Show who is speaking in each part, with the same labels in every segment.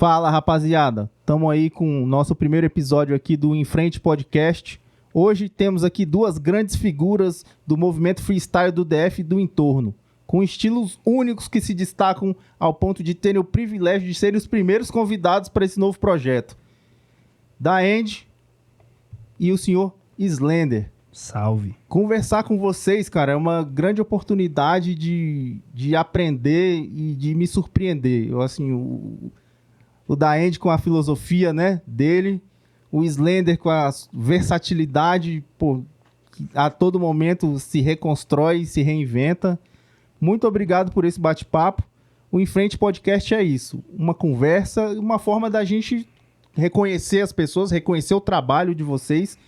Speaker 1: Fala, rapaziada. Estamos aí com o nosso primeiro episódio aqui do Em Frente Podcast. Hoje temos aqui duas grandes figuras do movimento freestyle do DF e do entorno, com estilos únicos que se destacam ao ponto de terem o privilégio de serem os primeiros convidados para esse novo projeto. Da End e o senhor Slender.
Speaker 2: Salve.
Speaker 1: Conversar com vocês, cara, é uma grande oportunidade de aprender e de me surpreender. Eu, assim, o da End com a filosofia, né, dele, o Slender com a versatilidade, pô, que a todo momento se reconstrói, se reinventa. Muito obrigado por esse bate-papo. O Em Frente Podcast é isso, uma conversa, uma forma da gente reconhecer as pessoas, reconhecer o trabalho de vocês,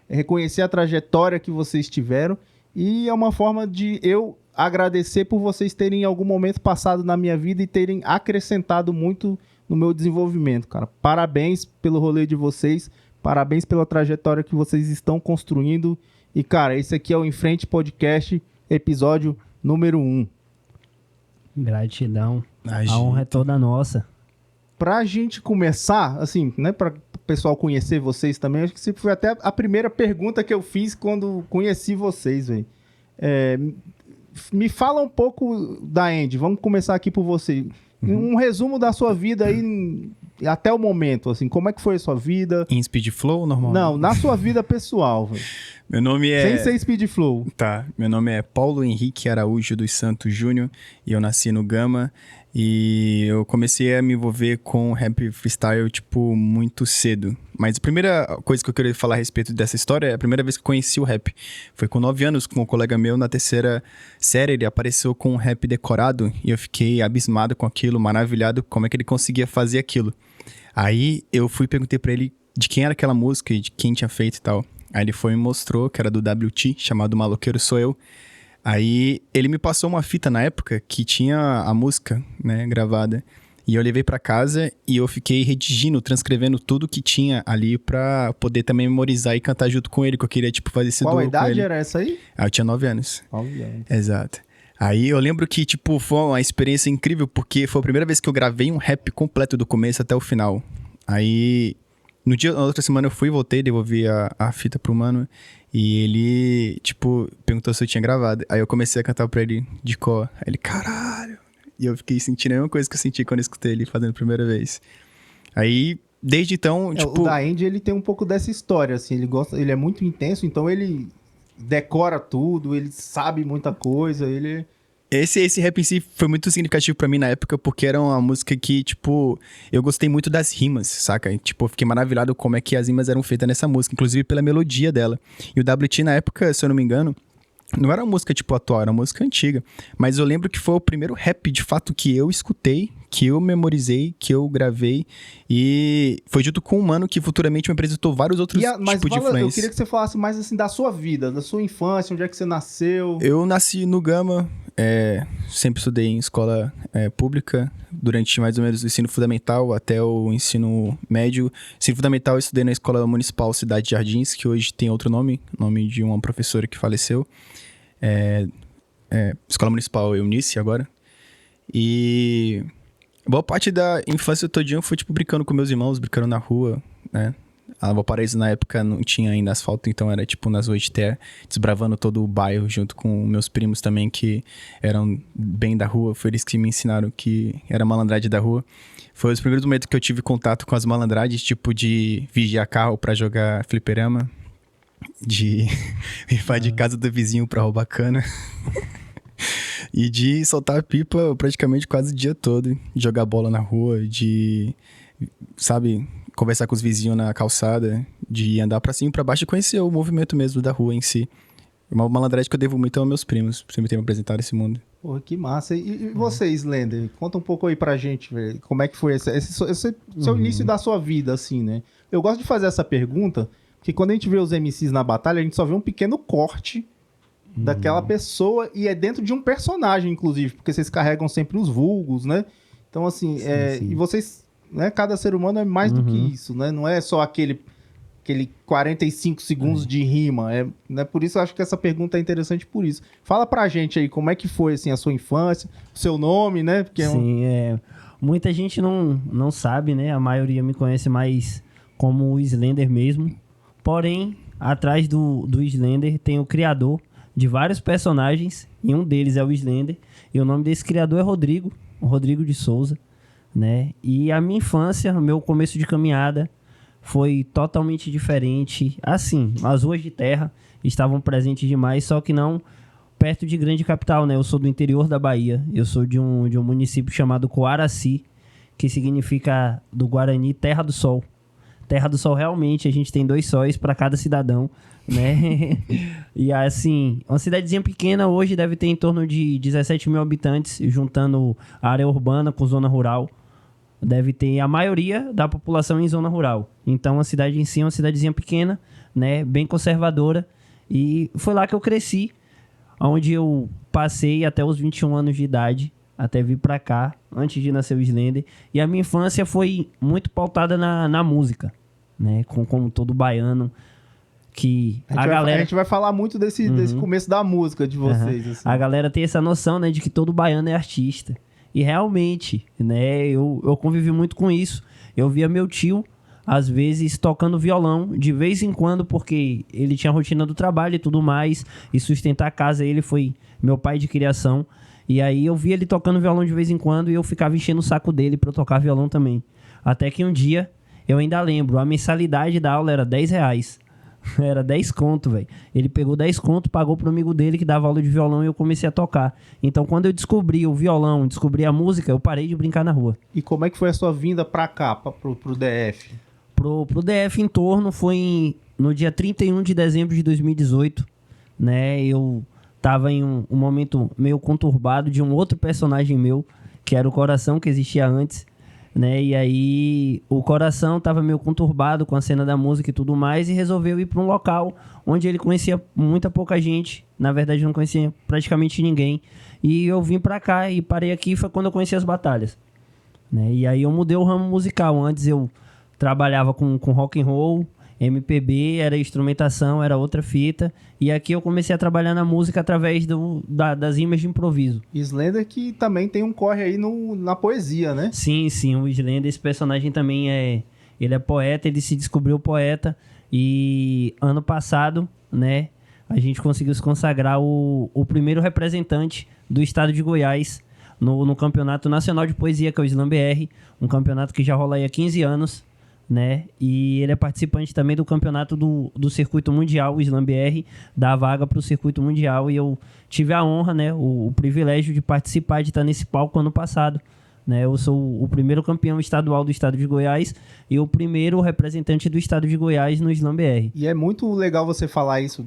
Speaker 1: reconhecer a trajetória que vocês tiveram, e é uma forma de eu agradecer por vocês terem em algum momento passado na minha vida e terem acrescentado muito no meu desenvolvimento, cara. Parabéns pelo rolê de vocês, parabéns pela trajetória que vocês estão construindo, e cara, esse aqui é o Em Frente Podcast, episódio número 1.
Speaker 2: Gratidão, a honra é toda nossa.
Speaker 1: Pra gente começar, assim, né, pra o pessoal conhecer vocês também, acho que foi até a primeira pergunta que eu fiz quando conheci vocês, velho. Me fala um pouco da End, vamos começar aqui por você. Um resumo da sua vida aí até o momento, assim, como é que foi a sua vida?
Speaker 3: Em Speed Flow, normal?
Speaker 1: Não, na sua vida pessoal, velho.
Speaker 3: Meu nome é...
Speaker 1: Sem ser Speed Flow.
Speaker 3: Tá, meu nome é Paulo Henrique Araújo dos Santos Júnior e eu nasci no Gama e eu comecei a me envolver com rap freestyle, tipo, muito cedo. Mas a primeira coisa que eu queria falar a respeito dessa história é a primeira vez que eu conheci o rap. Foi com 9 anos, com um colega meu, na terceira série, ele apareceu com um rap decorado e eu fiquei abismado com aquilo, maravilhado como é que ele conseguia fazer aquilo. Aí eu fui e perguntei pra ele de quem era aquela música e de quem tinha feito e tal. Aí ele foi e me mostrou que era do WT, chamado Maloqueiro Sou Eu. Aí ele me passou uma fita na época que tinha a música, né, gravada. E eu levei pra casa e eu fiquei redigindo, transcrevendo tudo que tinha ali pra poder também memorizar e cantar junto com ele, que eu queria, tipo, fazer esse duo com ele.
Speaker 1: Qual idade era essa aí?
Speaker 3: Ah, eu tinha 9 anos.
Speaker 1: 9 anos.
Speaker 3: Exato. Aí eu lembro que, tipo, foi uma experiência incrível, porque foi a primeira vez que eu gravei um rap completo do começo até o final. Aí, na outra semana eu fui, voltei, devolvi a fita pro mano, e ele, tipo, perguntou se eu tinha gravado. Aí eu comecei a cantar pra ele de cor. Aí ele, caralho! E eu fiquei sentindo a mesma coisa que eu senti quando eu escutei ele fazendo a primeira vez. Aí, desde então, tipo...
Speaker 1: O da End, ele tem um pouco dessa história, assim, ele é muito intenso, então ele decora tudo, ele sabe muita coisa, ele...
Speaker 3: Esse rap em si foi muito significativo pra mim na época, porque era uma música que, tipo, eu gostei muito das rimas, saca? E, tipo, eu fiquei maravilhado como é que as rimas eram feitas nessa música, inclusive pela melodia dela. E o WT, na época, se eu não me engano, não era uma música, tipo, atual, era uma música antiga. Mas eu lembro que foi o primeiro rap, de fato, que eu escutei, que eu memorizei, que eu gravei. E foi junto com um mano que futuramente me apresentou vários outros tipos de influência.
Speaker 1: Eu queria que você falasse mais, assim, da sua vida, da sua infância, onde é que você nasceu.
Speaker 3: Eu nasci no Gama, sempre estudei em escola pública, durante mais ou menos o ensino fundamental até o ensino médio. Ensino fundamental eu estudei na Escola Municipal Cidade de Jardins, que hoje tem outro nome de uma professora que faleceu. Escola Municipal Eunice agora. E boa parte da infância todinha foi, tipo, brincando com meus irmãos, brincando na rua, né? A Valparaíso, na época, não tinha ainda asfalto, então era, tipo, nas ruas de terra, desbravando todo o bairro, junto com meus primos também, que eram bem da rua. Foi eles que me ensinaram que era malandragem da rua. Foi os primeiros momentos que eu tive contato com as malandragens, tipo, de vigiar carro pra jogar fliperama, de invadir casa do vizinho pra roubar cana. E de soltar pipa praticamente quase o dia todo. De jogar bola na rua, de, sabe, conversar com os vizinhos na calçada, de andar pra cima e pra baixo e conhecer o movimento mesmo da rua em si. Uma malandragem que eu devo muito aos meus primos, por sempre ter me apresentado esse mundo.
Speaker 1: Porra, que massa. E você, Slender? Conta um pouco aí pra gente, velho. Como é que foi esse seu início da sua vida, assim, né? Eu gosto de fazer essa pergunta, porque quando a gente vê os MCs na batalha, a gente só vê um pequeno corte daquela pessoa, e é dentro de um personagem, inclusive, porque vocês carregam sempre os vulgos, né? Então, assim, sim. E vocês, né, cada ser humano é mais do que isso, né? Não é só aquele 45 segundos de rima, né? Por isso eu acho que essa pergunta é interessante por isso. Fala pra gente aí, como é que foi, assim, a sua infância, o seu nome, né? Porque
Speaker 2: sim, Muita gente não sabe, né? A maioria me conhece mais como o Slender mesmo. Porém, atrás do Slender tem o criador de vários personagens, e um deles é o Slender. E o nome desse criador é Rodrigo, o Rodrigo de Souza, né? E a minha infância, o meu começo de caminhada foi totalmente diferente. Assim, as ruas de terra estavam presentes demais, só que não perto de grande capital, né? Eu sou do interior da Bahia, eu sou de um município chamado Coaraci, que significa do Guarani Terra do Sol. Terra do Sol, realmente, a gente tem 2 sóis para cada cidadão, né? E assim, uma cidadezinha pequena hoje deve ter em torno de 17 mil habitantes, juntando a área urbana com zona rural. Deve ter a maioria da população em zona rural. Então, a cidade em si é uma cidadezinha pequena, né? Bem conservadora. E foi lá que eu cresci, onde eu passei até os 21 anos de idade, até vir pra cá, antes de nascer o Slender. E a minha infância foi muito pautada na música, né? Como todo baiano, que
Speaker 1: a gente vai falar muito desse começo da música de vocês. Assim.
Speaker 2: A galera tem essa noção, né, de que todo baiano é artista. E realmente, né, eu convivi muito com isso. Eu via meu tio, às vezes, tocando violão, de vez em quando, porque ele tinha a rotina do trabalho e tudo mais, e sustentar a casa, ele foi meu pai de criação. E aí eu via ele tocando violão de vez em quando e eu ficava enchendo o saco dele pra eu tocar violão também. Até que um dia, eu ainda lembro, a mensalidade da aula era R$10. Era 10 conto, velho. Ele pegou 10 conto, pagou pro amigo dele que dava aula de violão e eu comecei a tocar. Então, quando eu descobri o violão, descobri a música, eu parei de brincar na rua.
Speaker 1: E como é que foi a sua vinda pra cá, pro DF?
Speaker 2: Pro DF em torno foi no dia 31 de dezembro de 2018, né? Eu tava em um momento meio conturbado de um outro personagem meu, que era o Coração, que existia antes, né? E aí o Coração tava meio conturbado com a cena da música e tudo mais e resolveu ir para um local onde ele conhecia muita pouca gente. Na verdade, não conhecia praticamente ninguém. E eu vim para cá e parei aqui, foi quando eu conheci as batalhas, né? E aí eu mudei o ramo musical. Antes eu trabalhava com rock and roll, MPB, era instrumentação, era outra fita. E aqui eu comecei a trabalhar na música através das rimas de improviso.
Speaker 1: Slender que também tem um corre aí na poesia, né?
Speaker 2: Sim, o Slender, esse personagem também ele é poeta, ele se descobriu poeta. E ano passado, né, a gente conseguiu se consagrar o primeiro representante do estado de Goiás no Campeonato Nacional de Poesia, que é o Slam BR, um campeonato que já rola aí há 15 anos. Né? E ele é participante também do campeonato do Circuito Mundial, o Slam BR, dá a vaga para o Circuito Mundial, e eu tive a honra, né, o privilégio de participar, de estar nesse palco ano passado, né? Eu sou o primeiro campeão estadual do estado de Goiás e o primeiro representante do estado de Goiás no Slam BR.
Speaker 1: E é muito legal você falar isso,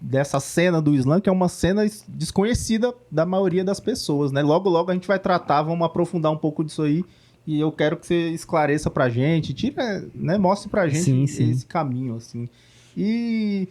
Speaker 1: dessa cena do Slam, que é uma cena desconhecida da maioria das pessoas, né? Logo a gente vai tratar, vamos aprofundar um pouco disso aí. E eu quero que você esclareça pra gente, né, mostre pra gente esse caminho, assim. E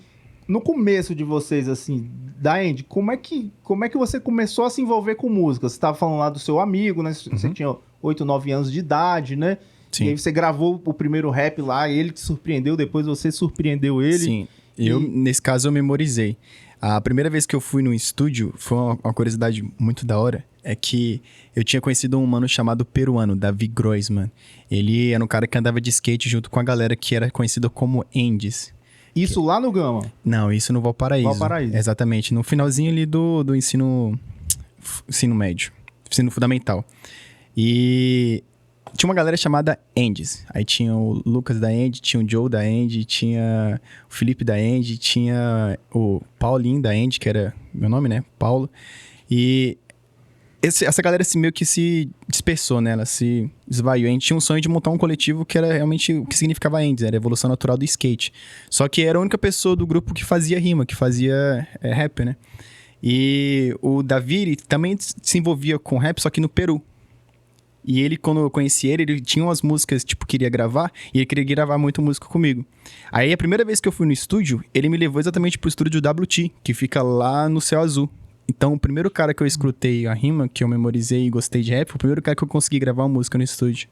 Speaker 1: no começo de vocês, assim, da Andy, como é que você começou a se envolver com música? Você estava falando lá do seu amigo, né? Você tinha 8, 9 anos de idade, né? Sim. E aí você gravou o primeiro rap lá, ele te surpreendeu, depois você surpreendeu ele.
Speaker 3: Sim, nesse caso eu memorizei. A primeira vez que eu fui no estúdio, foi uma curiosidade muito da hora, é que eu tinha conhecido um mano chamado peruano, Davi Groisman. Ele era um cara que andava de skate junto com a galera que era conhecida como Andes.
Speaker 1: Isso lá no Gama?
Speaker 3: Não, isso no Valparaíso.
Speaker 1: Valparaíso.
Speaker 3: Exatamente, no finalzinho ali do ensino médio, ensino fundamental. E tinha uma galera chamada Andes. Aí tinha o Lucas da Andy, tinha o Joe da Andy, tinha o Felipe da Andy, tinha o Paulinho da Andy, que era meu nome, né? Paulo. E essa galera meio que se dispersou, né? Ela se esvaiu. A gente tinha um sonho de montar um coletivo que era realmente o que significava Andes, era a evolução natural do skate. Só que era a única pessoa do grupo que fazia rima, que fazia rap, né? E o Davi, ele também se envolvia com rap, só que no Peru. E ele, quando eu conheci ele tinha umas músicas, tipo, queria gravar, e ele queria gravar muito música comigo. Aí, a primeira vez que eu fui no estúdio, ele me levou exatamente pro estúdio WT, que fica lá no Céu Azul. Então, o primeiro cara que eu escutei a rima, que eu memorizei e gostei de rap, foi o primeiro cara que eu consegui gravar uma música no estúdio.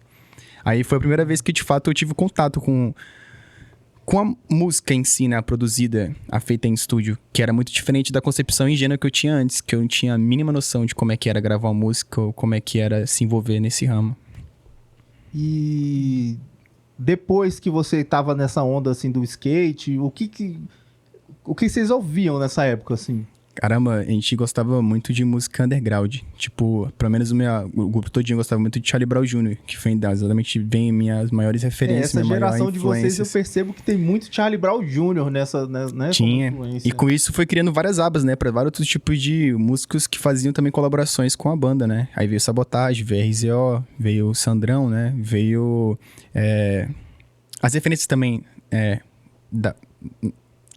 Speaker 3: Aí, foi a primeira vez que, de fato, eu tive contato com a música em si, né, produzida, a feita em estúdio, que era muito diferente da concepção ingênua que eu tinha antes, que eu não tinha a mínima noção de como é que era gravar uma música ou como é que era se envolver nesse ramo.
Speaker 1: E depois que você estava nessa onda assim do skate, o que vocês ouviam nessa época assim?
Speaker 3: Caramba, a gente gostava muito de música underground. Tipo, pelo menos o grupo todinho gostava muito de Charlie Brown Jr., que foi exatamente bem minhas maiores referências,
Speaker 1: Essa
Speaker 3: minha maior
Speaker 1: geração de vocês eu
Speaker 3: influências.
Speaker 1: percebo que tem muito Charlie Brown Jr. nessa, né?
Speaker 3: Tinha.
Speaker 1: como influência.
Speaker 3: E com isso foi criando várias abas, né? Pra vários outros tipos de músicos que faziam também colaborações com a banda, né? Aí veio Sabotage, veio RZO, veio o Sandrão, né? Veio... as referências também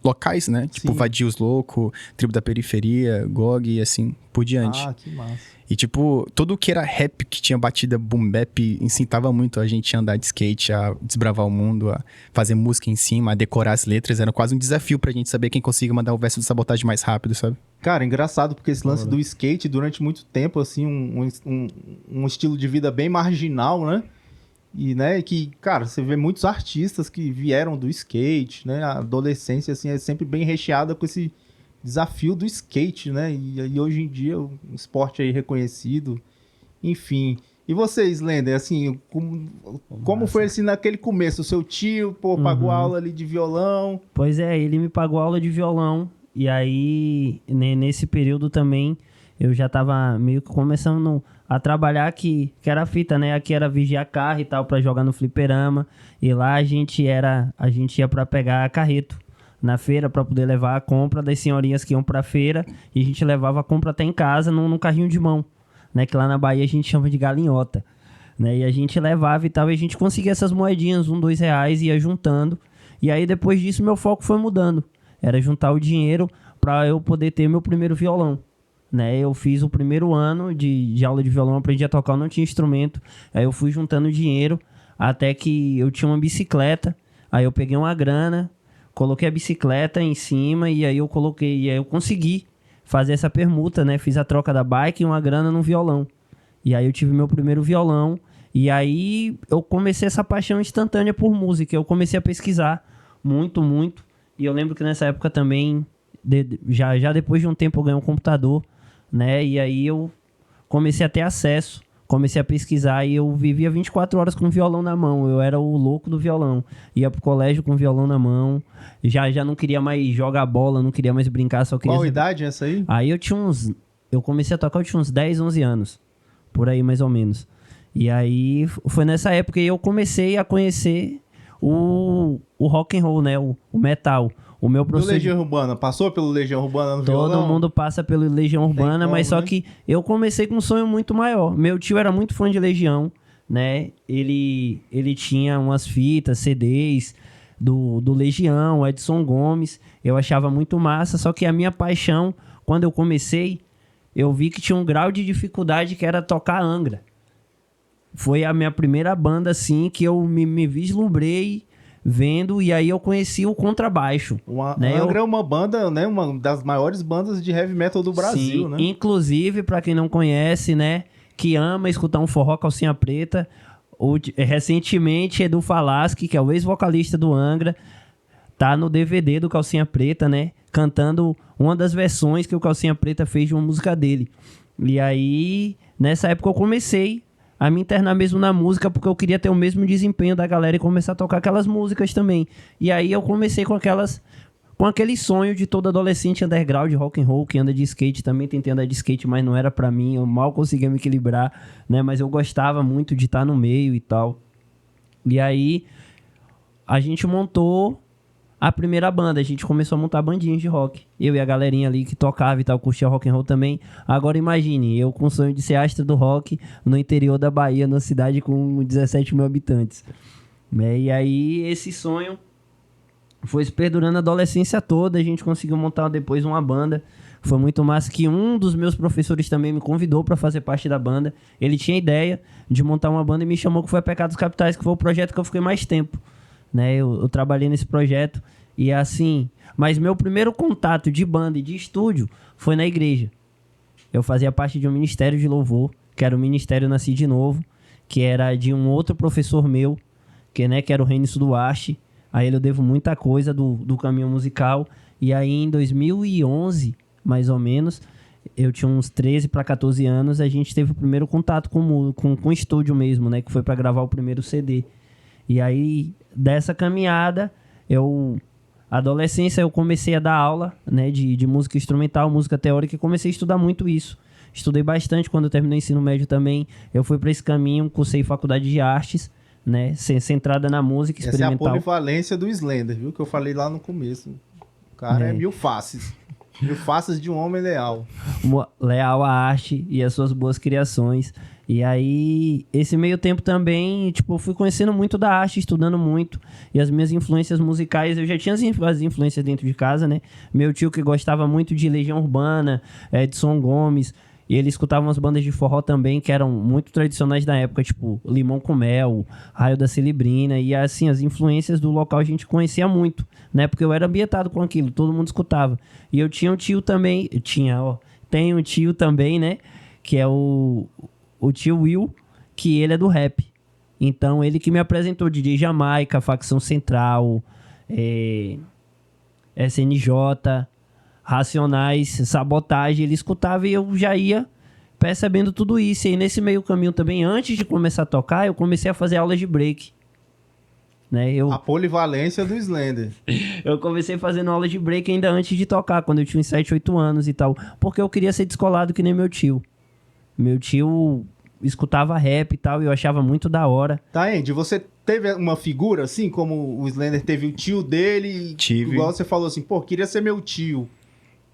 Speaker 3: locais, né? Tipo,
Speaker 1: Sim.
Speaker 3: Vadios Louco, Tribo da Periferia, GOG e assim por diante.
Speaker 1: Ah, que massa.
Speaker 3: E, tipo, tudo que era rap, que tinha batida boom bap, incitava muito a gente a andar de skate, a desbravar o mundo, a fazer música em cima, a decorar as letras. Era quase um desafio pra gente saber quem conseguia mandar o verso de Sabotagem mais rápido, sabe?
Speaker 1: Cara, engraçado, porque esse lance do skate, durante muito tempo, assim, um estilo de vida bem marginal, né? E, né, que, cara, você vê muitos artistas que vieram do skate, né? A adolescência, assim, é sempre bem recheada com esse desafio do skate, né? E hoje em dia, um esporte aí reconhecido, enfim. E vocês, Lender, assim, como foi, assim, naquele começo? O seu tio, pô, pagou aula ali de violão?
Speaker 2: Pois é, ele me pagou aula de violão. E aí, nesse período também, eu já tava meio que começando a trabalhar aqui, que era fita, né? Aqui era vigiar carro e tal, pra jogar no fliperama. E lá a gente ia pra pegar carreto na feira pra poder levar a compra das senhorinhas que iam pra feira. E a gente levava a compra até em casa num carrinho de mão, né? Que lá na Bahia a gente chama de galinhota, né? E a gente levava e tal, e a gente conseguia essas moedinhas, R$1, R$2, ia juntando. E aí depois disso meu foco foi mudando. Era juntar o dinheiro pra eu poder ter meu primeiro violão, né? Eu fiz o primeiro ano de aula de violão, aprendi a tocar, eu não tinha instrumento. Aí eu fui juntando dinheiro até que eu tinha uma bicicleta. Aí eu peguei uma grana, coloquei a bicicleta em cima e aí eu consegui fazer essa permuta, né? Fiz a troca da bike e uma grana no violão. E aí eu tive meu primeiro violão. E aí eu comecei essa paixão instantânea por música. Eu comecei a pesquisar muito, muito. E eu lembro que nessa época também, já depois de um tempo eu ganhei um computador, né? E aí eu comecei a ter acesso, comecei a pesquisar e eu vivia 24 horas com o violão na mão. Eu era o louco do violão. Ia pro colégio com o violão na mão. Já não queria mais jogar bola, não queria mais brincar, só queria...
Speaker 1: Qual idade é essa aí?
Speaker 2: Aí eu comecei a tocar, eu tinha uns 10, 11 anos. Por aí, mais ou menos. E aí foi nessa época que eu comecei a conhecer o rock and roll, né? O metal. O meu professor...
Speaker 1: Legião Urbana, passou pelo Legião Urbana no violão?
Speaker 2: Todo mundo passa pelo Legião Urbana, mas só
Speaker 1: né?
Speaker 2: que eu comecei com um sonho muito maior. Meu tio era muito fã de Legião, né? Ele tinha umas fitas, CDs do Legião, Edson Gomes. Eu achava muito massa, só que a minha paixão, quando eu comecei, eu vi que tinha um grau de dificuldade que era tocar Angra. Foi a minha primeira banda, assim, que eu me vislumbrei vendo, e aí eu conheci o contrabaixo.
Speaker 1: Né? Angra é uma banda, né? Uma das maiores bandas de heavy metal do Brasil,
Speaker 2: sim,
Speaker 1: né?
Speaker 2: Inclusive, pra quem não conhece, né? Que ama escutar um forró calcinha preta, recentemente Edu Falaschi, que é o ex-vocalista do Angra, tá no DVD do Calcinha Preta, né? Cantando uma das versões que o Calcinha Preta fez de uma música dele. E aí, nessa época eu comecei a me internar mesmo na música, porque eu queria ter o mesmo desempenho da galera e começar a tocar aquelas músicas também. E aí eu comecei com aquele sonho de todo adolescente underground, rock and roll, que anda de skate. Também tentei andar de skate, mas não era pra mim, eu mal conseguia me equilibrar, né? Mas eu gostava muito de estar no meio e tal. E aí a gente montou a primeira banda, a gente começou a montar bandinhas de rock. Eu e a galerinha ali que tocava e tal, curtia rock and roll também. Agora imagine, eu com o sonho de ser astro do rock no interior da Bahia, numa cidade com 17 mil habitantes. E aí esse sonho foi se perdurando a adolescência toda, a gente conseguiu montar depois uma banda. Foi muito massa que um dos meus professores também me convidou para fazer parte da banda. Ele tinha ideia de montar uma banda e me chamou, que foi a Pecados Capitais, que foi o projeto que eu fiquei mais tempo, né? Eu trabalhei nesse projeto e assim... Mas meu primeiro contato de banda e de estúdio foi na igreja. Eu fazia parte de um ministério de louvor, que era o Ministério Nasci de Novo, que era de um outro professor meu, que era o Renis Duarte. A ele eu devo muita coisa do caminho musical. E aí em 2011, mais ou menos, eu tinha uns 13 para 14 anos, a gente teve o primeiro contato com o estúdio mesmo, né? Que foi para gravar o primeiro CD. E aí, dessa caminhada, adolescência, eu comecei a dar aula, né? De música instrumental, música teórica, e comecei a estudar muito isso. Estudei bastante quando eu terminei o ensino médio também. Eu fui para esse caminho, cursei faculdade de artes, né? Centrada na música experimental.
Speaker 1: Essa é a polivalência do Slender, viu? Que eu falei lá no começo. O cara é mil faces. Mil faces de um homem leal.
Speaker 2: Leal à arte e às suas boas criações. E aí, esse meio tempo também, tipo, eu fui conhecendo muito da arte, estudando muito. E as minhas influências musicais, eu já tinha as influências dentro de casa, né? Meu tio que gostava muito de Legião Urbana, Edson Gomes. E ele escutava umas bandas de forró também, que eram muito tradicionais da época, tipo Limão com Mel, Raio da Celebrina. E assim, as influências do local a gente conhecia muito, né? Porque eu era ambientado com aquilo, todo mundo escutava. E eu tinha um tio também, tenho um tio também, né? Que é o tio Will, que ele é do rap. Então, ele que me apresentou DJ Jamaica, Facção Central, SNJ... Racionais, Sabotagem, ele escutava e eu já ia percebendo tudo isso. E aí, nesse meio caminho também, antes de começar a tocar, eu comecei a fazer aulas de break. Né?
Speaker 1: A polivalência do Slender.
Speaker 2: Eu comecei fazendo aula de break ainda antes de tocar, quando eu tinha uns 7, 8 anos e tal. Porque eu queria ser descolado que nem meu tio. Meu tio escutava rap e tal, e eu achava muito da hora.
Speaker 1: Tá, Andy, você teve uma figura, assim, como o Slender teve o tio dele?
Speaker 3: Tive.
Speaker 1: Igual você falou assim, pô, queria ser meu tio.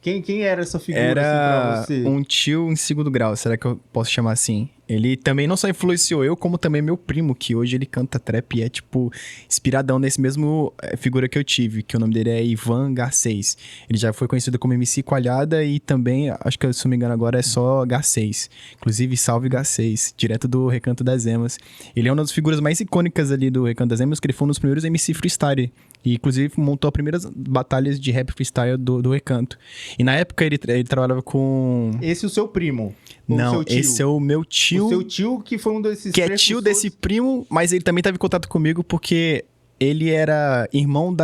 Speaker 1: Quem era essa figura
Speaker 3: Era
Speaker 1: assim, pra você?
Speaker 3: Um tio em segundo grau, será que eu posso chamar assim? Ele também não só influenciou eu, como também meu primo, que hoje ele canta trap e é, tipo, inspiradão nesse mesmo figura que eu tive, que o nome dele é Ivan Garcês. Ele já foi conhecido como MC Coalhada e também, acho que se não me engano agora, é só Garcês. Inclusive, salve Garcês, direto do Recanto das Emas. Ele é uma das figuras mais icônicas ali do Recanto das Emas, que ele foi um dos primeiros MC freestyle. E, inclusive, montou as primeiras batalhas de rap freestyle do Recanto. E, na época, ele trabalhava com...
Speaker 1: Esse é o seu primo?
Speaker 3: Não,
Speaker 1: seu tio?
Speaker 3: esse é o meu tio.
Speaker 1: O seu tio que foi um desses...
Speaker 3: Que é tio desse primo, mas ele também teve contato comigo porque ele era irmão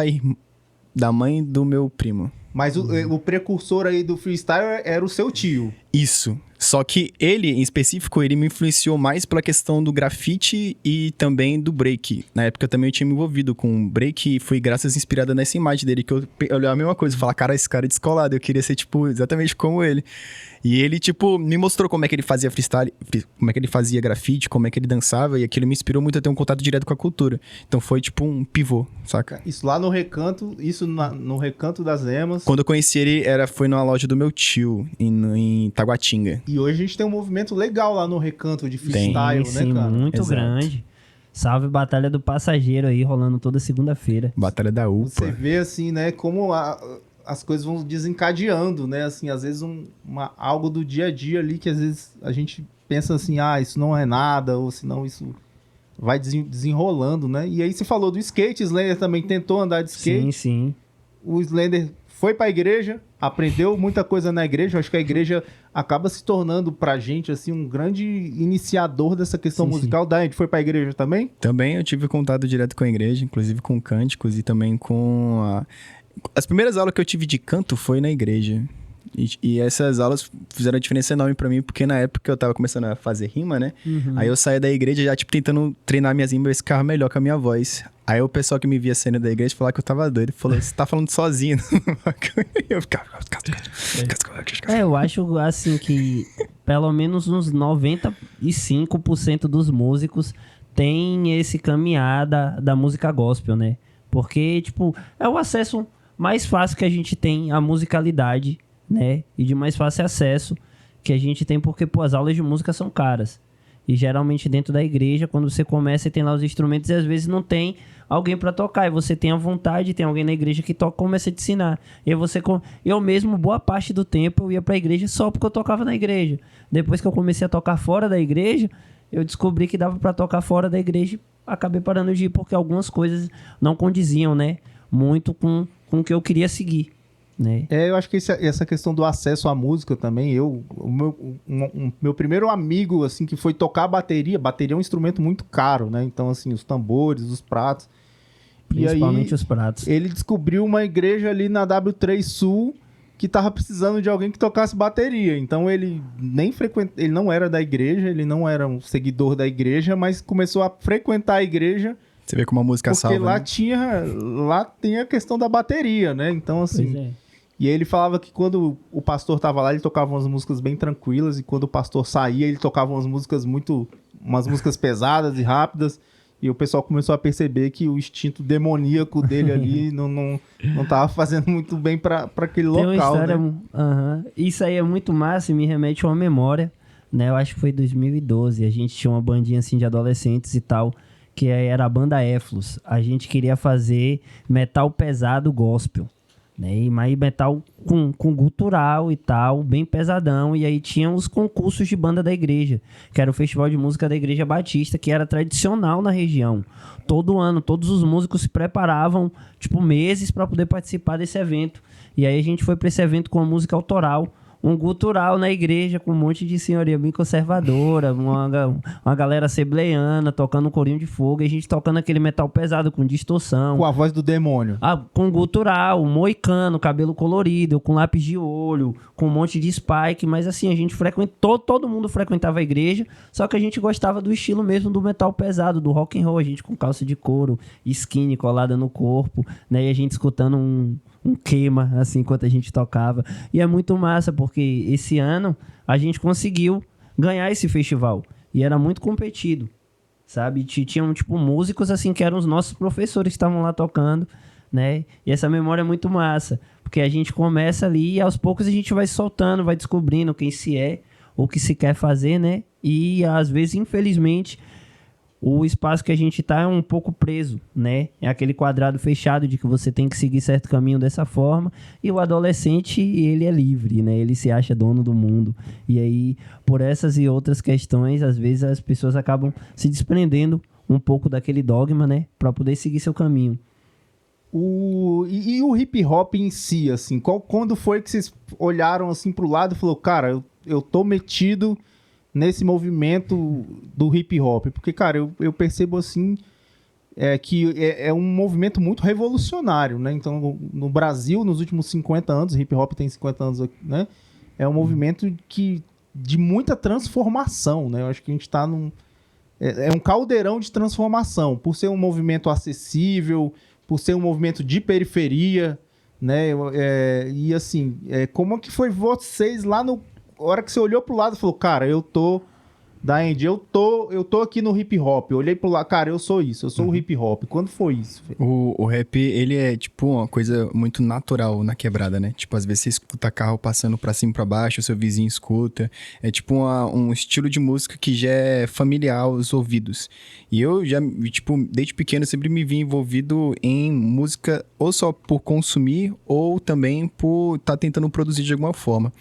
Speaker 3: da mãe do meu primo.
Speaker 1: Mas o precursor aí do freestyle era o seu tio.
Speaker 3: Isso. Só que ele, em específico, ele me influenciou mais pela questão do grafite e também do break. Na época também eu tinha me envolvido com break e foi graças inspirada nessa imagem dele que eu olhava a mesma coisa. Falar, cara, esse cara é descolado. Eu queria ser, tipo, exatamente como ele. E ele, tipo, me mostrou como é que ele fazia freestyle, como é que ele fazia grafite, como é que ele dançava. E aquilo me inspirou muito a ter um contato direto com a cultura. Então foi, tipo, um pivô, saca?
Speaker 1: Isso lá no Recanto, no Recanto das Emas.
Speaker 3: Quando eu conheci ele, foi numa loja do meu tio, em Taguatinga.
Speaker 1: E hoje a gente tem um movimento legal lá no Recanto de freestyle,
Speaker 2: sim,
Speaker 1: né, cara?
Speaker 2: Muito
Speaker 3: Exato.
Speaker 2: grande. Salve Batalha do Passageiro aí, rolando toda segunda-feira.
Speaker 3: Batalha da UPA.
Speaker 1: Você vê, assim, né, como as coisas vão desencadeando, né? Assim, às vezes algo do dia a dia ali que às vezes a gente pensa assim, isso não é nada, ou senão isso vai desenrolando, né? E aí você falou do skate, Slender também tentou andar de skate.
Speaker 2: Sim, sim.
Speaker 1: O Slender foi pra igreja, aprendeu muita coisa na igreja. Eu acho que a igreja acaba se tornando pra gente, assim, um grande iniciador dessa questão musical. Daí, a gente foi pra igreja também?
Speaker 3: Também eu tive contato direto com a igreja, inclusive com cânticos e também com As primeiras aulas que eu tive de canto foi na igreja. E essas aulas fizeram uma diferença enorme pra mim, porque na época eu tava começando a fazer rima, né?
Speaker 2: Uhum.
Speaker 3: Aí eu saía da igreja já, tipo, tentando treinar minhas rimas, ficava melhor com a minha voz. Aí o pessoal que me via saindo da igreja falava que eu tava doido. Falou, você tá falando sozinho. Eu ficava...
Speaker 2: Eu acho, assim, que pelo menos uns 95% dos músicos tem esse caminhar da música gospel, né? Porque, tipo, é o acesso mais fácil que a gente tem à musicalidade, né? E de mais fácil acesso que a gente tem porque, pô, as aulas de música são caras. E geralmente dentro da igreja, quando você começa, você tem lá os instrumentos e às vezes não tem alguém pra tocar. E você tem a vontade, tem alguém na igreja que toca, começa a te ensinar. E aí eu mesmo, boa parte do tempo, eu ia pra igreja só porque eu tocava na igreja. Depois que eu comecei a tocar fora da igreja, eu descobri que dava pra tocar fora da igreja e acabei parando de ir porque algumas coisas não condiziam, né? Muito com o que eu queria seguir. Né?
Speaker 1: Eu acho que essa questão do acesso à música também, o meu primeiro amigo, assim, que foi tocar bateria é um instrumento muito caro, né? Então, assim, os tambores, os pratos.
Speaker 2: Principalmente
Speaker 1: e aí,
Speaker 2: os pratos.
Speaker 1: Ele descobriu uma igreja ali na W3 Sul que tava precisando de alguém que tocasse bateria. Então ele ele não era da igreja, ele não era um seguidor da igreja, mas começou a frequentar a igreja.
Speaker 3: Você vê como a música
Speaker 1: porque
Speaker 3: salva,
Speaker 1: lá
Speaker 3: né?
Speaker 1: lá tem a questão da bateria, né? Então assim,
Speaker 2: Pois é.
Speaker 1: e ele falava que quando o pastor tava lá, ele tocava umas músicas bem tranquilas, e quando o pastor saía, ele tocava umas músicas pesadas e rápidas, e o pessoal começou a perceber que o instinto demoníaco dele ali não tava fazendo muito bem para aquele
Speaker 2: Tem uma
Speaker 1: local,
Speaker 2: história,
Speaker 1: né?
Speaker 2: Isso aí é muito massa e me remete a uma memória, né? Eu acho que foi 2012, a gente tinha uma bandinha assim de adolescentes e tal, que era a banda Éflos. A gente queria fazer metal pesado gospel, né? E mais metal com gutural e tal, bem pesadão. E aí tinha os concursos de banda da igreja, que era o Festival de Música da Igreja Batista, que era tradicional na região. Todo ano, todos os músicos se preparavam, tipo, meses para poder participar desse evento. E aí a gente foi para esse evento com a música autoral, um gutural na igreja, com um monte de senhoria bem conservadora, uma galera assembleiana, tocando um corinho de fogo, e a gente tocando aquele metal pesado, com distorção.
Speaker 1: Com a voz do demônio.
Speaker 2: Com gutural, moicano, cabelo colorido, com lápis de olho, com um monte de spike, mas assim, a gente frequentou, todo mundo frequentava a igreja, só que a gente gostava do estilo mesmo do metal pesado, do rock and roll, a gente com calça de couro, skinny colada no corpo, né, e a gente escutando um queima, assim, enquanto a gente tocava. E é muito massa, porque esse ano a gente conseguiu ganhar esse festival. E era muito competido, sabe? Tinham, tipo, músicos, assim, que eram os nossos professores que estavam lá tocando, né? E essa memória é muito massa, porque a gente começa ali e aos poucos a gente vai soltando, vai descobrindo quem se é, o que se quer fazer, né? E às vezes, infelizmente, o espaço que a gente tá é um pouco preso, né? É aquele quadrado fechado de que você tem que seguir certo caminho dessa forma. E o adolescente, ele é livre, né? Ele se acha dono do mundo. E aí, por essas e outras questões, às vezes as pessoas acabam se desprendendo um pouco daquele dogma, né? Pra poder seguir seu caminho.
Speaker 1: E o hip hop em si, assim, quando foi que vocês olharam assim pro lado e falou, cara, eu tô metido nesse movimento do hip hop? Porque, cara, eu percebo assim que é um movimento muito revolucionário, né? Então, no Brasil, nos últimos 50 anos, hip hop tem 50 anos, né? É um movimento de muita transformação, né? Eu acho que a gente tá é um caldeirão de transformação, por ser um movimento acessível, por ser um movimento de periferia, né? E assim, como é que foi vocês lá no... A hora que você olhou pro lado e falou, cara, eu tô aqui no hip hop. Eu olhei pro lado, cara, eu sou isso, eu sou o hip hop. Quando foi isso?
Speaker 3: O rap, ele é, tipo, uma coisa muito natural na quebrada, né? Tipo, às vezes você escuta carro passando pra cima e pra baixo, o seu vizinho escuta. É tipo um estilo de música que já é familiar aos ouvidos. E eu já, tipo, desde pequeno sempre me vi envolvido em música ou só por consumir ou também por estar tentando produzir de alguma forma.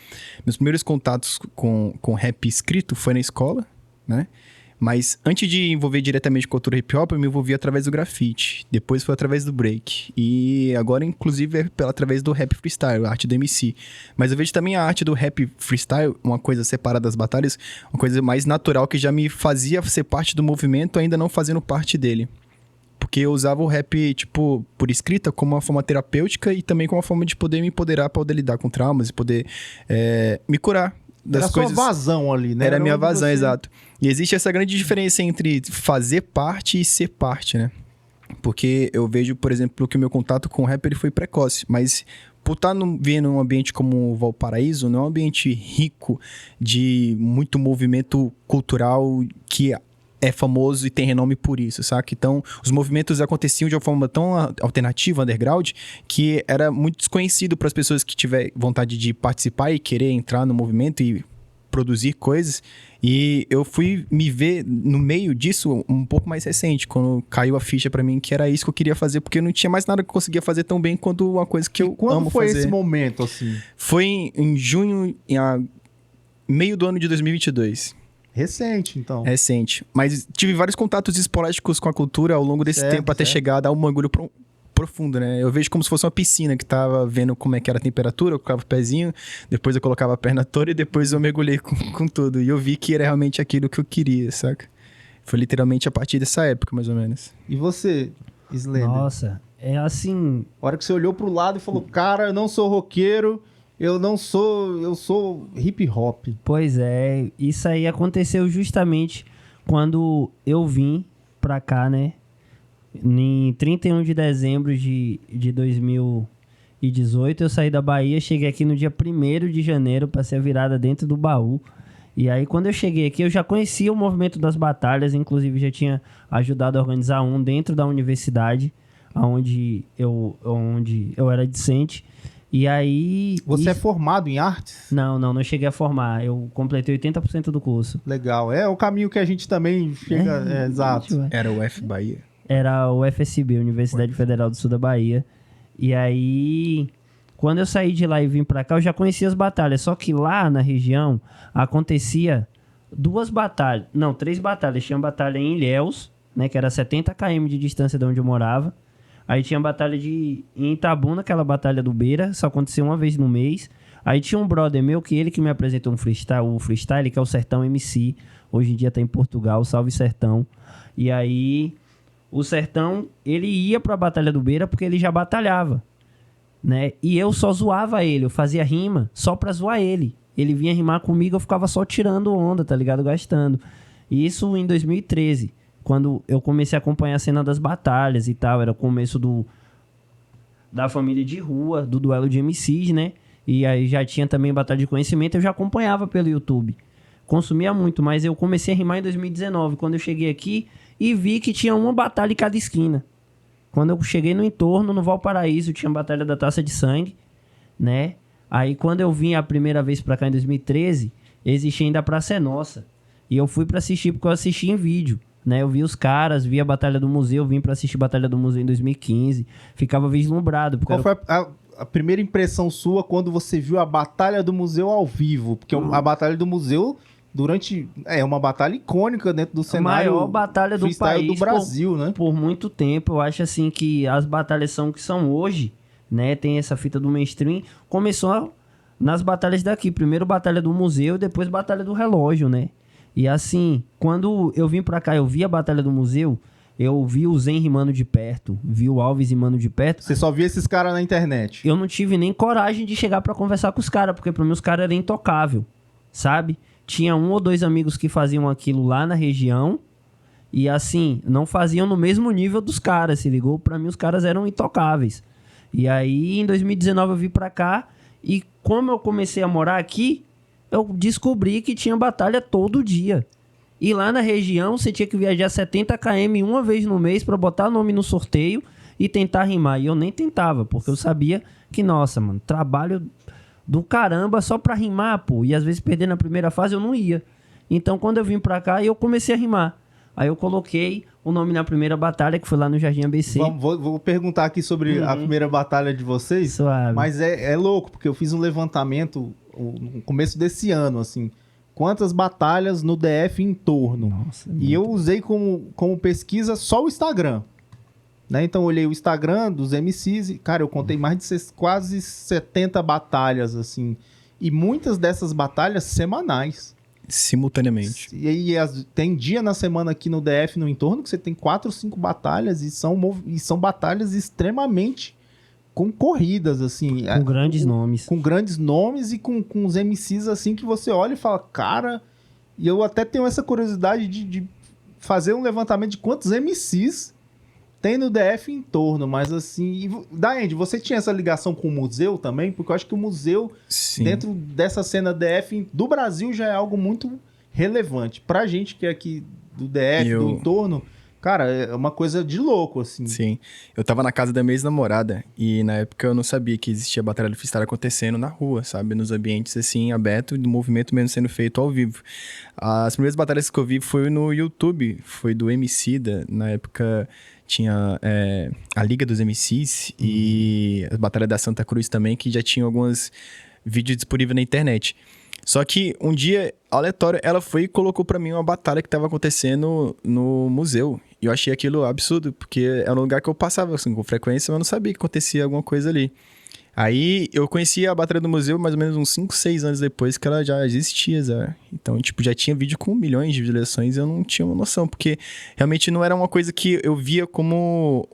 Speaker 3: Meus primeiros contatos com rap escrito foi na escola, né? Mas antes de envolver diretamente com a cultura hip hop, eu me envolvi através do grafite. Depois foi através do break. E agora, inclusive, através do rap freestyle, a arte do MC. Mas eu vejo também a arte do rap freestyle, uma coisa separada das batalhas, uma coisa mais natural que já me fazia ser parte do movimento, ainda não fazendo parte dele. Porque eu usava o rap, tipo, por escrita, como uma forma terapêutica e também como uma forma de poder me empoderar para poder lidar com traumas e poder me curar das
Speaker 1: era
Speaker 3: coisas.
Speaker 1: Era sua vazão ali, né?
Speaker 3: Era minha vazão, exato. E existe essa grande diferença entre fazer parte e ser parte, né? Porque eu vejo, por exemplo, que o meu contato com o rap ele foi precoce, mas por estar vendo um ambiente como o Valparaíso, não é um ambiente rico de muito movimento cultural que é famoso e tem renome por isso, saca? Então, os movimentos aconteciam de uma forma tão alternativa, underground, que era muito desconhecido para as pessoas que tiverem vontade de participar e querer entrar no movimento e produzir coisas. E eu fui me ver no meio disso um pouco mais recente, quando caiu a ficha pra mim que era isso que eu queria fazer, porque eu não tinha mais nada que eu conseguia fazer tão bem quanto uma coisa que eu amo fazer.
Speaker 1: Quando foi esse momento, assim?
Speaker 3: Foi em junho, meio do ano de 2022.
Speaker 1: Recente, então.
Speaker 3: Recente. Mas tive vários contatos esporádicos com a cultura ao longo desse tempo até chegar a dar um mergulho profundo, né? Eu vejo como se fosse uma piscina que tava vendo como é que era a temperatura, eu colocava o pezinho, depois eu colocava a perna toda e depois eu mergulhei com tudo. E eu vi que era realmente aquilo que eu queria, saca? Foi literalmente a partir dessa época, mais ou menos.
Speaker 1: E você, Slender?
Speaker 2: Nossa, é assim...
Speaker 1: A hora que você olhou pro lado e falou, cara, eu não sou roqueiro, eu sou hip hop.
Speaker 2: Pois é, isso aí aconteceu justamente quando eu vim pra cá, né? Em 31 de dezembro de 2018, eu saí da Bahia, cheguei aqui no dia 1º de janeiro, passei a virada dentro do baú. E aí, quando eu cheguei aqui, eu já conhecia o movimento das batalhas, inclusive já tinha ajudado a organizar um dentro da universidade, onde eu era discente. E aí...
Speaker 1: Você é formado em artes?
Speaker 2: Não cheguei a formar. Eu completei 80% do curso.
Speaker 1: Legal. É o caminho que a gente também chega... exato.
Speaker 3: Era o F Bahia?
Speaker 2: Era o FSB, Universidade Federal do Sul da Bahia. E aí, quando eu saí de lá e vim pra cá, eu já conhecia as batalhas. Só que lá na região acontecia 2 batalhas. Não, 3 batalhas. Tinha uma batalha em Ilhéus, né, que era 70 km de distância de onde eu morava. Aí tinha a batalha em Itabuna, aquela batalha do Beira, só acontecia uma vez no mês. Aí tinha um brother meu, que ele que me apresentou o freestyle, que é o Sertão MC. Hoje em dia tá em Portugal, salve Sertão. E aí, o Sertão, ele ia pra batalha do Beira porque ele já batalhava, né? E eu só zoava ele, eu fazia rima só pra zoar ele. Ele vinha rimar comigo, eu ficava só tirando onda, tá ligado? Gastando. E isso em 2013. Quando eu comecei a acompanhar a cena das batalhas e tal, era o começo da família de rua, do duelo de MCs, né? E aí já tinha também batalha de conhecimento, eu já acompanhava pelo YouTube. Consumia muito, mas eu comecei a rimar em 2019, quando eu cheguei aqui e vi que tinha uma batalha em cada esquina. Quando eu cheguei no entorno, no Valparaíso, tinha a batalha da Taça de Sangue, né? Aí quando eu vim a primeira vez pra cá em 2013, existia ainda a Praça é Nossa. E eu fui pra assistir porque eu assisti em vídeo. Né, eu vi os caras, vi a Batalha do Museu, vim pra assistir a Batalha do Museu em 2015, ficava vislumbrado.
Speaker 1: Qual foi a primeira impressão sua quando você viu a Batalha do Museu ao vivo? Porque a Batalha do Museu, é uma batalha icônica dentro do cenário.
Speaker 2: A maior batalha do país
Speaker 1: do Brasil, né?
Speaker 2: Por muito tempo. Eu acho assim que as batalhas que são hoje, né, tem essa fita do mainstream, começou nas batalhas daqui. Primeiro Batalha do Museu, depois Batalha do Relógio, né? E assim, quando eu vim pra cá, eu vi a Batalha do Museu, eu vi o Zen rimando de perto, vi o Alves rimando de perto.
Speaker 1: Você só via esses caras na internet?
Speaker 2: Eu não tive nem coragem de chegar pra conversar com os caras, porque pra mim os caras eram intocável, sabe? Tinha 1 ou 2 amigos que faziam aquilo lá na região e assim, não faziam no mesmo nível dos caras, se ligou? Pra mim os caras eram intocáveis. E aí, em 2019 eu vim pra cá e como eu comecei a morar aqui, eu descobri que tinha batalha todo dia. E lá na região, você tinha que viajar 70 km uma vez no mês pra botar nome no sorteio e tentar rimar. E eu nem tentava, porque eu sabia que, nossa, mano, trabalho do caramba só pra rimar, pô. E às vezes perder na primeira fase eu não ia. Então, quando eu vim pra cá, eu comecei a rimar. Aí eu coloquei o nome na primeira batalha, que foi lá no Jardim ABC.
Speaker 1: Vou perguntar aqui sobre a primeira batalha de vocês.
Speaker 2: Suave.
Speaker 1: Mas é louco, porque eu fiz um levantamento no começo desse ano, assim. Quantas batalhas no DF em torno.
Speaker 2: Nossa,
Speaker 1: e eu usei como pesquisa só o Instagram. Né? Então eu olhei o Instagram dos MCs e, cara, eu contei mais de quase 70 batalhas, assim. E muitas dessas batalhas semanais.
Speaker 3: Simultaneamente.
Speaker 1: E aí tem dia na semana aqui no DF, no entorno, que você tem 4 ou 5 batalhas e são batalhas extremamente concorridas, assim.
Speaker 2: Com grandes nomes.
Speaker 1: Com grandes nomes e com os MCs, assim, que você olha e fala, cara... E eu até tenho essa curiosidade de fazer um levantamento de quantos MCs tem no DF em torno, mas assim... Daend, você tinha essa ligação com o museu também? Porque eu acho que o museu,
Speaker 3: Sim.
Speaker 1: dentro dessa cena DF do Brasil, já é algo muito relevante. Pra gente que é aqui do DF, do entorno... Cara, é uma coisa de louco, assim.
Speaker 3: Sim. Eu tava na casa da minha ex-namorada e na época eu não sabia que existia a Batalha do Freestyle acontecendo na rua, sabe? Nos ambientes, assim, abertos, do movimento mesmo sendo feito ao vivo. As primeiras batalhas que eu vi foi no YouTube, foi do Emicida. Na época tinha a Liga dos MCs e a Batalha da Santa Cruz também, que já tinha alguns vídeos disponíveis na internet. Só que um dia, aleatório, ela foi e colocou pra mim uma batalha que tava acontecendo no museu. E eu achei aquilo absurdo, porque era um lugar que eu passava assim, com frequência, mas eu não sabia que acontecia alguma coisa ali. Aí eu conheci a Batalha do Museu mais ou menos uns 5, 6 anos depois que ela já existia, já. Então, tipo, já tinha vídeo com milhões de visualizações e eu não tinha uma noção, porque realmente não era uma coisa que eu via como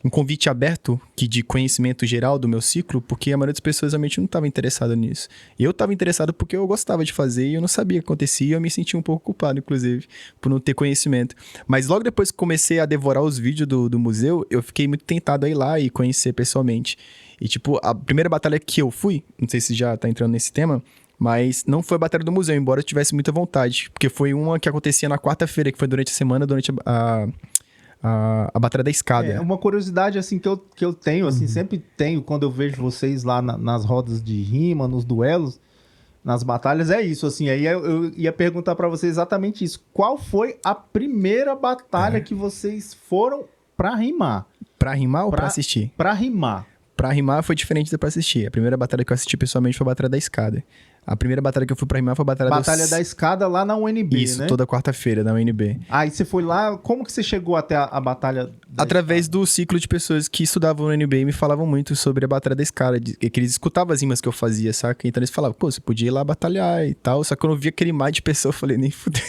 Speaker 3: um convite aberto de conhecimento geral do meu ciclo, porque a maioria das pessoas realmente não estava interessada nisso. Eu estava interessado porque eu gostava de fazer e eu não sabia o que acontecia e eu me sentia um pouco culpado, inclusive, por não ter conhecimento. Mas logo depois que comecei a devorar os vídeos do museu, eu fiquei muito tentado a ir lá e conhecer pessoalmente. E, tipo, a primeira batalha que eu fui, não sei se já tá entrando nesse tema, mas não foi a batalha do museu, embora eu tivesse muita vontade, porque foi uma que acontecia na quarta-feira, que foi durante a semana, durante a batalha da escada.
Speaker 1: É uma curiosidade, assim, que eu tenho, assim, sempre tenho, quando eu vejo vocês lá nas rodas de rima, nos duelos, nas batalhas, é isso, assim. Aí eu ia perguntar pra vocês exatamente isso. Qual foi a primeira batalha que vocês foram pra rimar?
Speaker 3: Pra rimar ou pra assistir?
Speaker 1: Pra rimar.
Speaker 3: Pra rimar foi diferente da pra assistir. A primeira batalha que eu assisti pessoalmente foi a batalha da escada. A primeira batalha que eu fui pra rimar foi a batalha
Speaker 1: da escada lá na UNB,
Speaker 3: Isso,
Speaker 1: né?
Speaker 3: toda quarta-feira, na UNB.
Speaker 1: Aí você foi lá, como que você chegou até a batalha da
Speaker 3: Através
Speaker 1: escada?
Speaker 3: do ciclo de pessoas que estudavam no UNB e me falavam muito sobre a batalha da escada, que eles escutavam as rimas que eu fazia, saca? Então eles falavam, pô, você podia ir lá batalhar e tal, só que eu não via aquele mar de pessoa, eu falei, nem fudeu.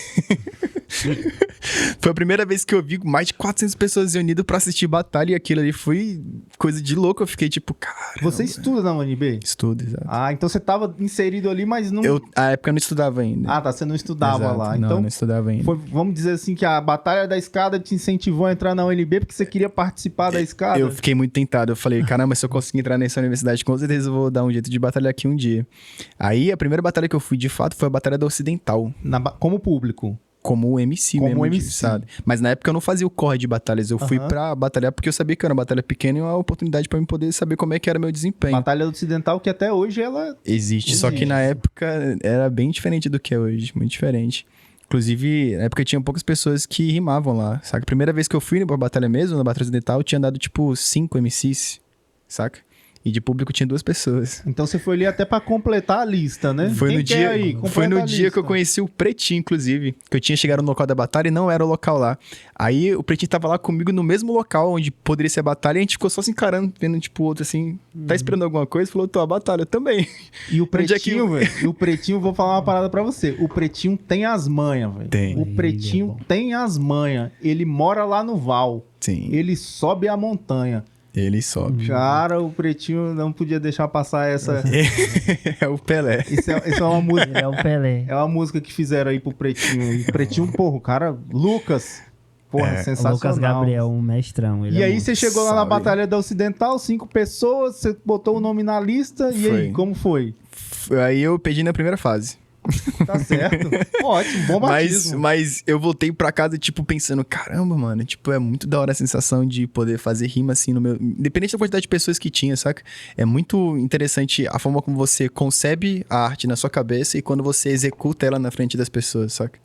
Speaker 3: Foi a primeira vez que eu vi mais de 400 pessoas reunidas pra assistir batalha e aquilo ali foi coisa de louco, eu fiquei tipo, cara.
Speaker 1: Você estuda na UNB?
Speaker 3: Estudo, exato.
Speaker 1: Ah, então você tava inserido ali, mas não...
Speaker 3: Na época eu não estudava ainda.
Speaker 1: Ah, tá, você não estudava
Speaker 3: Exato,
Speaker 1: lá.
Speaker 3: Não,
Speaker 1: Então,
Speaker 3: não estudava ainda.
Speaker 1: vamos dizer assim que a batalha da escada te incentivou a entrar na UNB porque você queria participar da escada?
Speaker 3: Eu fiquei muito tentado. Eu falei, caramba, se eu conseguir entrar nessa universidade, com certeza eu vou dar um jeito de batalhar aqui um dia. Aí, a primeira batalha que eu fui, de fato, foi a Batalha da Ocidental.
Speaker 1: Como público?
Speaker 3: Como MC
Speaker 1: Como
Speaker 3: mesmo,
Speaker 1: MC.
Speaker 3: sabe? Mas na época eu não fazia o corre de batalhas. Eu fui pra batalhar porque eu sabia que era uma batalha pequena e uma oportunidade pra eu poder saber como é que era meu desempenho.
Speaker 1: Batalha Ocidental, que até hoje ela...
Speaker 3: Existe, só que na época era bem diferente do que é hoje, muito diferente. Inclusive, na época tinha poucas pessoas que rimavam lá, saca? A primeira vez que eu fui pra batalha mesmo, na Batalha Ocidental, tinha dado tipo 5 MCs, saca? E de público tinha 2 pessoas.
Speaker 1: Então você foi ali até pra completar a lista, né?
Speaker 3: Foi
Speaker 1: Quem
Speaker 3: no
Speaker 1: quer
Speaker 3: dia,
Speaker 1: aí?
Speaker 3: foi
Speaker 1: Completa
Speaker 3: no
Speaker 1: a
Speaker 3: dia que eu
Speaker 1: lista.
Speaker 3: conheci o Pretinho, inclusive. Que eu tinha chegado no local da batalha e não era o local lá. Aí o Pretinho tava lá comigo no mesmo local onde poderia ser a batalha e a gente ficou só se encarando, vendo tipo o outro assim, tá esperando alguma coisa? Falou, tô a batalha, eu também.
Speaker 1: E o
Speaker 3: Onde é que-
Speaker 1: Pretinho, velho, e o Pretinho, vou falar uma parada pra você. O Pretinho tem as manhas, velho.
Speaker 3: Tem.
Speaker 1: O Pretinho
Speaker 2: Ele é bom.
Speaker 1: tem as manhas. Ele mora lá no Val.
Speaker 3: Sim,
Speaker 1: Ele sobe a montanha.
Speaker 3: ele sobe.
Speaker 1: Cara, o Pretinho não podia deixar passar essa...
Speaker 3: É o Pelé.
Speaker 1: Isso é uma música...
Speaker 2: Ele é o Pelé.
Speaker 1: É uma música que fizeram aí pro Pretinho. E Pretinho, porra, o cara... Lucas. Porra,
Speaker 2: O
Speaker 1: sensacional.
Speaker 2: Lucas Gabriel, um mestrão. Ele
Speaker 1: E
Speaker 2: é
Speaker 1: aí
Speaker 2: bom.
Speaker 1: você chegou lá na
Speaker 3: Salve.
Speaker 1: Batalha da Ocidental, 5 pessoas, você botou o nome na lista. E aí,
Speaker 3: Foi.
Speaker 1: como foi?
Speaker 3: Aí eu perdi na primeira fase.
Speaker 1: Tá certo. Ótimo, bom batismo.
Speaker 3: Mas eu voltei pra casa, tipo, pensando, caramba, mano, tipo, é muito da hora a sensação de poder fazer rima assim no meu... Independente da quantidade de pessoas que tinha, saca? É muito interessante a forma como você concebe a arte na sua cabeça e quando você executa ela na frente das pessoas, saca?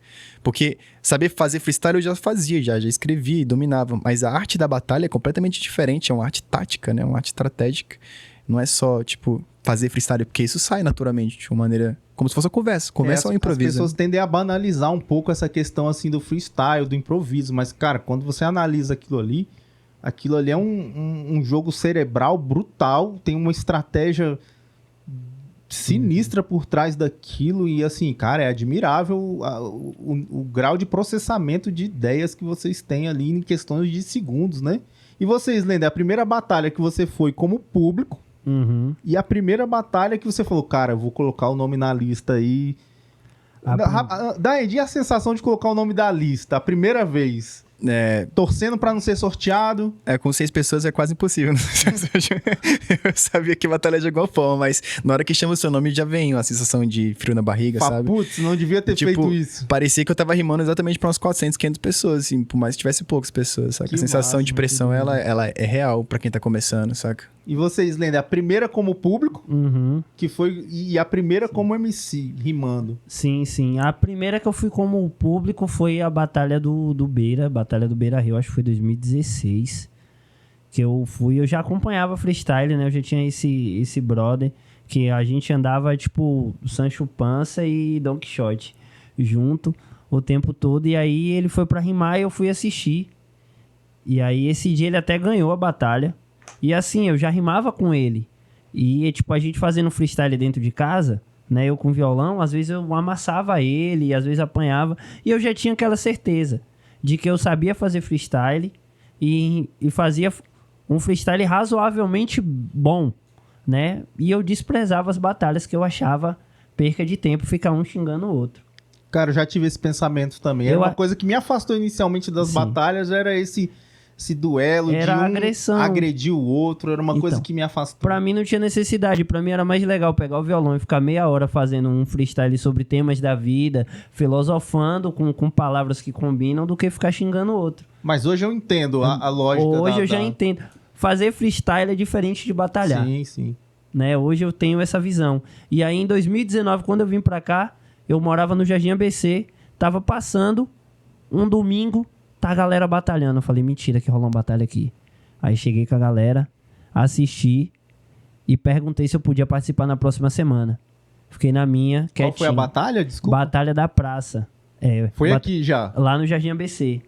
Speaker 3: Porque saber fazer freestyle eu já fazia, já escrevia e dominava, mas a arte da batalha é completamente diferente, é uma arte tática, né? Uma arte estratégica. Não é só, tipo, fazer freestyle, porque isso sai naturalmente, de uma maneira... Como se fosse uma conversa. Conversa ou improviso.
Speaker 1: As pessoas tendem a banalizar um pouco essa questão, assim, do freestyle, do improviso. Mas, cara, quando você analisa aquilo ali é um jogo cerebral brutal, tem uma estratégia sinistra por trás daquilo. E, assim, cara, é admirável o grau de processamento de ideias que vocês têm ali em questões de segundos, né? E vocês, Lenda, a primeira batalha que você foi como público,
Speaker 2: Uhum.
Speaker 1: e a primeira batalha que você falou, cara, eu vou colocar o nome na lista aí. Daí, a sensação de colocar o nome da lista, a primeira vez, torcendo pra não ser sorteado.
Speaker 3: Com 6 pessoas é quase impossível. Eu sabia que batalha de alguma forma, mas na hora que chama o seu nome já vem uma sensação de frio na barriga, sabe?
Speaker 1: Putz, não devia ter
Speaker 3: Tipo,
Speaker 1: feito isso.
Speaker 3: parecia que eu tava rimando exatamente pra umas 400, 500 pessoas, assim, por mais que tivesse poucas pessoas, saca?
Speaker 1: Que
Speaker 3: A sensação
Speaker 1: massa,
Speaker 3: de pressão, ela é real pra quem tá começando, saca?
Speaker 1: E vocês, Lenda, a primeira como público,
Speaker 2: Uhum.
Speaker 1: que foi. E a primeira como MC, rimando.
Speaker 2: Sim, sim. A primeira que eu fui como público foi a Batalha do Beira, Batalha do Beira Rio, acho que foi 2016. Que eu fui, eu já acompanhava freestyle, né? Eu já tinha esse brother que a gente andava, tipo, Sancho Panza e Don Quixote junto o tempo todo. E aí ele foi pra rimar e eu fui assistir. E aí esse dia ele até ganhou a batalha. E assim, eu já rimava com ele. E, tipo, a gente fazendo freestyle dentro de casa, né? Eu com violão, às vezes eu amassava ele, às vezes apanhava. E eu já tinha aquela certeza de que eu sabia fazer freestyle e fazia um freestyle razoavelmente bom, né? E eu desprezava as batalhas que eu achava perca de tempo ficar um xingando o outro.
Speaker 1: Cara, eu já tive esse pensamento também. Era
Speaker 2: Eu
Speaker 1: uma
Speaker 2: a-
Speaker 1: coisa que me afastou inicialmente das
Speaker 2: Sim.
Speaker 1: batalhas, era esse duelo
Speaker 2: Era
Speaker 1: de um
Speaker 2: agressão.
Speaker 1: agredir o outro, era uma coisa
Speaker 2: Então,
Speaker 1: que me afastou.
Speaker 2: Pra mim não tinha necessidade, pra mim era mais legal pegar o violão e ficar meia hora fazendo um freestyle sobre temas da vida, filosofando com palavras que combinam, do que ficar xingando o outro.
Speaker 1: Mas hoje eu entendo a lógica
Speaker 2: Hoje eu já
Speaker 1: da...
Speaker 2: entendo. Fazer freestyle é diferente de batalhar,
Speaker 1: Sim, sim.
Speaker 2: né? Hoje eu tenho essa visão. E aí em 2019, quando eu vim pra cá, eu morava no Jardim ABC, tava passando um domingo, tá a galera batalhando. Eu falei, mentira que rolou uma batalha aqui. Aí cheguei com a galera, assisti e perguntei se eu podia participar na próxima semana. Fiquei na minha, quietinho.
Speaker 1: Qual foi a batalha? Desculpa.
Speaker 2: Batalha da Praça.
Speaker 1: Foi aqui já.
Speaker 2: Lá no Jardim ABC,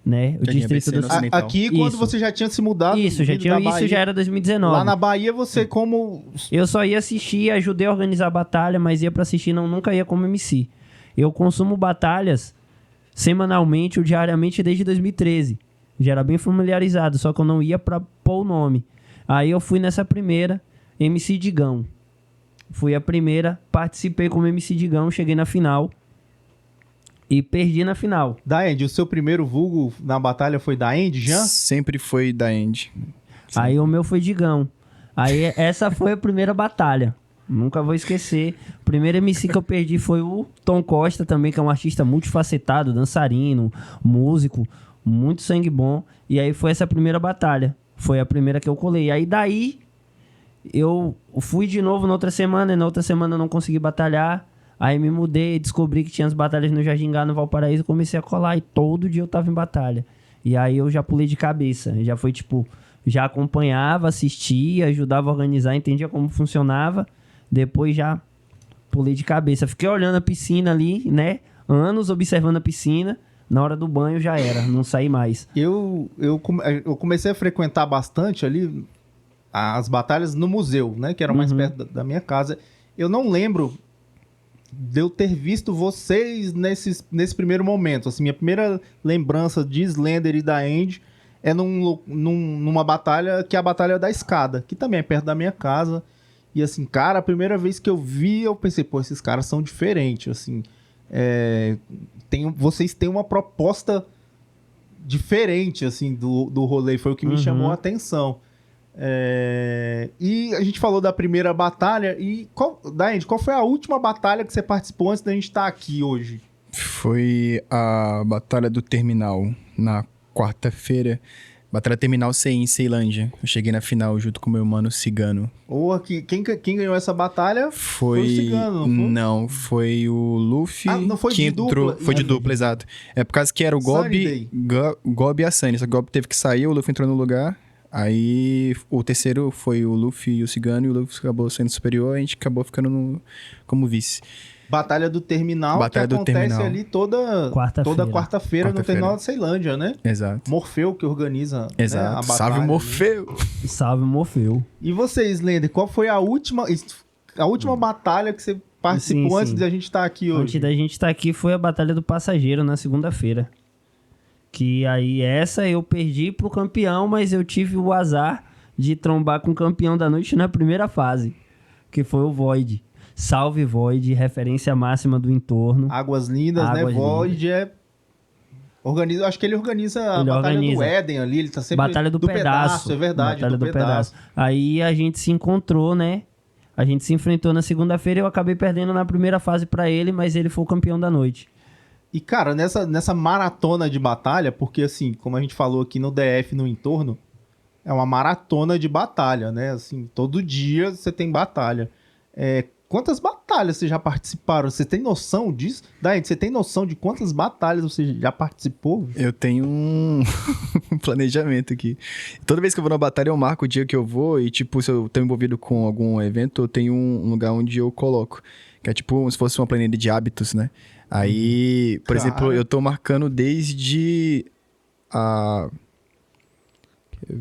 Speaker 2: né? O
Speaker 3: Jardim
Speaker 2: distrito
Speaker 3: ABC
Speaker 2: do...
Speaker 3: no Ocidental.
Speaker 1: Aqui, quando
Speaker 2: Isso.
Speaker 1: você já tinha se mudado.
Speaker 2: Isso, já
Speaker 1: vindo
Speaker 2: tinha,
Speaker 1: da
Speaker 2: isso
Speaker 1: Bahia.
Speaker 2: já era 2019.
Speaker 1: Lá na Bahia, você como...
Speaker 2: Eu só ia assistir, ajudei a organizar a batalha, mas ia pra assistir, nunca ia como MC. Eu consumo batalhas semanalmente ou diariamente desde 2013. Já era bem familiarizado, só que eu não ia pra pôr o nome. Aí eu fui nessa primeira, MC Digão. Fui a primeira, participei como MC Digão, cheguei na final e perdi na final.
Speaker 1: Da Andy, o seu primeiro vulgo na batalha foi da Andy, já?
Speaker 3: Sempre foi da Andy.
Speaker 2: Aí o meu foi Digão. Aí essa foi a primeira batalha. Nunca vou esquecer. O primeiro MC que eu perdi foi o Tom Costa também, que é um artista multifacetado, dançarino, músico, muito sangue bom. E aí foi essa primeira batalha. Foi a primeira que eu colei. Aí daí eu fui de novo na outra semana, e na outra semana eu não consegui batalhar. Aí me mudei, descobri que tinha as batalhas no Jardim Gá, no Valparaíso, comecei a colar e todo dia eu tava em batalha. E aí eu já pulei de cabeça. Já foi tipo, já acompanhava, assistia, ajudava a organizar, entendia como funcionava. Depois já pulei de cabeça. Fiquei olhando a piscina ali, né? Anos observando a piscina. Na hora do banho já era, não saí mais.
Speaker 1: Eu comecei a frequentar bastante ali as batalhas no museu, né? Que era mais perto da minha casa. Eu não lembro de eu ter visto vocês nesse primeiro momento. Assim, minha primeira lembrança de Slender e da Andy é numa batalha que é a Batalha da Escada, que também é perto da minha casa. E assim, cara, a primeira vez que eu vi, eu pensei, pô, esses caras são diferentes, assim. Vocês têm uma proposta diferente, assim, do rolê. Foi o que me chamou a atenção. E a gente falou da primeira batalha. E, Daend, qual foi a última batalha que você participou antes da gente estar aqui hoje?
Speaker 3: Foi a Batalha do Terminal, na quarta-feira. Batalha Terminal CI em Ceilândia. Eu cheguei na final junto com meu mano Cigano.
Speaker 1: Quem ganhou essa batalha
Speaker 3: Foi
Speaker 1: o Cigano, não foi?
Speaker 3: Não, foi o Luffy
Speaker 1: não foi
Speaker 3: que
Speaker 1: de
Speaker 3: entrou.
Speaker 1: dupla?
Speaker 3: Foi de dupla, exato. É por causa que era o
Speaker 1: Sunny
Speaker 3: Gob e a Sunny. Só que o Gob teve que sair, o Luffy entrou no lugar. Aí o terceiro foi o Luffy e o Cigano, e o Luffy acabou sendo superior, a gente acabou ficando como vice.
Speaker 1: Batalha do Terminal,
Speaker 3: Batalha
Speaker 1: que
Speaker 3: do
Speaker 1: acontece
Speaker 3: Terminal.
Speaker 1: ali toda quarta-feira no Terminal de Ceilândia, né?
Speaker 3: Exato.
Speaker 1: Morfeu que organiza, né,
Speaker 3: Exato.
Speaker 1: a batalha.
Speaker 3: Salve,
Speaker 1: ali.
Speaker 3: Morfeu!
Speaker 2: Salve, Morfeu.
Speaker 1: E você, Slender, qual foi a última batalha que você participou
Speaker 2: Sim,
Speaker 1: antes
Speaker 2: sim.
Speaker 1: de a gente estar aqui hoje?
Speaker 2: Antes da gente estar aqui foi a Batalha do Passageiro na segunda-feira. Que aí essa eu perdi pro campeão, mas eu tive o azar de trombar com o campeão da noite na primeira fase, que foi o Void. Salve Void, referência máxima do entorno.
Speaker 1: Águas Lindas, né?
Speaker 2: Águas
Speaker 1: Void acho que ele organiza a
Speaker 2: Ele
Speaker 1: Batalha do
Speaker 2: organiza.
Speaker 1: Éden ali, ele tá sempre...
Speaker 2: Batalha do Pedaço.
Speaker 1: É verdade,
Speaker 2: Batalha do Pedaço. Aí a gente se encontrou, né? A gente se enfrentou na segunda-feira, eu acabei perdendo na primeira fase pra ele, mas ele foi o campeão da noite.
Speaker 1: E, cara, nessa maratona de batalha, porque, assim, como a gente falou aqui no DF, no entorno, é uma maratona de batalha, né? Assim, todo dia você tem batalha. Quantas batalhas vocês já participaram? Você tem noção disso? Daí, você tem noção de quantas batalhas você já participou?
Speaker 3: Eu tenho um planejamento aqui. Toda vez que eu vou na batalha, eu marco o dia que eu vou e, tipo, se eu tô envolvido com algum evento, eu tenho um lugar onde eu coloco. Que é tipo se fosse uma planilha de hábitos, né? Aí, por exemplo, eu tô marcando desde a...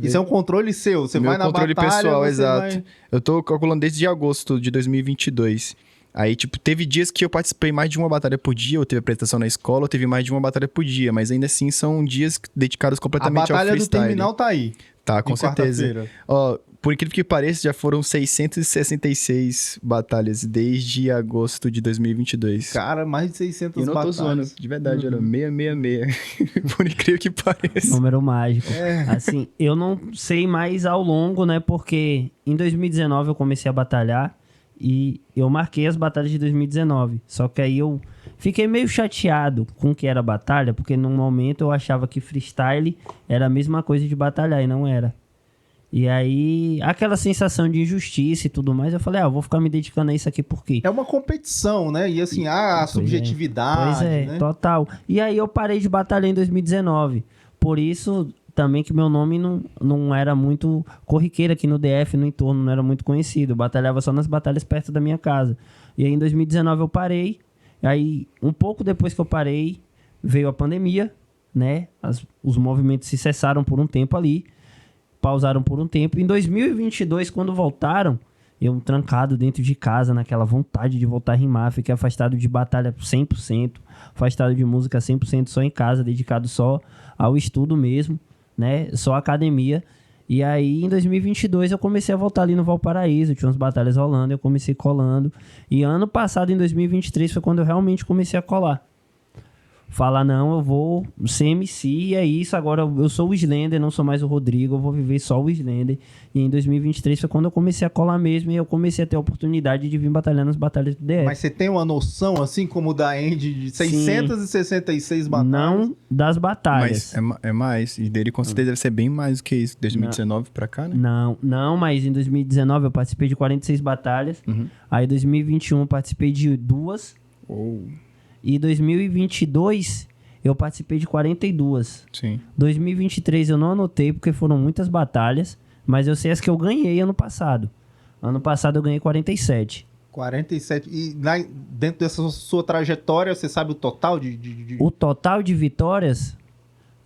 Speaker 1: Isso é um controle seu. Você
Speaker 3: Meu
Speaker 1: vai na
Speaker 3: controle
Speaker 1: batalha,
Speaker 3: pessoal,
Speaker 1: você
Speaker 3: exato.
Speaker 1: vai...
Speaker 3: Eu tô calculando desde agosto de 2022. Aí, tipo, teve dias que eu participei mais de uma batalha por dia, eu teve apresentação na escola, eu teve mais de uma batalha por dia, mas ainda assim são dias dedicados
Speaker 1: A
Speaker 3: completamente ao
Speaker 1: batalha do
Speaker 3: freestyle.
Speaker 1: Terminal tá aí.
Speaker 3: Tá, com
Speaker 1: de
Speaker 3: certeza.
Speaker 1: quarta-feira.
Speaker 3: Ó, por incrível que pareça, já foram 666 batalhas desde agosto de 2022.
Speaker 1: Cara, mais de 600
Speaker 3: E eu não tô
Speaker 1: batalhas.
Speaker 3: zoando, de verdade, era 666. Por incrível que pareça.
Speaker 2: Número mágico.
Speaker 1: É.
Speaker 2: Assim, eu não sei mais ao longo, né? Porque em 2019 eu comecei a batalhar e eu marquei as batalhas de 2019. Só que aí eu fiquei meio chateado com o que era batalha, porque num momento eu achava que freestyle era a mesma coisa de batalhar e não era. E aí, aquela sensação de injustiça e tudo mais, eu falei, eu vou ficar me dedicando a isso aqui por quê?
Speaker 1: É uma competição, né? E assim, a subjetividade,
Speaker 2: Pois é,
Speaker 1: né?
Speaker 2: total. E aí eu parei de batalhar em 2019. Por isso também que meu nome não era muito corriqueiro aqui no DF, no entorno, não era muito conhecido. Eu batalhava só nas batalhas perto da minha casa. E aí em 2019 eu parei. Aí, um pouco depois que eu parei, veio a pandemia, né? Os movimentos se cessaram por um tempo ali. Pausaram por um tempo. Em 2022, quando voltaram, eu trancado dentro de casa, naquela vontade de voltar a rimar, fiquei afastado de batalha 100%, afastado de música 100%, só em casa, dedicado só ao estudo mesmo, né? Só academia. E aí, em 2022, eu comecei a voltar ali no Valparaíso, tinha umas batalhas rolando, eu comecei colando. E ano passado, em 2023, foi quando eu realmente comecei a colar. Falar, não, eu vou ser MC e é isso, agora eu sou o Slender, não sou mais o Rodrigo, eu vou viver só o Slender. E em 2023 foi quando eu comecei a colar mesmo e eu comecei a ter a oportunidade de vir batalhar nas batalhas do DF.
Speaker 1: Mas você tem uma noção, assim como o da Andy, de 666 batalhas?
Speaker 2: Não das batalhas.
Speaker 3: Mas é mais, e dele com certeza deve ser bem mais do que isso, 2019 pra cá, né?
Speaker 2: Não, mas em 2019 eu participei de 46 batalhas. Aí em 2021 eu participei de 2. E 2022 eu participei de 42.
Speaker 3: Sim.
Speaker 2: 2023 eu não anotei porque foram muitas batalhas, mas eu sei as que eu ganhei ano passado. Ano passado eu ganhei 47.
Speaker 1: 47. E dentro dessa sua trajetória, você sabe o total de...
Speaker 2: O total de vitórias?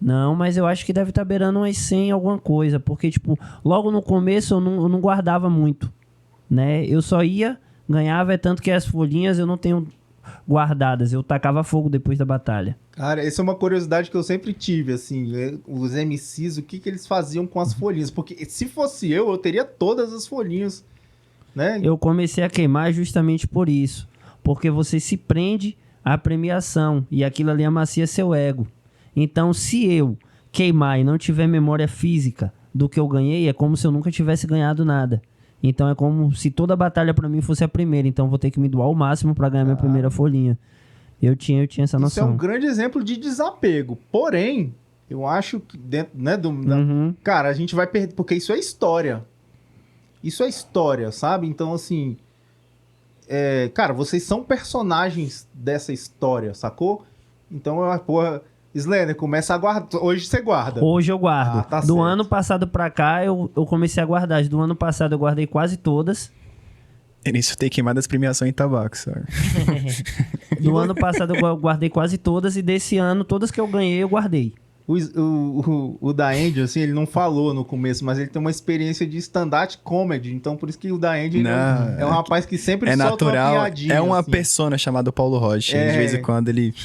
Speaker 2: Não, mas eu acho que deve estar beirando umas 100 alguma coisa, porque tipo, logo no começo eu não guardava muito, né? Eu só ia, ganhava, é tanto que as folhinhas eu não tenho guardadas, eu tacava fogo depois da batalha.
Speaker 1: Cara, essa é uma curiosidade que eu sempre tive, assim, os MCs, o que eles faziam com as folhinhas, porque se fosse eu teria todas as folhinhas, né?
Speaker 2: Eu comecei a queimar justamente por isso, porque você se prende à premiação e aquilo ali amacia seu ego. Então, se eu queimar e não tiver memória física do que eu ganhei, é como se eu nunca tivesse ganhado nada. Então é como se toda batalha pra mim fosse a primeira. Então eu vou ter que me doar ao máximo pra ganhar minha primeira folhinha. Eu tinha essa noção.
Speaker 1: Isso é um grande exemplo de desapego. Porém, eu acho que dentro, né, cara, a gente vai perder, porque isso é história. Isso é história, sabe? Então, assim, cara, vocês são personagens dessa história, sacou? Então, porra, Slender, começa a guardar. Hoje você guarda.
Speaker 2: Hoje eu guardo.
Speaker 1: Tá
Speaker 2: do
Speaker 1: certo.
Speaker 2: ano passado pra cá, eu comecei a guardar. Do ano passado eu guardei quase todas.
Speaker 3: Isso tem queimado as premiações em tabaco, sabe?
Speaker 2: Do ano passado eu guardei quase todas. E desse ano, todas que eu ganhei, eu guardei.
Speaker 1: O da Andy, assim, ele não falou no começo, mas ele tem uma experiência de stand-up comedy. Então, por isso que o da Andy é um rapaz que sempre solta
Speaker 3: natural,
Speaker 1: uma piadinha.
Speaker 3: é uma
Speaker 1: assim.
Speaker 3: persona chamada Paulo Rocha. De vez em quando ele...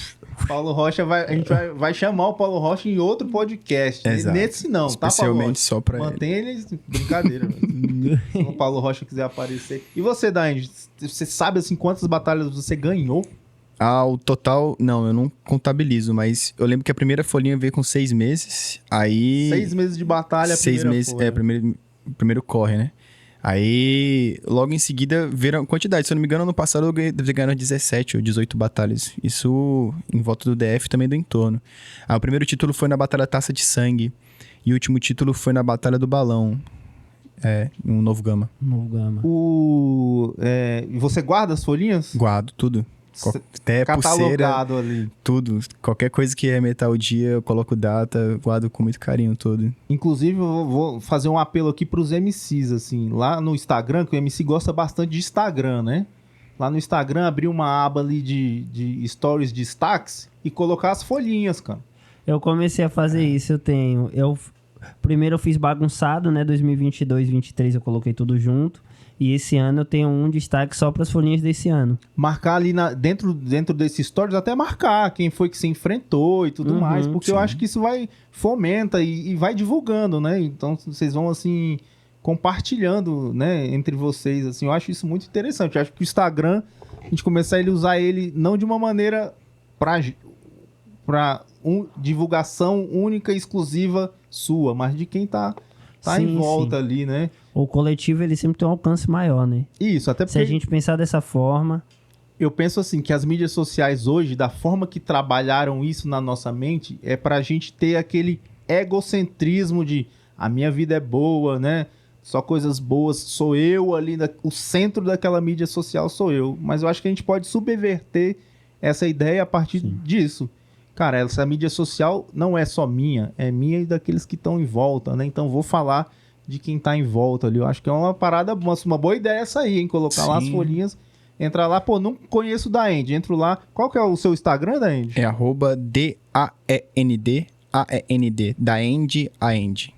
Speaker 1: Paulo Rocha a gente vai chamar o Paulo Rocha em outro podcast.
Speaker 3: Exato.
Speaker 1: Nesse não,
Speaker 3: especialmente
Speaker 1: tá,
Speaker 3: só pra ele.
Speaker 1: Mantém ele... Brincadeira. Se o Paulo Rocha quiser aparecer. E você, Daindy, você sabe, assim, quantas batalhas você ganhou?
Speaker 3: O total... Não, eu não contabilizo, mas eu lembro que a primeira folhinha veio com 6 meses. Aí...
Speaker 1: 6 meses de batalha,
Speaker 3: 6 meses,
Speaker 1: folha.
Speaker 3: primeiro corre, né? Aí, logo em seguida, viram quantidade. Se eu não me engano, ano passado eu deve ter ganhado 17 ou 18 batalhas. Isso em volta do DF e também do entorno. O primeiro título foi na Batalha Taça de Sangue. E o último título foi na Batalha do Balão. Um Novo Gama.
Speaker 2: Novo Gama.
Speaker 1: E você guarda as folhinhas?
Speaker 3: Guardo tudo. Até pulseira,
Speaker 1: Catalogado ali.
Speaker 3: tudo. Qualquer coisa que remeter ao dia, eu coloco data, guardo com muito carinho tudo.
Speaker 1: Inclusive, eu vou fazer um apelo aqui pros MCs, assim. Lá no Instagram, que o MC gosta bastante de Instagram, né? Lá no Instagram, abrir uma aba ali de stories destaques e colocar as folhinhas, cara.
Speaker 2: Eu comecei a fazer isso, primeiro eu fiz bagunçado, né? 2022, 2023 eu coloquei tudo junto. E esse ano eu tenho um destaque só para as folhinhas desse ano.
Speaker 1: Marcar ali dentro desses stories, até marcar quem foi que se enfrentou e tudo mais, porque eu acho que isso fomenta e vai divulgando, né? Então vocês vão assim compartilhando, né, entre vocês, assim. Eu acho isso muito interessante. Eu acho que o Instagram, a gente começar a usar ele não de uma maneira para divulgação única e exclusiva sua, mas de quem tá em volta ali, né?
Speaker 2: O coletivo, ele sempre tem um alcance maior, né?
Speaker 1: Isso, até porque...
Speaker 2: Se a gente pensar dessa forma...
Speaker 1: Eu penso assim, que as mídias sociais hoje, da forma que trabalharam isso na nossa mente, é pra gente ter aquele egocentrismo de a minha vida é boa, né? Só coisas boas, sou eu ali, o centro daquela mídia social sou eu. Mas eu acho que a gente pode subverter essa ideia a partir disso. Cara, essa mídia social não é só minha, é minha e daqueles que estão em volta, né? Então vou falar de quem tá em volta ali. Eu acho que é uma parada, uma boa ideia essa aí, hein? Colocar lá as folhinhas, entrar lá, pô, não conheço o Daend, entro lá. Qual que é o seu Instagram, Daend?
Speaker 3: É @DAEND, Daend.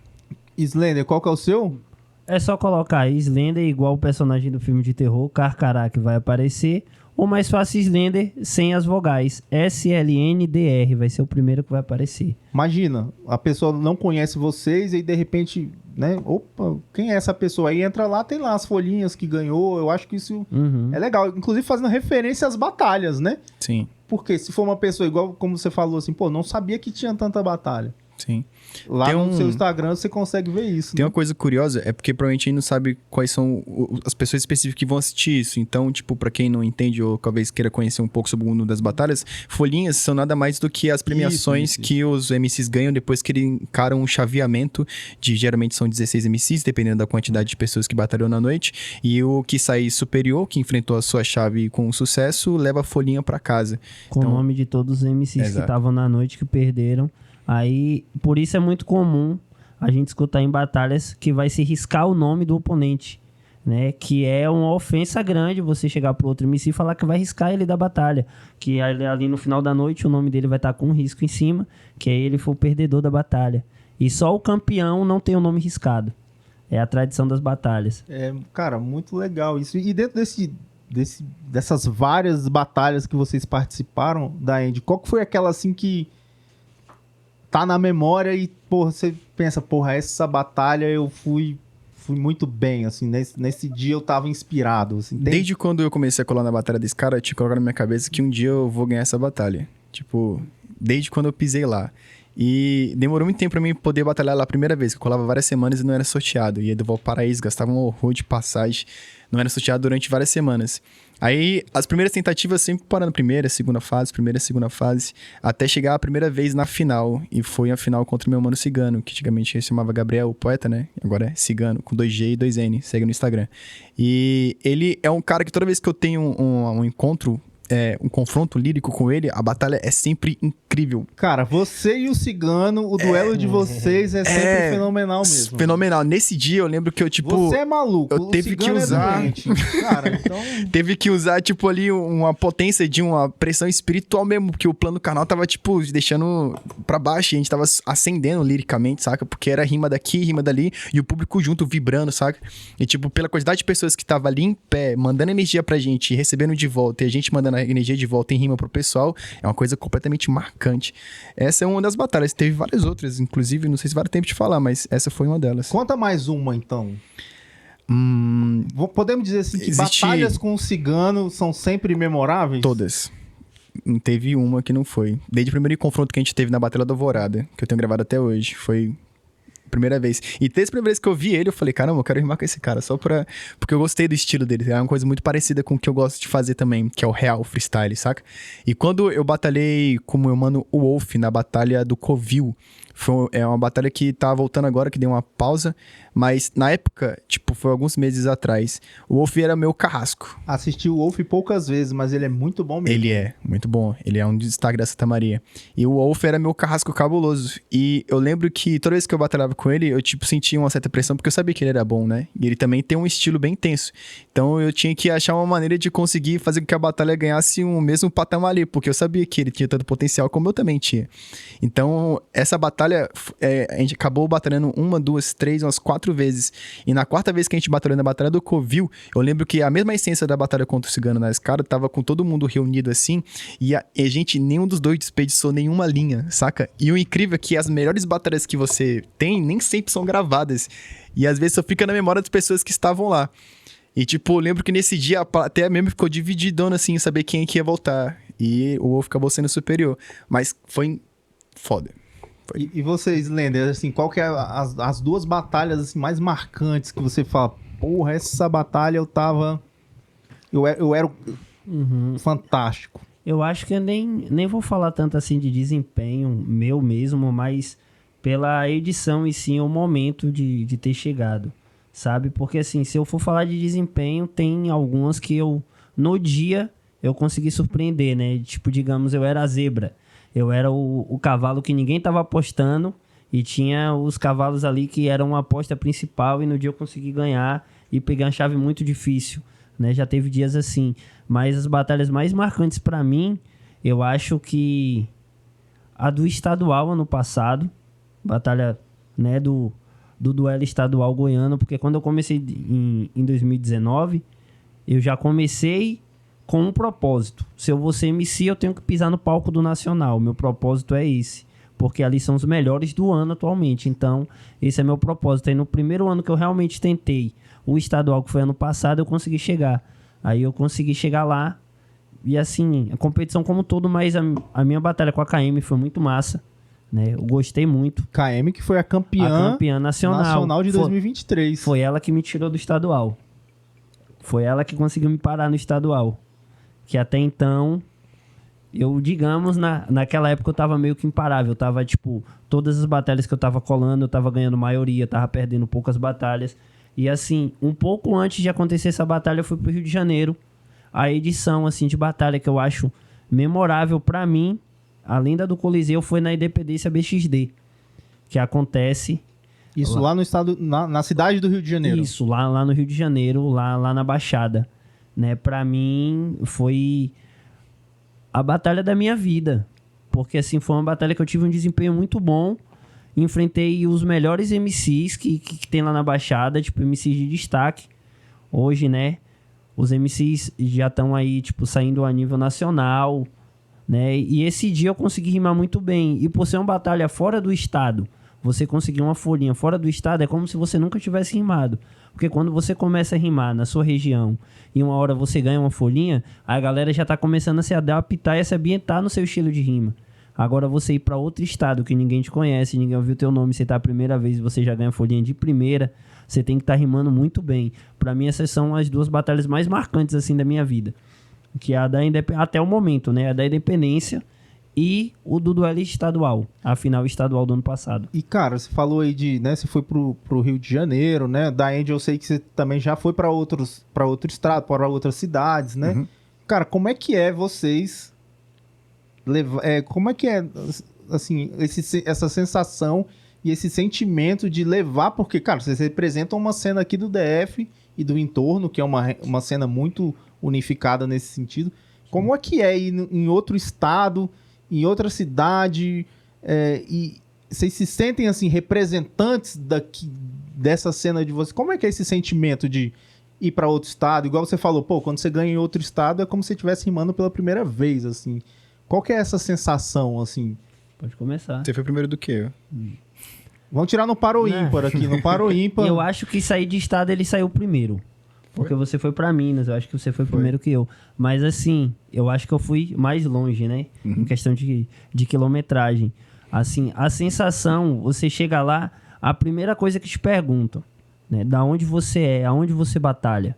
Speaker 1: Slender, qual que é o seu?
Speaker 2: É só colocar aí Slender igual o personagem do filme de terror, Carcará, que vai aparecer. Ou mais fácil, Slender sem as vogais. SLNDR vai ser o primeiro que vai aparecer.
Speaker 1: Imagina, a pessoa não conhece vocês e de repente, né? Opa, quem é essa pessoa? Aí entra lá, tem lá as folhinhas que ganhou. Eu acho que isso é legal. Inclusive fazendo referência às batalhas, né?
Speaker 3: Sim.
Speaker 1: Porque se for uma pessoa igual, como você falou assim, pô, não sabia que tinha tanta batalha.
Speaker 3: Sim.
Speaker 1: Lá no seu Instagram você consegue ver isso.
Speaker 3: Tem
Speaker 1: né?
Speaker 3: uma coisa curiosa, é porque provavelmente a gente não sabe quais são as pessoas específicas que vão assistir isso. Então, tipo, pra quem não entende ou talvez queira conhecer um pouco sobre o mundo das batalhas, folhinhas são nada mais do que as premiações que os MCs ganham depois que eles encaram um chaveamento de, geralmente são 16 MCs, dependendo da quantidade de pessoas que batalham na noite. E o que sair superior, que enfrentou a sua chave com sucesso, leva a folhinha pra casa.
Speaker 2: Com o nome de todos os MCs que estavam na noite, que perderam. Aí, por isso é muito comum a gente escutar em batalhas que vai se riscar o nome do oponente, né? Que é uma ofensa grande você chegar pro outro MC e falar que vai riscar ele da batalha. Que ali no final da noite o nome dele vai estar com um risco em cima, que aí ele foi o perdedor da batalha. E só o campeão não tem o nome riscado. É a tradição das batalhas.
Speaker 1: É, cara, muito legal isso. E dentro dessas várias batalhas que vocês participaram, Daend, qual que foi aquela assim que tá na memória e, porra, você pensa, porra, essa batalha eu fui muito bem, assim, nesse dia eu tava inspirado, assim.
Speaker 3: Desde quando eu comecei a colar na batalha desse cara, eu tinha colocado na minha cabeça que um dia eu vou ganhar essa batalha. Tipo, desde quando eu pisei lá. E demorou muito tempo pra mim poder batalhar lá a primeira vez, que eu colava várias semanas e não era sorteado. Ia do Valparaíso, gastava um horror de passagem, não era sorteado durante várias semanas. Aí, as primeiras tentativas sempre parando primeira, segunda fase, até chegar a primeira vez na final. E foi a final contra o meu mano Cigano, que antigamente se chamava Gabriel, o poeta, né? Agora é Cigano, com 2G e 2N, segue no Instagram. E ele é um cara que toda vez que eu tenho um encontro, um confronto lírico com ele, a batalha é sempre incrível.
Speaker 1: Cara, você e o Cigano, o duelo de vocês é sempre fenomenal mesmo.
Speaker 3: Fenomenal. Nesse dia eu lembro que eu, tipo...
Speaker 1: Você é maluco.
Speaker 3: Eu teve que usar...
Speaker 1: Cara, então...
Speaker 3: Teve que usar, tipo, ali uma potência de uma pressão espiritual mesmo, porque o plano do canal tava, tipo, deixando pra baixo e a gente tava acendendo liricamente, saca? Porque era rima daqui, rima dali, e o público junto vibrando, saca? E, tipo, pela quantidade de pessoas que tava ali em pé, mandando energia pra gente, recebendo de volta, e a gente mandando a energia de volta em rima pro pessoal, é uma coisa completamente marcante. Essa é uma das batalhas. Teve várias outras, inclusive, não sei se vai dar tempo de falar, mas essa foi uma delas.
Speaker 1: Conta mais uma, então. Podemos dizer assim que batalhas com o Cigano são sempre memoráveis?
Speaker 3: Todas. Não teve uma que não foi. Desde o primeiro confronto que a gente teve na Batalha da Alvorada, que eu tenho gravado até hoje, foi primeira vez. E desde a primeira vez que eu vi ele, eu falei, caramba, eu quero rimar com esse cara, só pra... Porque eu gostei do estilo dele. É uma coisa muito parecida com o que eu gosto de fazer também, que é o real freestyle, saca? E quando eu batalhei com o meu mano o Wolf na batalha do Covil, é uma batalha que tá voltando agora, que deu uma pausa, mas na época, tipo, foi alguns meses atrás, o Wolf era meu carrasco.
Speaker 1: Assisti o Wolf poucas vezes, mas ele é muito bom mesmo.
Speaker 3: Ele é muito bom, ele é um destaque da Santa Maria. E o Wolf era meu carrasco cabuloso. E eu lembro que toda vez que eu batalhava com ele, eu, tipo, sentia uma certa pressão, porque eu sabia que ele era bom, né? E ele também tem um estilo bem tenso. Então eu tinha que achar uma maneira de conseguir fazer com que a batalha ganhasse um mesmo patamar ali, porque eu sabia que ele tinha tanto potencial como eu também tinha. Então, essa batalha batalha, a gente acabou batalhando 1, 2, 3, umas 4 vezes. E na 4ª vez que a gente batalhou na Batalha do Covil, eu lembro que a mesma essência da batalha contra o Cigano na escada tava com todo mundo reunido assim, e a gente, nenhum dos dois desperdiçou nenhuma linha, saca? E o incrível é que as melhores batalhas que você tem nem sempre são gravadas. E às vezes só fica na memória das pessoas que estavam lá. E, tipo, eu lembro que nesse dia a plateia mesmo ficou divididona, assim, em saber quem é que ia voltar. E o Wolf acabou sendo superior. Mas foi foda.
Speaker 1: E você, Slender, assim, qual que é as 2 batalhas assim, mais marcantes que você fala, porra, essa batalha eu tava... Eu era fantástico.
Speaker 2: Eu acho que eu nem vou falar tanto assim de desempenho meu mesmo, mas pela edição e sim o momento de ter chegado, sabe? Porque assim, se eu for falar de desempenho, tem algumas que no dia, eu consegui surpreender, né? Tipo, digamos, eu era a zebra. Eu era o cavalo que ninguém tava apostando e tinha os cavalos ali que eram uma aposta principal e no dia eu consegui ganhar e pegar uma chave muito difícil, né? Já teve dias assim. Mas as batalhas mais marcantes pra mim, eu acho que a do estadual ano passado, batalha, né, do duelo estadual goiano, porque quando eu comecei em 2019, eu já comecei com um propósito. Se eu vou ser MC, eu tenho que pisar no palco do Nacional. Meu propósito é esse. Porque ali são os melhores do ano atualmente. Então, esse é meu propósito. Aí no primeiro ano que eu realmente tentei o estadual, que foi ano passado, eu consegui chegar. Aí eu consegui chegar lá. E assim, a competição como um todo, mas a minha batalha com a KM foi muito massa, né? Eu gostei muito.
Speaker 1: KM que foi a campeã
Speaker 2: nacional
Speaker 1: de 2023.
Speaker 2: Foi ela que me tirou do estadual. Foi ela que conseguiu me parar no estadual. Que até então, eu, digamos, naquela época eu tava meio que imparável. Eu tava, tipo, todas as batalhas que eu tava colando, eu tava ganhando maioria, tava perdendo poucas batalhas. E assim, um pouco antes de acontecer essa batalha, eu fui pro Rio de Janeiro. A edição, assim, de batalha que eu acho memorável pra mim, além da do Coliseu, foi na Independência BXD. Que acontece...
Speaker 1: Isso lá no estado, na cidade do Rio de Janeiro.
Speaker 2: Isso, lá no Rio de Janeiro, lá na Baixada. Né? Pra mim, foi a batalha da minha vida. Porque, assim, foi uma batalha que eu tive um desempenho muito bom. Enfrentei os melhores MCs que tem lá na Baixada, tipo, MCs de destaque. Hoje, né, os MCs já estão aí, tipo, saindo a nível nacional, né? E esse dia eu consegui rimar muito bem. E por ser uma batalha fora do estado, você conseguir uma folhinha fora do estado é como se você nunca tivesse rimado. Porque quando você começa a rimar na sua região e uma hora você ganha uma folhinha, a galera já tá começando a se adaptar e a se ambientar no seu estilo de rima. Agora você ir para outro estado que ninguém te conhece, ninguém ouviu teu nome, você tá a primeira vez e você já ganha folhinha de primeira, você tem que estar rimando muito bem. Para mim essas são as 2 batalhas mais marcantes assim da minha vida. Que é a da até o momento, né? A da Independência e o do duelo estadual, a final estadual do ano passado.
Speaker 1: E, cara, você falou aí de, né, você foi pro Rio de Janeiro, né? Da Andy eu sei que você também já foi para outro estado, para outras cidades, né?
Speaker 3: Uhum.
Speaker 1: Cara, como é que é vocês como é que é, assim, essa sensação e esse sentimento de levar, porque, cara, vocês representam uma cena aqui do DF e do entorno, que é uma cena muito unificada nesse sentido. Como é que é ir em outro estado, em outra cidade, e vocês se sentem, assim, representantes dessa cena de vocês? Como é que é esse sentimento de ir para outro estado? Igual você falou, pô, quando você ganha em outro estado é como se você estivesse rimando pela primeira vez, assim. Qual que é essa sensação, assim?
Speaker 2: Pode começar.
Speaker 3: Você foi primeiro do que eu?
Speaker 1: Vamos tirar no par ou ímpar aqui. No par ou ímpar...
Speaker 2: Eu acho que sair de estado ele saiu primeiro. Porque você foi pra Minas, eu acho que você foi primeiro que eu. Mas assim, eu acho que eu fui mais longe, né? Em questão de quilometragem. Assim, a sensação, você chega lá, a primeira coisa que te perguntam, né? Da onde você é, aonde você batalha.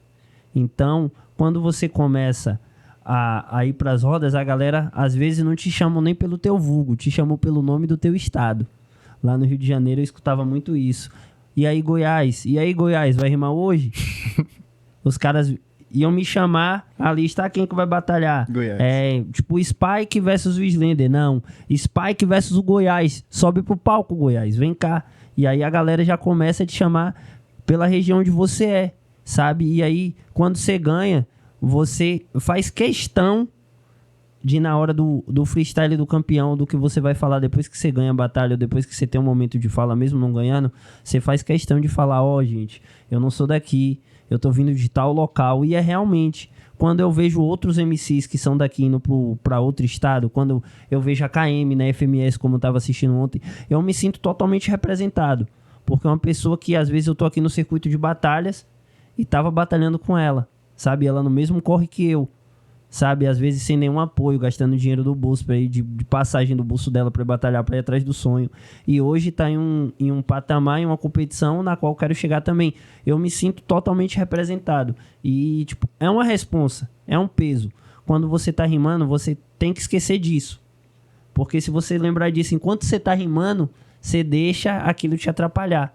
Speaker 2: Então, quando você começa a ir pras rodas, a galera às vezes não te chamam nem pelo teu vulgo, te chamam pelo nome do teu estado. Lá no Rio de Janeiro eu escutava muito isso. E aí, Goiás? Vai rimar hoje? Os caras iam me chamar, a lista, quem que vai batalhar?
Speaker 3: Goiás.
Speaker 2: Tipo, Spike versus o Slender. Não, Spike versus o Goiás. Sobe pro palco, Goiás, vem cá. E aí a galera já começa a te chamar pela região onde você é, sabe? E aí, quando você ganha, você faz questão de na hora do freestyle do campeão, do que você vai falar depois que você ganha a batalha, ou depois que você tem um momento de fala, mesmo não ganhando, você faz questão de falar, gente, eu não sou daqui, eu tô vindo de tal local, e é realmente, quando eu vejo outros MCs que são daqui indo pra outro estado, quando eu vejo a KM na FMS, como eu tava assistindo ontem, eu me sinto totalmente representado, porque é uma pessoa que às vezes eu tô aqui no circuito de batalhas e tava batalhando com ela, sabe, ela no mesmo corre que eu, sabe, às vezes sem nenhum apoio, gastando dinheiro do bolso pra ir de passagem do bolso dela pra ir batalhar, pra ir atrás do sonho. E hoje tá em um patamar, em uma competição na qual eu quero chegar também. Eu me sinto totalmente representado. E, tipo, é uma responsa, é um peso. Quando você tá rimando, você tem que esquecer disso. Porque se você lembrar disso, enquanto você tá rimando, você deixa aquilo te atrapalhar.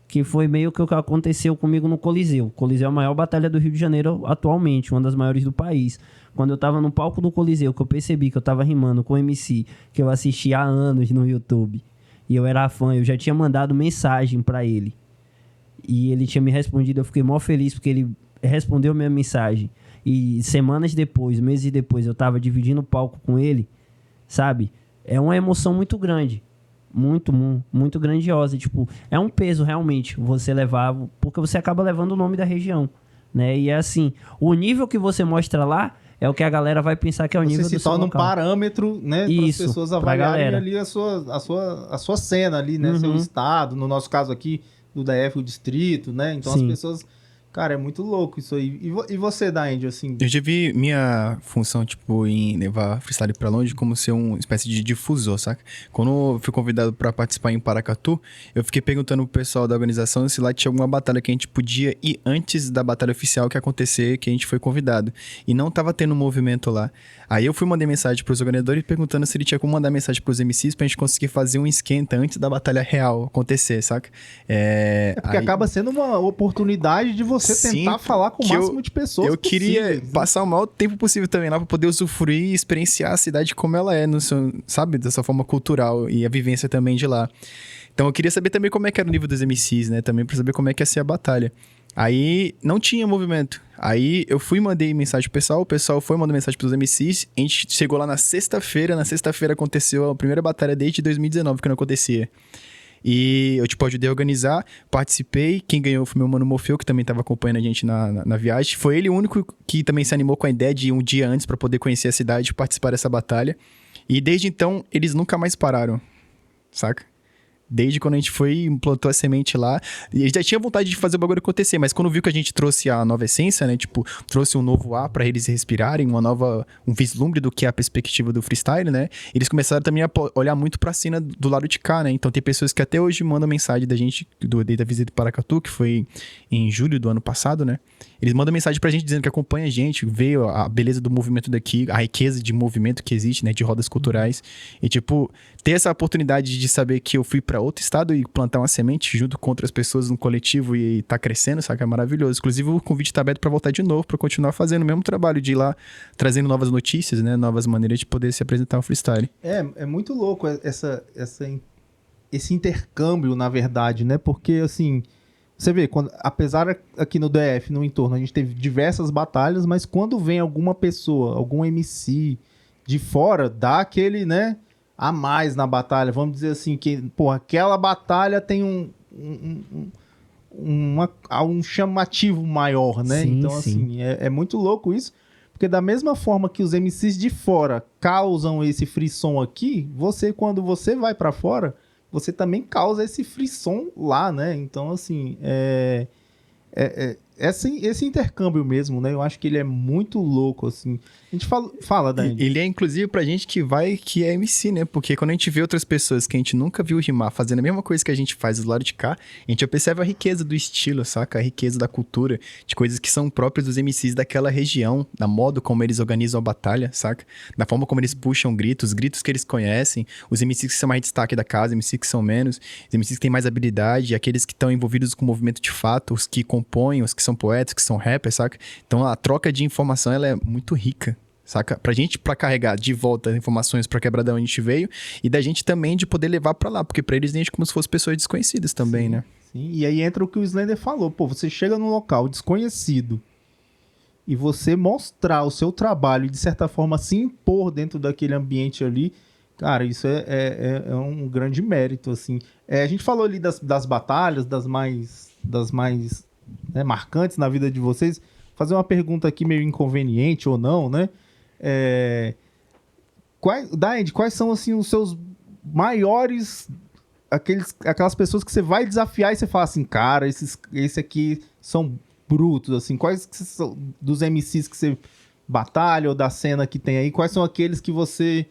Speaker 2: Que foi meio que o que aconteceu comigo no Coliseu. O Coliseu é a maior batalha do Rio de Janeiro atualmente, uma das maiores do país. Quando eu tava no palco do Coliseu, que eu percebi que eu tava rimando com o MC, que eu assisti há anos no YouTube, e eu era fã, eu já tinha mandado mensagem pra ele. E ele tinha me respondido, eu fiquei mó feliz porque ele respondeu minha mensagem. E semanas depois, meses depois, eu tava dividindo o palco com ele, sabe? É uma emoção muito grande. Muito grandiosa. Tipo, é um peso realmente você levar, porque você acaba levando o nome da região, né? E é assim, o nível que você mostra lá é o que a galera vai pensar que é o nível do seu local.
Speaker 1: Você se torna um parâmetro, né? Para as pessoas avaliarem ali a sua cena ali, né? Seu estado, no nosso caso aqui, do DF, o distrito, né? Então as pessoas... Cara, é muito louco isso aí. E você, Daend, assim?
Speaker 3: Eu já vi minha função, tipo, em levar freestyle pra longe como ser uma espécie de difusor, saca? Quando eu fui convidado pra participar em Paracatu, eu fiquei perguntando pro pessoal da organização se lá tinha alguma batalha que a gente podia ir antes da batalha oficial que ia acontecer, que a gente foi convidado. E não tava tendo movimento lá. Aí eu fui mandar mensagem pros organizadores perguntando se ele tinha como mandar mensagem pros MCs pra gente conseguir fazer um esquenta antes da batalha real acontecer, saca?
Speaker 1: Porque acaba sendo uma oportunidade de você tentar falar com o máximo de pessoas
Speaker 3: eu queria passar o maior tempo possível também lá pra poder usufruir e experienciar a cidade como ela é, sabe? Dessa forma cultural e a vivência também de lá. Então eu queria saber também como é que era o nível dos MCs, né? Também pra saber como é que ia ser a batalha. Aí não tinha movimento. Aí eu fui e mandei mensagem pro pessoal, o pessoal foi mandar mensagem pros MCs, a gente chegou lá na sexta-feira aconteceu a primeira batalha desde 2019 que não acontecia. E eu, tipo, ajudei a organizar, participei. Quem ganhou foi meu mano Morfeu, que também estava acompanhando a gente na viagem. Foi ele o único que também se animou com a ideia de ir um dia antes para poder conhecer a cidade e participar dessa batalha. E desde então, eles nunca mais pararam, saca? Desde quando a gente foi e plantou a semente lá. E eles já tinham vontade de fazer o bagulho acontecer, mas quando viu que a gente trouxe a nova essência, né? Tipo, trouxe um novo ar pra eles respirarem, um vislumbre do que é a perspectiva do freestyle, né? Eles começaram também a olhar muito pra cena do lado de cá, né? Então tem pessoas que até hoje mandam mensagem da gente, da visita do Paracatu, que foi em julho do ano passado, né? Eles mandam mensagem pra gente dizendo que acompanha a gente, vê a beleza do movimento daqui, a riqueza de movimento que existe, né? De rodas culturais. E, tipo, ter essa oportunidade de saber que eu fui pra outro estado e plantar uma semente junto com outras pessoas no coletivo e tá crescendo, sabe? É maravilhoso. Inclusive, o convite tá aberto pra voltar de novo, pra continuar fazendo o mesmo trabalho, de ir lá trazendo novas notícias, né? Novas maneiras de poder se apresentar o freestyle.
Speaker 1: É muito louco esse intercâmbio, na verdade, né? Porque, assim, você vê, apesar aqui no DF, no entorno, a gente teve diversas batalhas, mas quando vem alguma pessoa, algum MC de fora, dá aquele, né, a mais na batalha. Vamos dizer assim, que, pô, aquela batalha tem um chamativo maior, né?
Speaker 2: Sim,
Speaker 1: então, assim, é muito louco isso. Porque da mesma forma que os MCs de fora causam esse frisson aqui, quando você vai pra fora, você também causa esse frisson lá, né? Então, assim, esse intercâmbio mesmo, né? Eu acho que ele é muito louco, assim. A gente fala Daend.
Speaker 3: Ele é, inclusive, pra gente que é MC, né? Porque quando a gente vê outras pessoas que a gente nunca viu rimar fazendo a mesma coisa que a gente faz do lado de cá, a gente já percebe a riqueza do estilo, saca? A riqueza da cultura, de coisas que são próprias dos MCs daquela região, da modo como eles organizam a batalha, saca? Da forma como eles puxam gritos, gritos que eles conhecem, os MCs que são mais destaque da casa, MCs que são menos, os MCs que têm mais habilidade, aqueles que estão envolvidos com o movimento de fato, os que compõem, os que são poetas, que são rappers, saca? Então a troca de informação, ela é muito rica, saca? Pra carregar de volta informações pra quebrar da onde a gente veio e da gente também de poder levar pra lá, porque pra eles a gente é como se fossem pessoas desconhecidas também,
Speaker 1: sim,
Speaker 3: né?
Speaker 1: Sim, e aí entra o que o Slender falou, pô, você chega num local desconhecido e você mostrar o seu trabalho e, de certa forma, se impor dentro daquele ambiente ali, cara, isso é um grande mérito, assim. A gente falou ali das batalhas, das mais né, marcantes na vida de vocês. Vou fazer uma pergunta aqui meio inconveniente ou não, né? Daed, quais são, assim, os seus maiores... aquelas pessoas que você vai desafiar e você fala assim, cara, esse aqui são brutos, assim, quais que são dos MCs que você batalha ou da cena que tem aí, quais são aqueles que você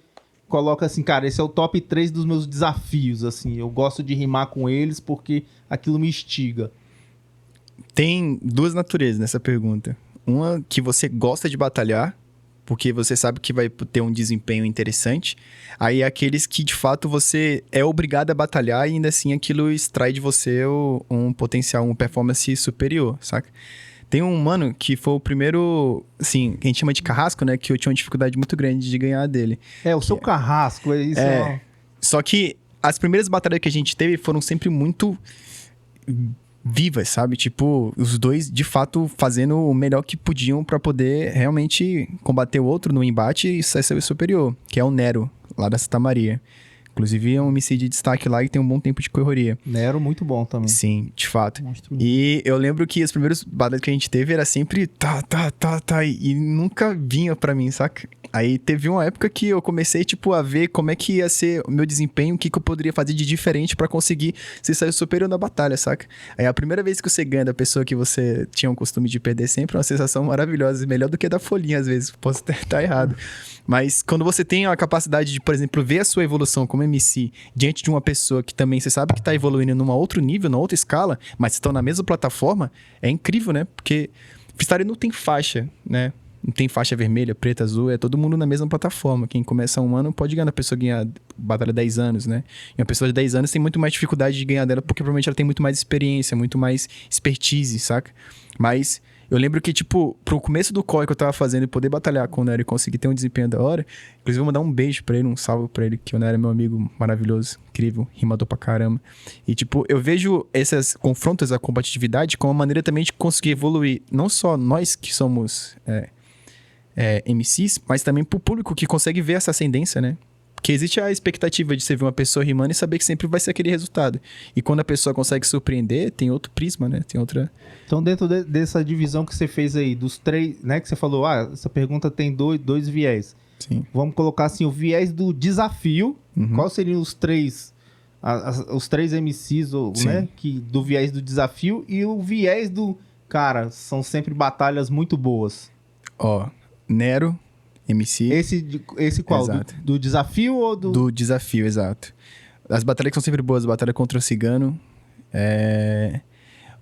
Speaker 1: coloca assim, cara, esse é o top 3 dos meus desafios, assim, eu gosto de rimar com eles porque aquilo me instiga.
Speaker 3: Tem duas naturezas nessa pergunta. Uma que você gosta de batalhar, porque você sabe que vai ter um desempenho interessante. Aí aqueles que, de fato, você é obrigado a batalhar e ainda assim aquilo extrai de você um potencial, uma performance superior, saca? Tem um mano que foi o primeiro, assim, que a gente chama de carrasco, né? Que eu tinha uma dificuldade muito grande de ganhar dele.
Speaker 1: O seu carrasco, é isso.
Speaker 3: Só que as primeiras batalhas que a gente teve foram sempre muito vivas, sabe? Tipo, os dois, de fato, fazendo o melhor que podiam pra poder realmente combater o outro no embate e ser superior, que é o Nero, lá da Santa Maria. Inclusive, é um MC de destaque lá e tem um bom tempo de correria.
Speaker 1: Nero, muito bom também.
Speaker 3: Sim, de fato. E eu lembro que os primeiros batalhas que a gente teve era sempre e nunca vinha pra mim, saca? Aí teve uma época que eu comecei, tipo, a ver como é que ia ser o meu desempenho, o que eu poderia fazer de diferente pra conseguir se sair superior na batalha, saca? Aí a primeira vez que você ganha da pessoa que você tinha o costume de perder sempre é uma sensação maravilhosa, melhor do que da folhinha, às vezes. Posso estar errado. Mas quando você tem a capacidade de, por exemplo, ver a sua evolução como MC diante de uma pessoa que também você sabe que tá evoluindo num outro nível, numa outra escala, mas estão na mesma plataforma, é incrível, né? Porque freestyle não tem faixa, né? Não tem faixa vermelha, preta, azul, é todo mundo na mesma plataforma. Quem começa um ano pode ganhar, a pessoa ganhar batalha 10 anos, né? E uma pessoa de 10 anos tem muito mais dificuldade de ganhar dela, porque provavelmente ela tem muito mais experiência, muito mais expertise, saca? Mas eu lembro que, tipo, pro começo do corre que eu tava fazendo e poder batalhar com o Nero e conseguir ter um desempenho da hora, inclusive eu vou mandar um beijo pra ele, um salve pra ele, que o Nero é meu amigo maravilhoso, incrível, rimador pra caramba. E, tipo, eu vejo esses confrontos à competitividade como uma maneira também de conseguir evoluir, não só nós que somos MCs, mas também pro público que consegue ver essa ascendência, né? Porque existe a expectativa de você ver uma pessoa rimando e saber que sempre vai ser aquele resultado. E quando a pessoa consegue surpreender, tem outro prisma, né? Tem outra...
Speaker 1: Então, dentro dessa divisão que você fez aí, dos 3, né? Que você falou, essa pergunta tem dois viés.
Speaker 3: Sim.
Speaker 1: Vamos colocar assim, o viés do desafio. Quais seriam os 3... os 3 MCs, né? Do viés do desafio e o viés do... Cara, são sempre batalhas muito boas.
Speaker 3: Nero... MC.
Speaker 1: Esse qual?
Speaker 3: Exato.
Speaker 1: Do desafio ou do...
Speaker 3: Do desafio, exato. As batalhas que são sempre boas, a batalha contra o Cigano.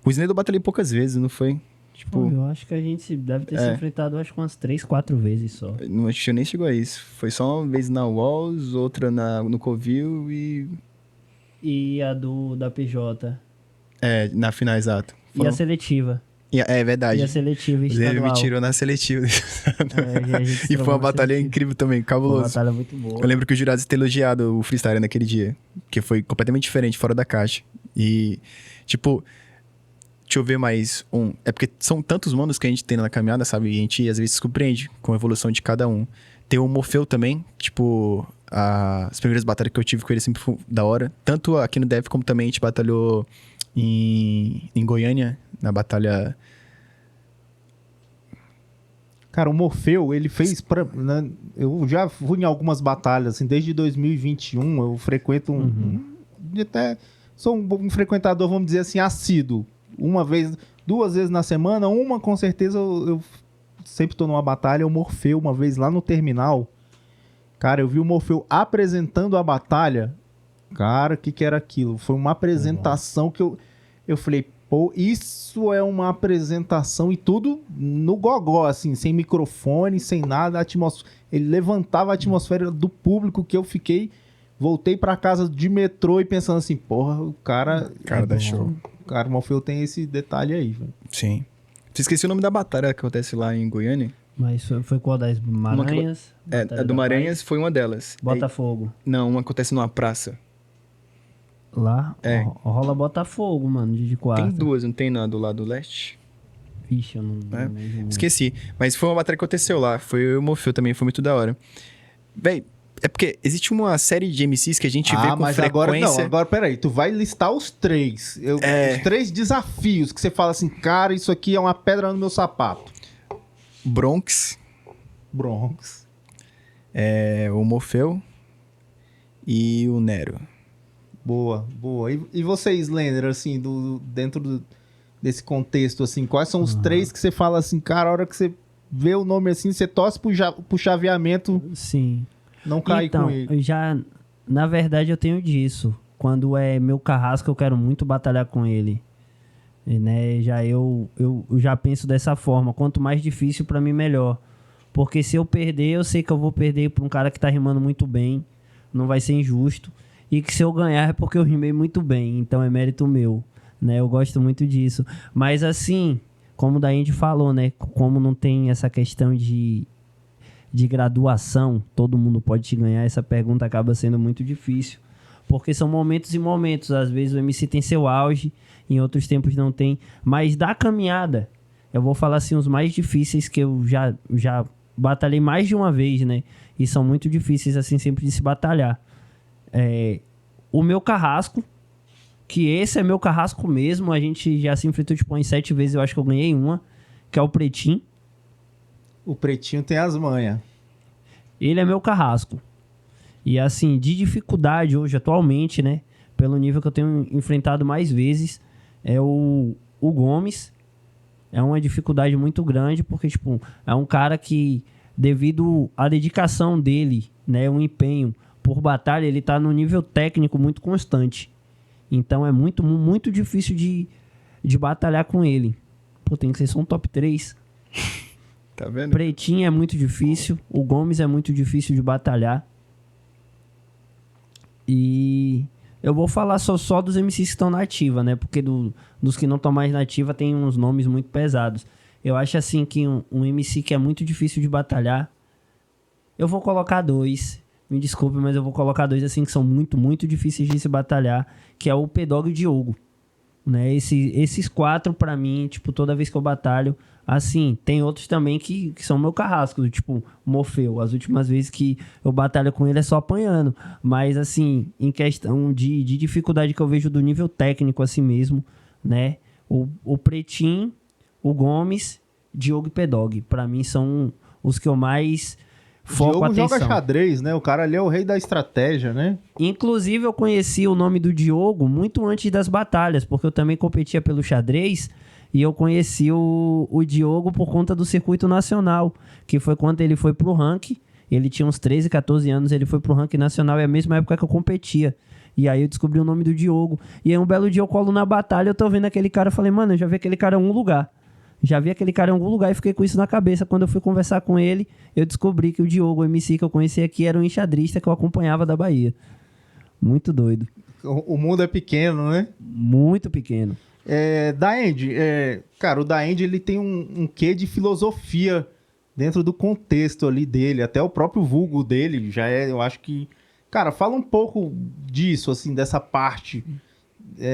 Speaker 3: O Snedo eu batalhei poucas vezes, não foi? Tipo...
Speaker 2: Eu acho que a gente deve ter se enfrentado, acho que umas 3, 4 vezes só.
Speaker 3: Não, acho que nem chegou a isso. Foi só uma vez na Walls, outra no Covil e...
Speaker 2: E a da PJ.
Speaker 3: Na final, exato.
Speaker 2: E a seletiva.
Speaker 3: É verdade.
Speaker 2: E a seletiva estadual.
Speaker 3: Ele me tirou na seletiva. E foi uma batalha incrível também, cabuloso.
Speaker 2: Uma batalha muito boa.
Speaker 3: Eu lembro que o jurado ter elogiado o freestyle naquele dia. Que foi completamente diferente, fora da caixa. E, tipo... Deixa eu ver mais um. É porque são tantos manos que a gente tem na caminhada, sabe? E a gente às vezes se surpreende com a evolução de cada um. Tem o Morfeu também. Tipo, as primeiras batalhas que eu tive com ele sempre foi da hora. Tanto aqui no Dev como também a gente batalhou em Goiânia. Na batalha...
Speaker 1: Cara, o Morfeu, ele fez... né, eu já fui em algumas batalhas, assim, desde 2021, eu frequento até sou um frequentador, vamos dizer assim, assíduo. 2 vezes na semana, uma com certeza eu sempre tô numa batalha. O Morfeu, uma vez lá no terminal, cara, eu vi o Morfeu apresentando a batalha. Cara, o que era aquilo? Foi uma apresentação que eu falei, pô, isso é uma apresentação e tudo no gogó, assim, sem microfone, sem nada. Ele levantava a atmosfera do público que eu fiquei... Voltei pra casa de metrô e pensando assim, porra, o cara...
Speaker 3: Cara da show.
Speaker 1: Cara, o Morfeu tem esse detalhe aí, velho.
Speaker 3: Sim. Você esqueci o nome da batalha que acontece lá em Goiânia?
Speaker 2: Mas foi qual das Maranhas?
Speaker 3: A do Maranhas foi uma delas.
Speaker 2: Botafogo.
Speaker 3: Não, uma acontece numa praça.
Speaker 2: Lá? Rola Botafogo, mano, de quarta.
Speaker 3: Tem 2, não tem na do lado leste?
Speaker 2: Ixi, eu não
Speaker 3: É,
Speaker 2: lembro muito.
Speaker 3: Esqueci. Mas foi uma batalha que aconteceu lá. Foi eu e o Morfeu também, foi muito da hora. Véi, é porque existe uma série de MCs que a gente vê com
Speaker 1: mas
Speaker 3: frequência.
Speaker 1: agora peraí, tu vai listar os três. Os três desafios que você fala assim, cara, isso aqui é uma pedra no meu sapato.
Speaker 3: Bronx,
Speaker 1: Bronx.
Speaker 3: o Morfeu e o Nero.
Speaker 1: Boa, boa. E você, Slender, assim, dentro desse contexto, assim, quais são os três que você fala assim, cara, a hora que você vê o nome assim, você torce pro chaveamento
Speaker 2: Sim.
Speaker 1: não cair
Speaker 2: Então,
Speaker 1: com ele?
Speaker 2: eu já... Na verdade, eu tenho disso. Quando é meu carrasco, eu quero muito batalhar com ele. E, né, eu já penso dessa forma. Quanto mais difícil, pra mim, melhor. Porque se eu perder, eu sei que eu vou perder pra um cara que tá rimando muito bem. Não vai ser injusto. E que se eu ganhar é porque eu rimei muito bem. Então é mérito meu. Né? Eu gosto muito disso. Mas assim, como o Daindy falou, né? Como não tem essa questão de graduação, todo mundo pode te ganhar, essa pergunta acaba sendo muito difícil. Porque são momentos e momentos. Às vezes o MC tem seu auge, em outros tempos não tem. Mas da caminhada, eu vou falar assim, os mais difíceis que eu já batalhei mais de uma vez, né? E são muito difíceis, assim, sempre de se batalhar. O meu carrasco, que esse é meu carrasco mesmo, a gente já se enfrentou tipo em 7 vezes, eu acho que eu ganhei uma, que é o Pretinho.
Speaker 1: O Pretinho tem as manhas.
Speaker 2: Ele é meu carrasco. E assim, de dificuldade hoje, atualmente, né? Pelo nível que eu tenho enfrentado mais vezes, é o Gomes. É uma dificuldade muito grande, porque, tipo, é um cara que, devido à dedicação dele, né? O empenho por batalha, ele tá no nível técnico muito constante. Então é muito, muito difícil de batalhar com ele. Pô, tem que ser só um top 3.
Speaker 3: Tá vendo?
Speaker 2: Pretinho é muito difícil. O Gomes é muito difícil de batalhar. E eu vou falar só dos MCs que estão na ativa, né? Porque dos que não estão mais na ativa tem uns nomes muito pesados. Eu acho assim que um MC que é muito difícil de batalhar, eu vou colocar 2. Me desculpe, mas eu vou colocar 2 assim que são muito, muito difíceis de se batalhar, que é o P-Dog e o Diogo. Né? Esses 4, pra mim, tipo, toda vez que eu batalho, assim, tem outros também que são meu carrasco, tipo, Morfeu. As últimas vezes que eu batalho com ele é só apanhando. Mas, assim, em questão de dificuldade que eu vejo do nível técnico, assim mesmo, né? O Pretinho, o Gomes, Diogo e P-Dog. Pra mim, são os que eu mais foco
Speaker 1: Diogo
Speaker 2: atenção.
Speaker 1: joga xadrez, né? O cara ali é o rei da estratégia, né?
Speaker 2: Inclusive, eu conheci o nome do Diogo muito antes das batalhas, porque eu também competia pelo xadrez e eu conheci o Diogo por conta do circuito nacional, que foi quando ele foi pro ranking. Ele tinha uns 13, 14 anos, ele foi pro ranking nacional, é a mesma época que eu competia. E aí eu descobri o nome do Diogo. E aí um belo dia eu colo na batalha, eu tô vendo aquele cara, eu falei, mano, eu já vi aquele cara em algum lugar. Já vi aquele cara em algum lugar e fiquei com isso na cabeça. Quando eu fui conversar com ele, eu descobri que o Diogo, o MC que eu conheci aqui, era um enxadrista que eu acompanhava da Bahia. Muito doido.
Speaker 1: O mundo é pequeno, né?
Speaker 2: Muito pequeno.
Speaker 1: Daend, cara, o Daend, ele tem um quê de filosofia dentro do contexto ali dele. Até o próprio vulgo dele já eu acho que... Cara, fala um pouco disso, assim, dessa parte...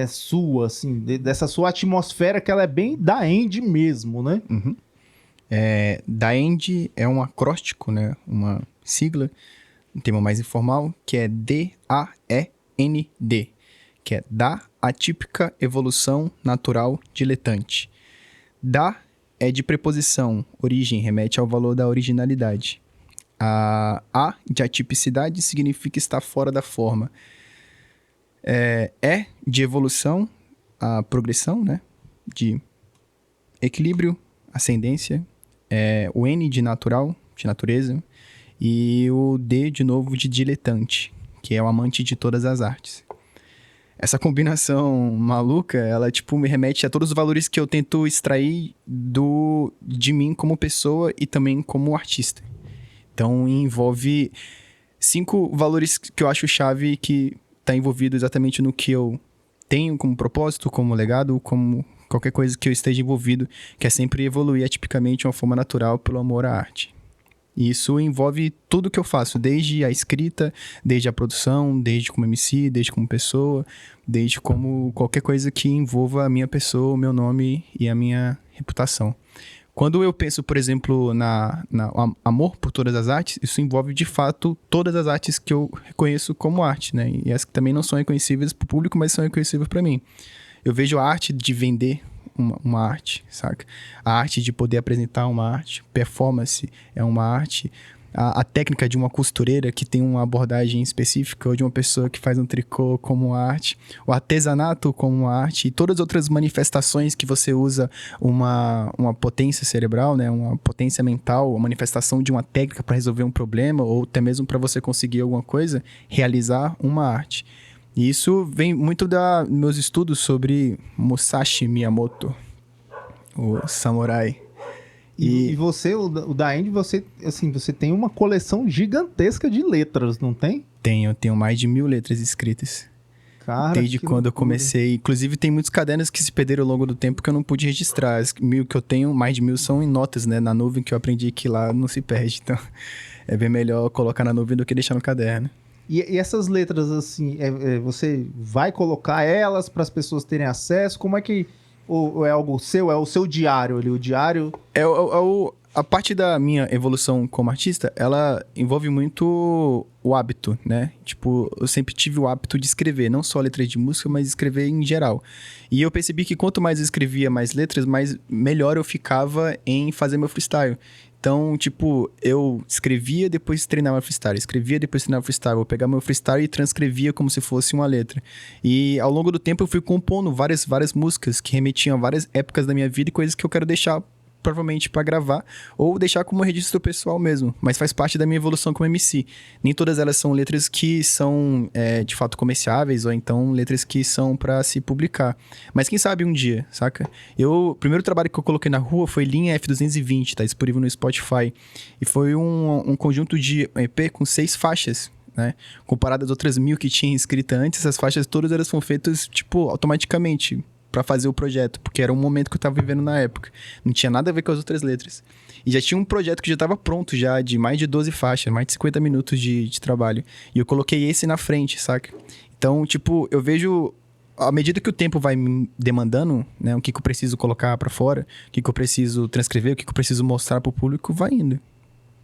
Speaker 1: sua, assim, dessa sua atmosfera, que ela é bem Daend mesmo, né?
Speaker 3: Uhum. Daend é um acróstico, né? Uma sigla, um termo mais informal, que é D-A-E-N-D, que é da atípica evolução natural diletante. Da é de preposição, origem, remete ao valor da originalidade. A de atipicidade significa estar fora da forma. De evolução, a progressão, né? De equilíbrio, ascendência. O N de natural, de natureza. E o D, de novo, de diletante, que é o amante de todas as artes. Essa combinação maluca, ela, tipo, me remete a todos os valores que eu tento extrair de mim como pessoa e também como artista. Então, envolve 5 valores que eu acho chave que tá envolvido exatamente no que eu tenho como propósito, como legado, como qualquer coisa que eu esteja envolvido, que é sempre evoluir atipicamente de uma forma natural pelo amor à arte. E isso envolve tudo que eu faço, desde a escrita, desde a produção, desde como MC, desde como pessoa, desde como qualquer coisa que envolva a minha pessoa, o meu nome e a minha reputação. Quando eu penso, por exemplo, amor por todas as artes, isso envolve, de fato, todas as artes que eu reconheço como arte, né? E as que também não são reconhecíveis pro público, mas são reconhecíveis para mim. Eu vejo a arte de vender uma arte, saca? A arte de poder apresentar uma arte. Performance é uma arte. A técnica de uma costureira que tem uma abordagem específica, ou de uma pessoa que faz um tricô como arte, o artesanato como arte, e todas as outras manifestações que você usa uma potência cerebral, né, uma potência mental, a manifestação de uma técnica para resolver um problema, ou até mesmo para você conseguir alguma coisa, realizar uma arte. E isso vem muito dos meus estudos sobre Musashi Miyamoto, o samurai.
Speaker 1: E você, o Daend, você tem uma coleção gigantesca de letras, não tem?
Speaker 3: Tenho mais de 1000 letras escritas.
Speaker 1: Cara,
Speaker 3: desde quando eu comecei. Inclusive, tem muitos cadernos que se perderam ao longo do tempo que eu não pude registrar. As 1000 que eu tenho, mais de 1000 são em notas, né? Na nuvem, que eu aprendi que lá não se perde. Então, é bem melhor colocar na nuvem do que deixar no caderno.
Speaker 1: E essas letras, assim, você vai colocar elas para as pessoas terem acesso? Como é que... Ou é algo seu? É o seu diário ali, o diário...
Speaker 3: A parte da minha evolução como artista, ela envolve muito o hábito, né? Tipo, eu sempre tive o hábito de escrever, não só letras de música, mas escrever em geral. E eu percebi que quanto mais eu escrevia mais letras, melhor eu ficava em fazer meu freestyle. Então, tipo, eu escrevia, depois treinava freestyle. Escrevia, depois treinava freestyle. Eu pegava meu freestyle e transcrevia como se fosse uma letra. E ao longo do tempo eu fui compondo várias músicas que remetiam a várias épocas da minha vida e coisas que eu quero deixar provavelmente pra gravar ou deixar como registro pessoal mesmo, mas faz parte da minha evolução como MC. Nem todas elas são letras que são de fato comerciáveis ou então letras que são pra se publicar, mas quem sabe um dia, saca? O primeiro trabalho que eu coloquei na rua foi Linha F220, tá disponível no Spotify, e foi um conjunto de EP com 6 faixas, né? Comparado às outras 1000 que tinha escrita antes, essas faixas todas elas foram feitas, tipo, automaticamente pra fazer o projeto, porque era um momento que eu tava vivendo na época. Não tinha nada a ver com as outras letras. E já tinha um projeto que já tava pronto, já de mais de 12 faixas, mais de 50 minutos de trabalho. E eu coloquei esse na frente, saca? Então, tipo, eu vejo... À medida que o tempo vai me demandando, né? O que eu preciso colocar pra fora, o que eu preciso transcrever, o que eu preciso mostrar pro público, vai indo,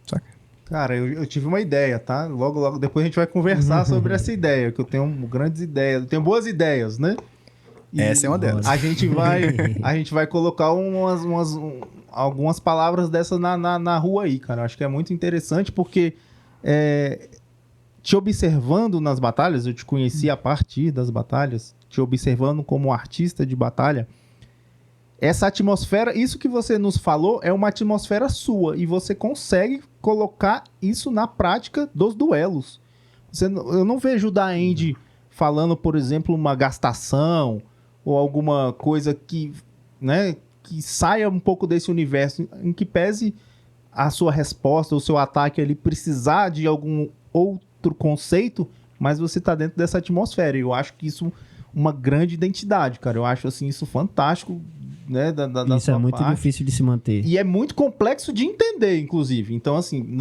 Speaker 3: saca?
Speaker 1: Cara, eu tive uma ideia, tá? Logo, depois a gente vai conversar sobre essa ideia, que eu tenho grandes ideias, eu tenho boas ideias, né? E
Speaker 3: essa é uma delas.
Speaker 1: A gente vai colocar algumas palavras dessas na rua aí, cara. Eu acho que é muito interessante porque te observando nas batalhas, eu te conheci a partir das batalhas, te observando como artista de batalha, essa atmosfera, isso que você nos falou é uma atmosfera sua e você consegue colocar isso na prática dos duelos. Eu não vejo o Daend falando, por exemplo, uma gastação ou alguma coisa que, né, que saia um pouco desse universo, em que pese a sua resposta, o seu ataque ali precisar de algum outro conceito, mas você tá dentro dessa atmosfera. E eu acho que isso é uma grande identidade, cara. Eu acho, assim, isso fantástico, né, da
Speaker 2: isso é muito difícil de se manter.
Speaker 1: E é muito complexo de entender, inclusive. Então, assim,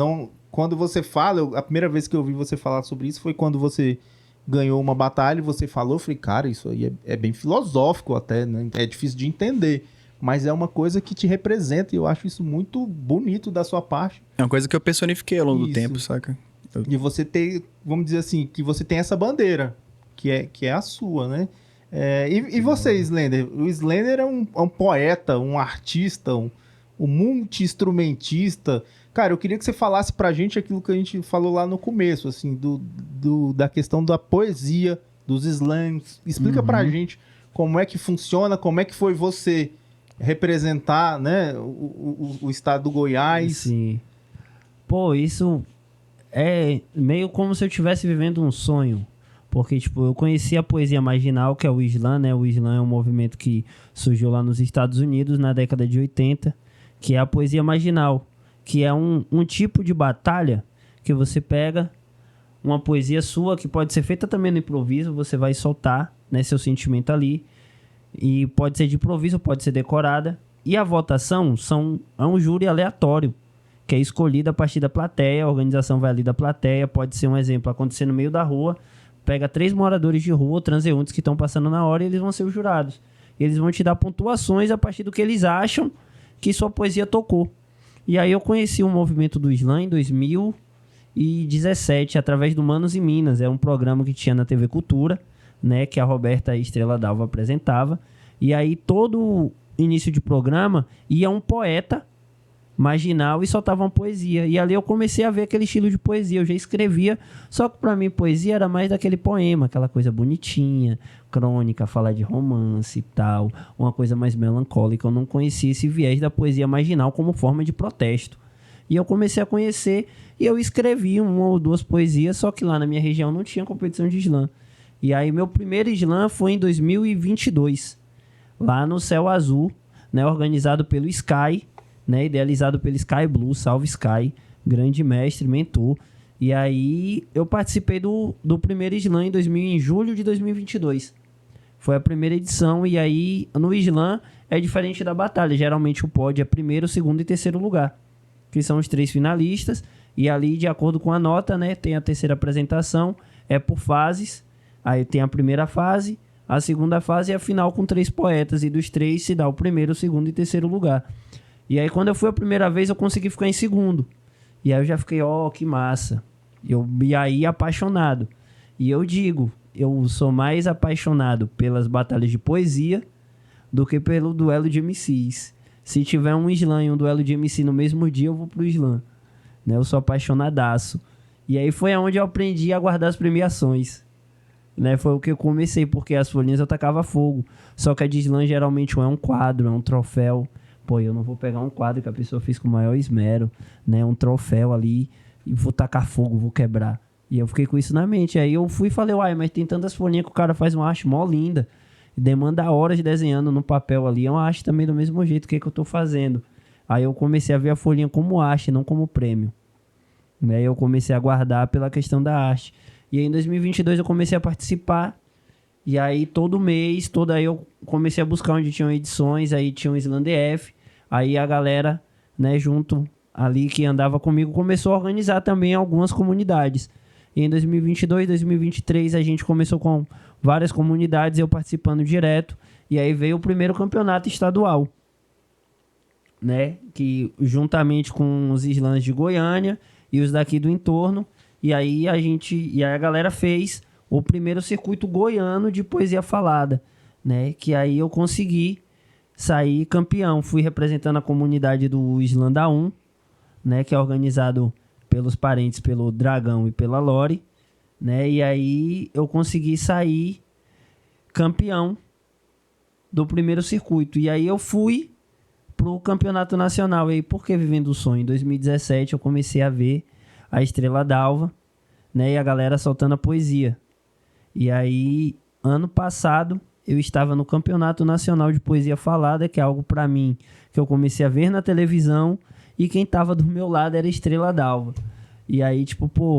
Speaker 1: quando você fala... A primeira vez que eu ouvi você falar sobre isso foi quando você ganhou uma batalha e você falou, eu falei, cara, isso aí é bem filosófico até, né? É difícil de entender, mas é uma coisa que te representa e eu acho isso muito bonito da sua parte.
Speaker 3: É uma coisa que eu personifiquei ao longo do tempo, saca?
Speaker 1: E você tem, vamos dizer assim, que você tem essa bandeira, que é a sua, né? E você, Slender? O Slender é um poeta, um artista, um multi-instrumentista. Cara, eu queria que você falasse pra gente aquilo que a gente falou lá no começo, assim, da questão da poesia, dos slams. Explica pra gente como é que funciona, como é que foi você representar, né, o estado do Goiás.
Speaker 2: Sim. Pô, isso é meio como se eu estivesse vivendo um sonho. Porque, tipo, eu conheci a poesia marginal, que é o slam, né? O slam é um movimento que surgiu lá nos Estados Unidos na década de 80, que é a poesia marginal, que é um tipo de batalha que você pega uma poesia sua, que pode ser feita também no improviso, você vai soltar, né, seu sentimento ali, e pode ser de improviso, pode ser decorada, e a votação é um júri aleatório, que é escolhido a partir da plateia, a organização vai ali da plateia, pode ser um exemplo, acontecer no meio da rua, pega 3 moradores de rua, transeuntes que estão passando na hora, e eles vão ser os jurados. E eles vão te dar pontuações a partir do que eles acham que sua poesia tocou. E aí eu conheci o movimento do slam em 2017, através do Manos e Minas. É um programa que tinha na TV Cultura, né, que a Roberta Estrela Dalva apresentava. E aí todo início de programa ia um poeta marginal e soltava uma poesia. E ali eu comecei a ver aquele estilo de poesia. Eu já escrevia, só que pra mim poesia era mais daquele poema, aquela coisa bonitinha, crônica, falar de romance e tal, uma coisa mais melancólica. Eu não conhecia esse viés da poesia marginal como forma de protesto. E eu comecei a conhecer e eu escrevi uma ou duas poesias, só que lá na minha região não tinha competição de slam. E aí meu primeiro slam foi em 2022, lá no Céu Azul, né, organizado pelo Sky, né, idealizado pelo Sky Blue, salve Sky, grande mestre, mentor. E aí eu participei do primeiro slam em julho de 2022. Foi a primeira edição e aí no slam é diferente da batalha. Geralmente o pódio é primeiro, segundo e terceiro lugar, que são os 3 finalistas. E ali, de acordo com a nota, né, tem a terceira apresentação, é por fases. Aí tem a primeira fase, a segunda fase e a final com 3 poetas. E dos 3 se dá o primeiro, o segundo e terceiro lugar. E aí, quando eu fui a primeira vez, eu consegui ficar em segundo. E aí eu já fiquei, que massa. E aí, apaixonado. E eu digo, eu sou mais apaixonado pelas batalhas de poesia do que pelo duelo de MCs. Se tiver um slam e um duelo de MC no mesmo dia, eu vou pro slam. Né? Eu sou apaixonadaço. E aí foi onde eu aprendi a guardar as premiações. Né? Foi o que eu comecei, porque as folhinhas eu tacava fogo. Só que a de slam geralmente é um quadro, é um troféu. Pô, eu não vou pegar um quadro que a pessoa fez com o maior esmero, né? Um troféu ali e vou tacar fogo, vou quebrar. E eu fiquei com isso na mente. Aí eu fui e falei, mas tem tantas folhinhas que o cara faz uma arte mó linda. Demanda horas desenhando no papel ali. É uma arte também do mesmo jeito. O que eu tô fazendo? Aí eu comecei a ver a folhinha como arte, não como prêmio. Aí eu comecei a guardar pela questão da arte. E aí em 2022 eu comecei a participar. E aí todo mês, aí eu comecei a buscar onde tinham edições. Aí tinha um Slam DF. Aí a galera, né, junto ali que andava comigo, começou a organizar também algumas comunidades. E em 2022, 2023, a gente começou com várias comunidades, eu participando direto. E aí veio o primeiro campeonato estadual, né, que juntamente com os slams de Goiânia e os daqui do entorno. E aí a galera fez o primeiro circuito goiano de poesia falada, né, que aí eu consegui saí campeão, fui representando a comunidade do Slam da 1, né, que é organizado pelos parentes, pelo Dragão e pela Lore, né, e aí eu consegui sair campeão do primeiro circuito, e aí eu fui pro campeonato nacional, e aí por que Vivendo o Sonho? Em 2017 eu comecei a ver a Estrela Dalva, né, e a galera soltando a poesia, e aí ano passado eu estava no Campeonato Nacional de Poesia Falada, que é algo para mim que eu comecei a ver na televisão, e quem estava do meu lado era a Estrela Dalva. E aí,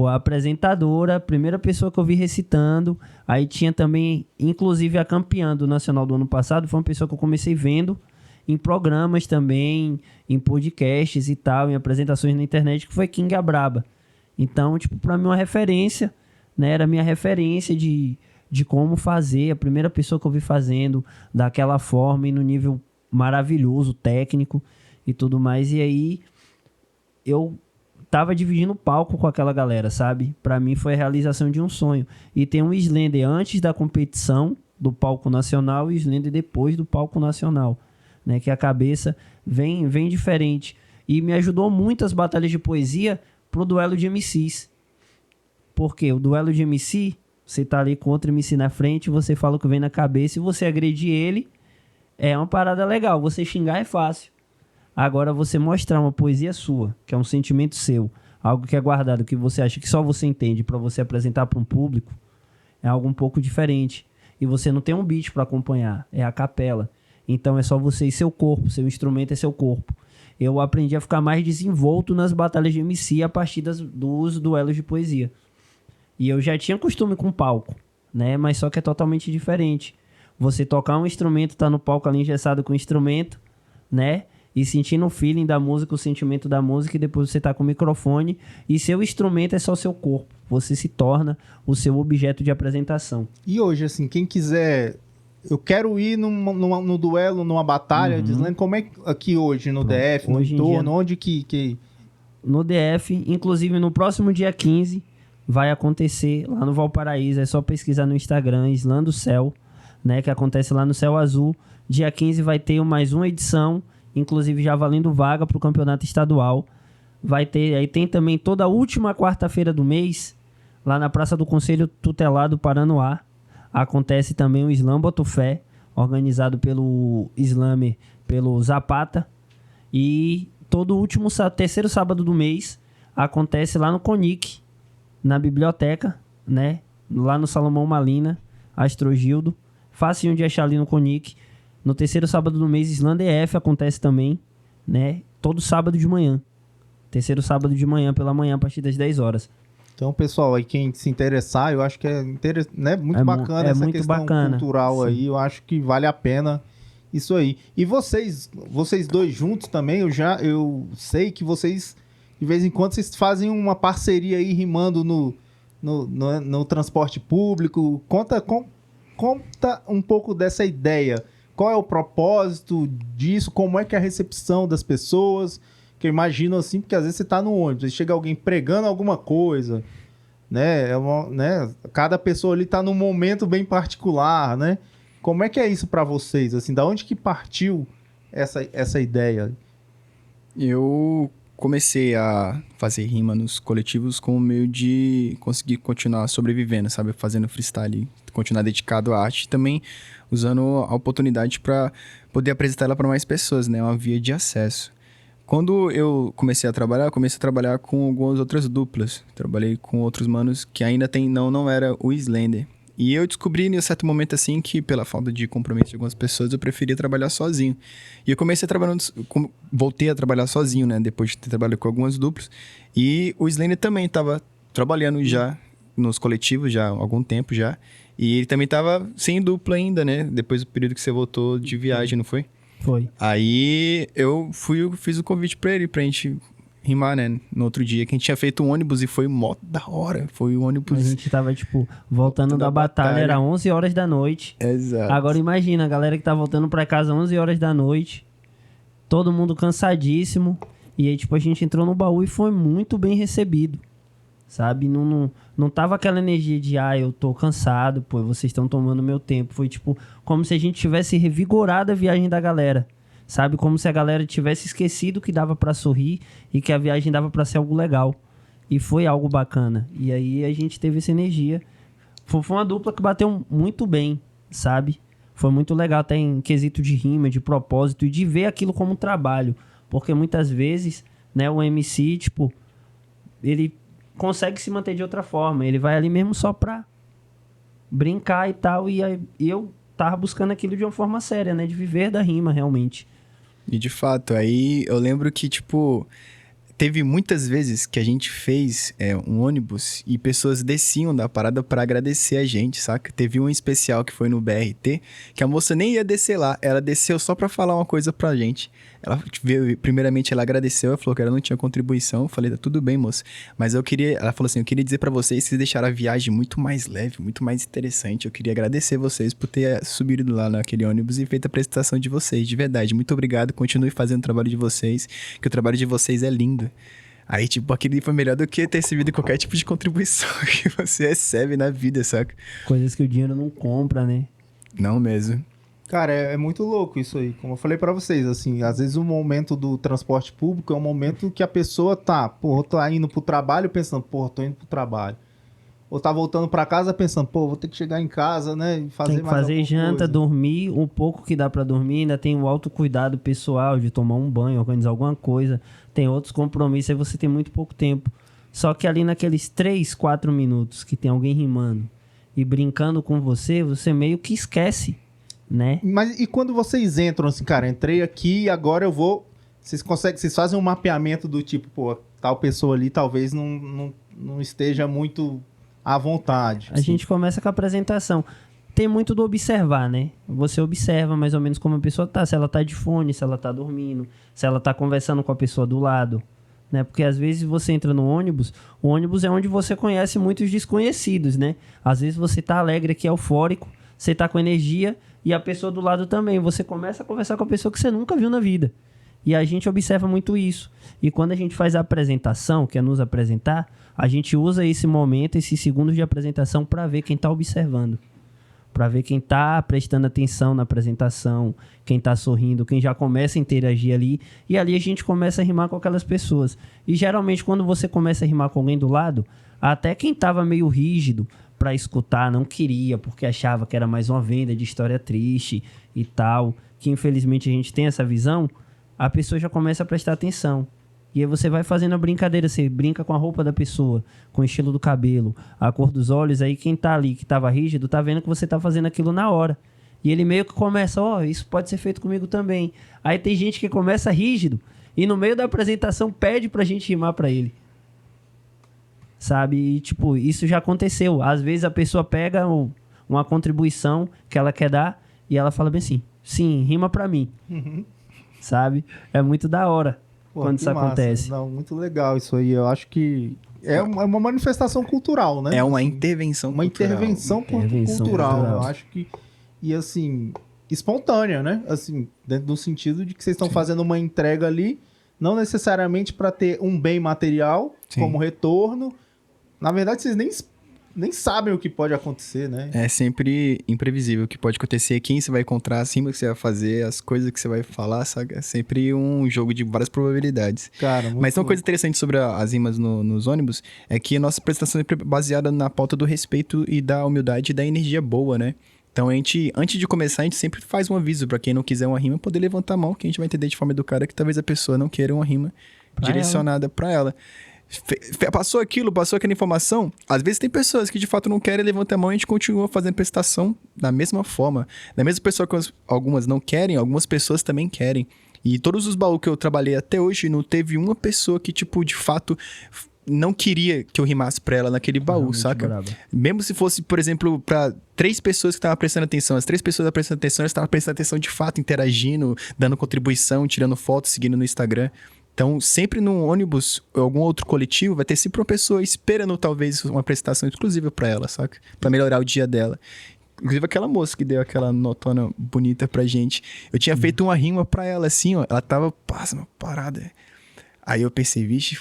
Speaker 2: a apresentadora, a primeira pessoa que eu vi recitando, aí tinha também, inclusive a campeã do Nacional do ano passado, foi uma pessoa que eu comecei vendo em programas também, em podcasts e tal, em apresentações na internet, que foi King Abraba. Então, para mim uma referência, né, era a minha referência de como fazer, a primeira pessoa que eu vi fazendo daquela forma e no nível maravilhoso, técnico e tudo mais. E aí eu tava dividindo o palco com aquela galera, sabe? Pra mim foi a realização de um sonho. E tem um Slender antes da competição do palco nacional e Slender depois do palco nacional, né? Que a cabeça vem diferente. E me ajudou muito as batalhas de poesia pro duelo de MCs. Porque o duelo de MC... Você tá ali com outro MC na frente, você fala o que vem na cabeça e você agredir ele, é uma parada legal. Você xingar é fácil. Agora, você mostrar uma poesia sua, que é um sentimento seu, algo que é guardado, que você acha que só você entende para você apresentar para um público, é algo um pouco diferente. E você não tem um beat para acompanhar, é a capela. Então, é só você e seu corpo, seu instrumento é seu corpo. Eu aprendi a ficar mais desenvolto nas batalhas de MC a partir dos duelos de poesia. E eu já tinha costume com palco, né? Mas só que é totalmente diferente. Você tocar um instrumento, tá no palco ali engessado com o instrumento, né? E sentindo o feeling da música, o sentimento da música, e depois você tá com o microfone e seu instrumento é só seu corpo. Você se torna o seu objeto de apresentação.
Speaker 1: E hoje, assim, quem quiser eu quero ir no duelo, numa batalha de slam. Como é que aqui hoje, no DF, no
Speaker 2: Hoje em
Speaker 1: entorno,
Speaker 2: dia-
Speaker 1: onde que...
Speaker 2: No DF, inclusive no próximo dia 15, vai acontecer lá no Valparaíso. É só pesquisar no Instagram, Slam do Céu, né? Que acontece lá no Céu Azul. Dia 15 vai ter mais uma edição, inclusive já valendo vaga para o campeonato estadual. Vai ter, aí tem também toda a última quarta-feira do mês, lá na Praça do Conselho Tutelar do Paranoá. Acontece também o Slam Botafé, organizado pelo Slammer, pelo Zapata. E todo último terceiro sábado do mês acontece lá no Conic, na biblioteca, né? Lá no Salomão Malina, Astrogildo. Facinho de achar ali no Conic. No terceiro sábado do mês, Slam DF acontece também, né? Todo sábado de manhã. Terceiro sábado de manhã, pela manhã, a partir das 10 horas.
Speaker 1: Então, pessoal, aí quem se interessar, eu acho que é né, muito bacana essa
Speaker 2: muito
Speaker 1: questão
Speaker 2: bacana,
Speaker 1: cultural
Speaker 2: sim.
Speaker 1: aí. Eu acho que vale a pena isso aí. E vocês dois juntos também, eu sei que vocês, de vez em quando, vocês fazem uma parceria aí rimando no transporte público. Conta um pouco dessa ideia. Qual é o propósito disso? Como é que é a recepção das pessoas? Que eu imagino assim, porque às vezes você tá no ônibus, aí chega alguém pregando alguma coisa, né? Né? Cada pessoa ali tá num momento bem particular, né? Como é que é isso pra vocês? Assim, da onde que partiu essa ideia?
Speaker 3: Eu comecei a fazer rima nos coletivos como meio de conseguir continuar sobrevivendo, sabe? Fazendo freestyle, continuar dedicado à arte. Também usando a oportunidade para poder apresentar ela para mais pessoas, né? Uma via de acesso. Quando eu comecei a trabalhar com algumas outras duplas. Trabalhei com outros manos que ainda não era o Slender. E eu descobri em um certo momento assim que, pela falta de compromisso de algumas pessoas, eu preferia trabalhar sozinho. E eu voltei a trabalhar sozinho, né? Depois de ter trabalhado com algumas duplas. E o Slender também estava trabalhando já nos coletivos, já há algum tempo já. E ele também estava sem dupla ainda, né? Depois do período que você voltou de viagem, não foi?
Speaker 2: Foi.
Speaker 3: Aí eu fiz o convite pra ele, pra gente rimar, né? No outro dia, que a gente tinha feito um ônibus e foi mó da hora. Foi um ônibus...
Speaker 2: A gente tava, voltando da batalha, era 11 horas da noite.
Speaker 3: Exato.
Speaker 2: Agora imagina, a galera que tá voltando pra casa 11 horas da noite, todo mundo cansadíssimo, e aí, a gente entrou no baú e foi muito bem recebido, sabe? Não tava aquela energia de, eu tô cansado, pô, vocês estão tomando meu tempo. Foi, como se a gente tivesse revigorado a viagem da galera, sabe? Como se a galera tivesse esquecido que dava pra sorrir e que a viagem dava pra ser algo legal. E foi algo bacana. E aí a gente teve essa energia. Foi uma dupla que bateu muito bem, sabe? Foi muito legal até em quesito de rima, de propósito e de ver aquilo como um trabalho. Porque muitas vezes, né, o MC, ele consegue se manter de outra forma. Ele vai ali mesmo só pra brincar e tal. E aí, eu tava buscando aquilo de uma forma séria, né? De viver da rima, realmente.
Speaker 3: E de fato, aí eu lembro que, teve muitas vezes que a gente fez um ônibus e pessoas desciam da parada pra agradecer a gente, saca? Teve um especial que foi no BRT, que a moça nem ia descer lá, ela desceu só pra falar uma coisa pra gente. Ela veio, primeiramente ela agradeceu, ela falou que ela não tinha contribuição. Eu falei, tá tudo bem, moça. Mas ela falou assim, eu queria dizer pra vocês que vocês deixaram a viagem muito mais leve, muito mais interessante. Eu queria agradecer vocês por ter subido lá naquele ônibus e feito a apresentação de vocês, de verdade. Muito obrigado, continue fazendo o trabalho de vocês, que o trabalho de vocês é lindo. Aí, aquele foi melhor do que ter recebido qualquer tipo de contribuição que você recebe na vida, saca?
Speaker 2: Coisas que o dinheiro não compra, né?
Speaker 3: Não mesmo.
Speaker 1: Cara, é muito louco isso aí. Como eu falei pra vocês, assim, às vezes o momento do transporte público é um momento que a pessoa tá indo pro trabalho pensando, tô indo pro trabalho. Ou tá voltando pra casa pensando, vou ter que chegar em casa, né, e fazer
Speaker 2: Tem que
Speaker 1: mais
Speaker 2: fazer
Speaker 1: alguma
Speaker 2: janta,
Speaker 1: coisa.
Speaker 2: dormir, o pouco que dá pra dormir, ainda tem o autocuidado pessoal de tomar um banho, organizar alguma coisa, tem outros compromissos, aí você tem muito pouco tempo. Só que ali naqueles 3, 4 minutos que tem alguém rimando e brincando com você meio que esquece, né?
Speaker 1: Mas e quando vocês entram assim, cara, entrei aqui e agora eu vou... Vocês fazem um mapeamento do tipo, tal pessoa ali talvez não esteja muito à vontade.
Speaker 2: A gente começa com a apresentação. Tem muito do observar, né? Você observa mais ou menos como a pessoa tá. Se ela tá de fone, se ela tá dormindo, se ela tá conversando com a pessoa do lado, né? Porque às vezes você entra no ônibus, o ônibus é onde você conhece muitos desconhecidos, né? Às vezes você tá alegre aqui, eufórico, você tá com energia E a pessoa do lado também. Você começa a conversar com a pessoa que você nunca viu na vida. E a gente observa muito isso. E quando a gente faz a apresentação, que é nos apresentar, a gente usa esse momento, esses segundos de apresentação para ver quem está observando. Para ver quem está prestando atenção na apresentação, quem está sorrindo, quem já começa a interagir ali. E ali a gente começa a rimar com aquelas pessoas. E geralmente quando você começa a rimar com alguém do lado, até quem estava meio rígido para escutar, não queria, porque achava que era mais uma venda de história triste e tal, que infelizmente a gente tem essa visão, a pessoa já começa a prestar atenção. E aí você vai fazendo a brincadeira, você brinca com a roupa da pessoa, com o estilo do cabelo, a cor dos olhos, aí quem tá ali, que tava rígido, tá vendo que você tá fazendo aquilo na hora. E ele meio que começa, isso pode ser feito comigo também. Aí tem gente que começa rígido e no meio da apresentação pede pra gente rimar pra ele. Sabe? E, tipo, isso já aconteceu. Às vezes a pessoa pega uma contribuição que ela quer dar e ela fala bem assim, sim, rima pra mim. Sabe? É muito da hora.
Speaker 1: Pô,
Speaker 2: quando isso
Speaker 1: massa.
Speaker 2: acontece.
Speaker 1: Não, muito legal isso aí. Eu acho que é uma manifestação cultural, né?
Speaker 3: É uma intervenção
Speaker 1: uma
Speaker 3: cultural.
Speaker 1: intervenção cultural. Eu acho que... E assim, espontânea, né? Assim, dentro do sentido de que vocês estão fazendo uma entrega ali, não necessariamente para ter um bem material como retorno. Na verdade, vocês nem sabem o que pode acontecer, né?
Speaker 3: É sempre imprevisível o que pode acontecer, quem você vai encontrar, acima que você vai fazer, as coisas que você vai falar, sabe? É sempre um jogo de várias probabilidades.
Speaker 1: Cara,
Speaker 3: Mas uma coisa interessante sobre as rimas nos ônibus é que a nossa apresentação é baseada na pauta do respeito e da humildade e da energia boa, né? Então, antes de começar, a gente sempre faz um aviso pra quem não quiser uma rima poder levantar a mão, que a gente vai entender de forma educada que talvez a pessoa não queira uma rima direcionada pra ela. Passou aquela informação, às vezes tem pessoas que de fato não querem levantar a mão e a gente continua fazendo prestação da mesma forma. Da mesma pessoa que algumas não querem, algumas pessoas também querem. E todos os baús que eu trabalhei até hoje, não teve uma pessoa que, tipo, de fato não queria que eu rimasse pra ela naquele baú, realmente, saca? Brava. Mesmo se fosse, por exemplo, pra 3 pessoas que estavam prestando atenção, as 3 pessoas que estavam prestando atenção, elas estavam prestando atenção de fato, interagindo, dando contribuição, tirando fotos, seguindo no Instagram. Então, sempre num ônibus ou algum outro coletivo, vai ter sempre uma pessoa esperando, talvez, uma prestação exclusiva pra ela, saca? Pra melhorar o dia dela. Inclusive, aquela moça que deu aquela notona bonita pra gente. Eu tinha feito uma rima pra ela, assim, ó. Ela tava, parada. Aí eu pensei, vixe,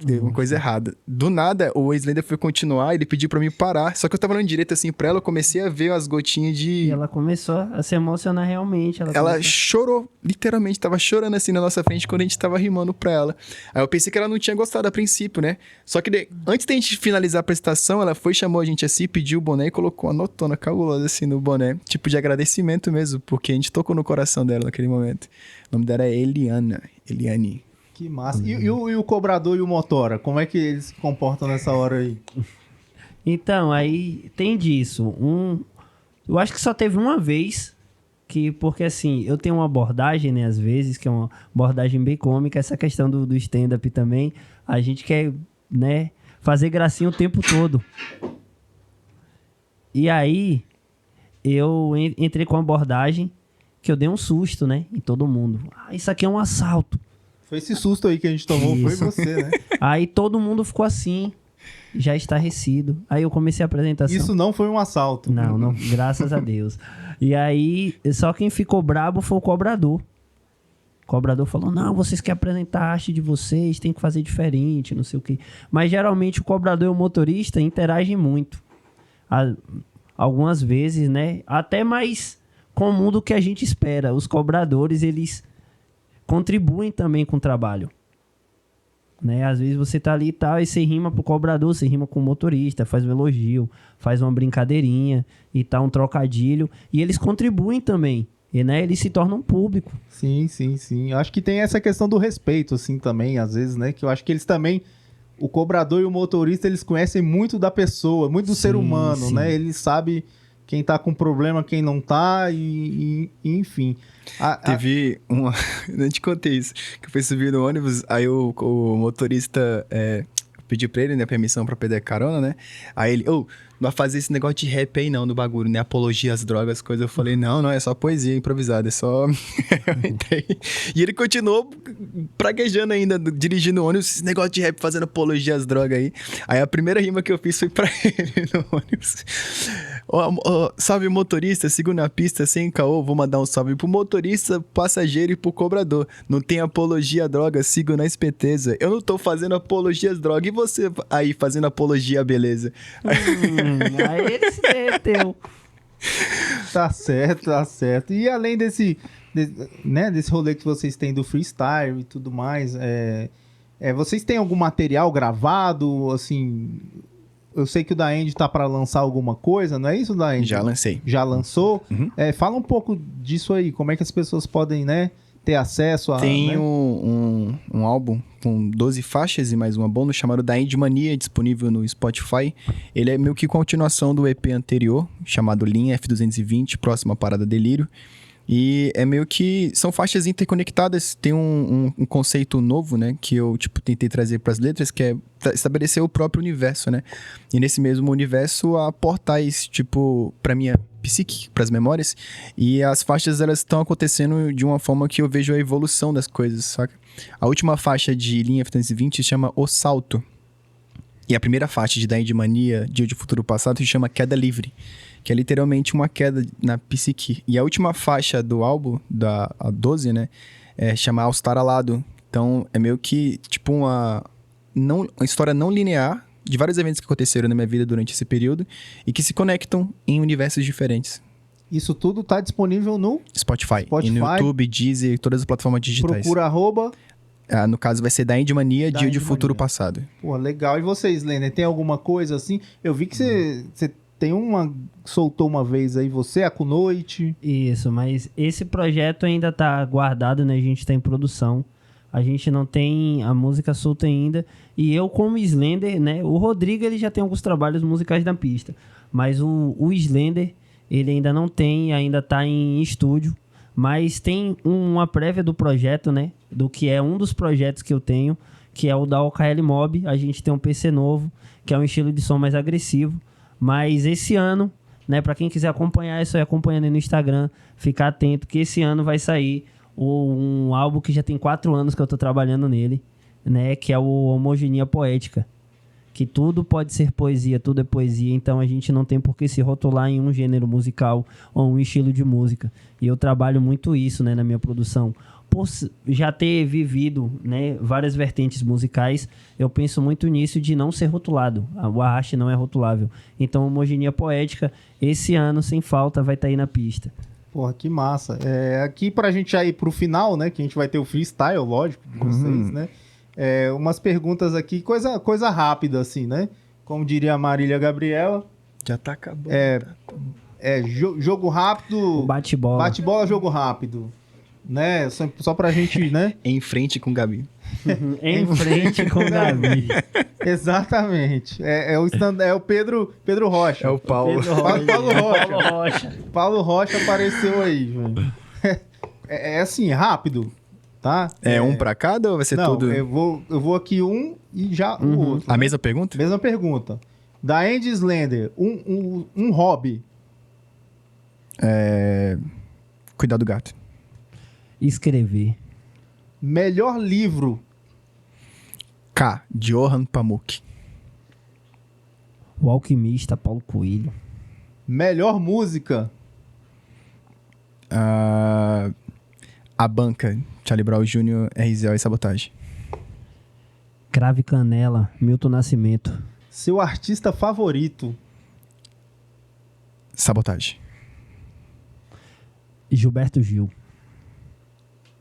Speaker 3: deu uma coisa errada. Do nada, o Slender foi continuar, ele pediu pra mim parar. Só que eu tava olhando direito assim pra ela, eu comecei a ver as gotinhas de...
Speaker 2: E ela começou a se emocionar realmente.
Speaker 3: Ela chorou, literalmente, tava chorando assim na nossa frente quando a gente tava rimando pra ela. Aí eu pensei que ela não tinha gostado a princípio, né? Só que antes da gente finalizar a apresentação, ela foi, chamou a gente assim, pediu o boné e colocou uma notona cabulosa assim no boné. Tipo de agradecimento mesmo, porque a gente tocou no coração dela naquele momento. O nome dela é Eliane.
Speaker 1: Que massa. E o cobrador e o motora, como é que eles se comportam nessa hora aí?
Speaker 2: Então, aí tem disso. Eu acho que só teve uma vez porque assim, eu tenho uma abordagem, né, às vezes, que é uma abordagem bem cômica, essa questão do stand-up também, a gente quer, né, fazer gracinha o tempo todo. E aí, eu entrei com uma abordagem que eu dei um susto, né, em todo mundo. Isso aqui é um assalto.
Speaker 1: Foi esse susto aí que a gente tomou, Foi você, né?
Speaker 2: Aí todo mundo ficou assim, já estarrecido. Aí eu comecei a apresentação.
Speaker 1: Isso não foi um assalto.
Speaker 2: Não, graças a Deus. E aí, só quem ficou brabo foi o cobrador. O cobrador falou, não, vocês querem apresentar a arte de vocês, tem que fazer diferente, não sei o quê. Mas geralmente o cobrador e o motorista interagem muito. Algumas vezes, né? Até mais comum do que a gente espera. Os cobradores, eles contribuem também com o trabalho, né? Às vezes você tá ali e tal, e você rima pro cobrador, você rima com o motorista, faz um elogio, faz uma brincadeirinha e tal, um trocadilho, e eles contribuem também, e, né, eles se tornam público.
Speaker 1: Sim. Eu acho que tem essa questão do respeito, assim, também, às vezes, né? Que eu acho que eles também, o cobrador e o motorista, eles conhecem muito da pessoa, muito do ser humano, né? Eles sabem quem tá com problema, quem não tá, e enfim.
Speaker 3: Teve uma... Não te contei isso. Que eu fui subir no ônibus, aí o motorista pediu pra ele, né, permissão pra perder carona, né? Aí ele, não vai fazer esse negócio de rap aí não, no bagulho, né? Apologia às drogas, coisa. Eu falei, não, é só poesia improvisada, é só... E ele continuou praguejando ainda, dirigindo o ônibus, esse negócio de rap fazendo apologia às drogas aí. Aí a primeira rima que eu fiz foi pra ele no ônibus. Salve motorista, sigo na pista sem caô. Vou mandar um salve pro motorista, passageiro e pro cobrador. Não tem apologia à droga, sigo na esperteza. Eu não tô fazendo apologia às drogas. E você aí fazendo apologia à beleza?
Speaker 2: Aí ele se derreteu.
Speaker 1: Tá certo, tá certo. E além desse rolê que vocês têm do freestyle e tudo mais, vocês têm algum material gravado, assim... Eu sei que o Da End tá pra lançar alguma coisa, não é isso, Da End?
Speaker 3: Já lancei.
Speaker 1: Já lançou?
Speaker 3: Uhum.
Speaker 1: Fala um pouco disso aí, como é que as pessoas podem, né, ter acesso a...
Speaker 3: Tem
Speaker 1: né?
Speaker 3: um álbum com 12 faixas e mais uma bônus chamado Da End Mania, disponível no Spotify. Ele é meio que continuação do EP anterior, chamado Linha F220, Próxima Parada Delírio. E é meio que... São faixas interconectadas. Tem um conceito novo, né? Que eu, tentei trazer pras letras, que é estabelecer o próprio universo, né? E nesse mesmo universo, há portais, pra minha psique, pras memórias. E as faixas, elas estão acontecendo de uma forma que eu vejo a evolução das coisas, saca? A última faixa de Linha F220 se chama O Salto. E a primeira faixa de Da End Mania, Dia de Futuro Passado, se chama Queda Livre, que é literalmente uma queda na psique. E a última faixa do álbum, a 12, né, chama All Star Alado. Então, é meio que, uma história não linear de vários eventos que aconteceram na minha vida durante esse período e que se conectam em universos diferentes.
Speaker 1: Isso tudo tá disponível no
Speaker 3: Spotify. E no YouTube, Deezer e todas as plataformas digitais.
Speaker 1: Procura @...
Speaker 3: no caso, vai ser Da End Mania,
Speaker 1: Da
Speaker 3: Dia
Speaker 1: End
Speaker 3: de Futuro
Speaker 1: Mania.
Speaker 3: Passado.
Speaker 1: Pô, legal. E vocês, Lender, tem alguma coisa assim? Eu vi que você tem soltou uma vez aí, você, a Com Noite.
Speaker 2: Isso, mas esse projeto ainda tá guardado, né? A gente tá em produção. A gente não tem a música solta ainda. E eu, como Slender, né? O Rodrigo, ele já tem alguns trabalhos musicais na pista. Mas o Slender, ele ainda não tem, ainda tá em estúdio. Mas tem uma prévia do projeto, né? Do que é um dos projetos que eu tenho, que é o da OKL Mob. A gente tem um PC novo, que é um estilo de som mais agressivo. Mas esse ano, né? Pra quem quiser acompanhar, é só ir acompanhando aí no Instagram. Ficar atento, que esse ano vai sair um álbum que já tem 4 anos que eu tô trabalhando nele, né? Que é o Homogeneia Poética. Que tudo pode ser poesia, tudo é poesia, então a gente não tem por que se rotular em um gênero musical ou um estilo de música. E eu trabalho muito isso, né, na minha produção. Por já ter vivido, né, várias vertentes musicais, eu penso muito nisso de não ser rotulado. O arraste não é rotulável. Então, Homogeneia Poética, esse ano, sem falta, vai estar aí na pista.
Speaker 1: Porra, que massa. Aqui pra gente já ir pro final, né, que a gente vai ter o freestyle, lógico, de vocês, né? Umas perguntas aqui, coisa rápida, assim, né? Como diria a Marília Gabriela.
Speaker 3: Já tá acabando.
Speaker 1: Jogo rápido.
Speaker 2: Bate-bola.
Speaker 1: Bate-bola, jogo rápido. Né? Só pra gente, né?
Speaker 3: Em frente com o Gabi.
Speaker 2: Em frente com o Gabi.
Speaker 1: Exatamente. É o Pedro Rocha.
Speaker 3: É o Paulo.
Speaker 1: Paulo Rocha.
Speaker 2: Paulo Rocha.
Speaker 1: Paulo Rocha apareceu aí, velho. É assim, rápido. Tá?
Speaker 3: Um pra cada ou vai ser tudo?
Speaker 1: Eu vou aqui um e já o outro.
Speaker 3: A mesma pergunta?
Speaker 1: Mesma pergunta. Da End Slender, um hobby.
Speaker 3: Cuidar do gato.
Speaker 2: Escrever.
Speaker 1: Melhor livro.
Speaker 3: K. Johann Pamuk.
Speaker 2: O Alquimista, Paulo Coelho.
Speaker 1: Melhor música.
Speaker 3: A Banca, Charlie Brown Jr., RZO e Sabotagem.
Speaker 2: Crave Canela, Milton Nascimento.
Speaker 1: Seu artista favorito.
Speaker 3: Sabotagem.
Speaker 2: Gilberto Gil.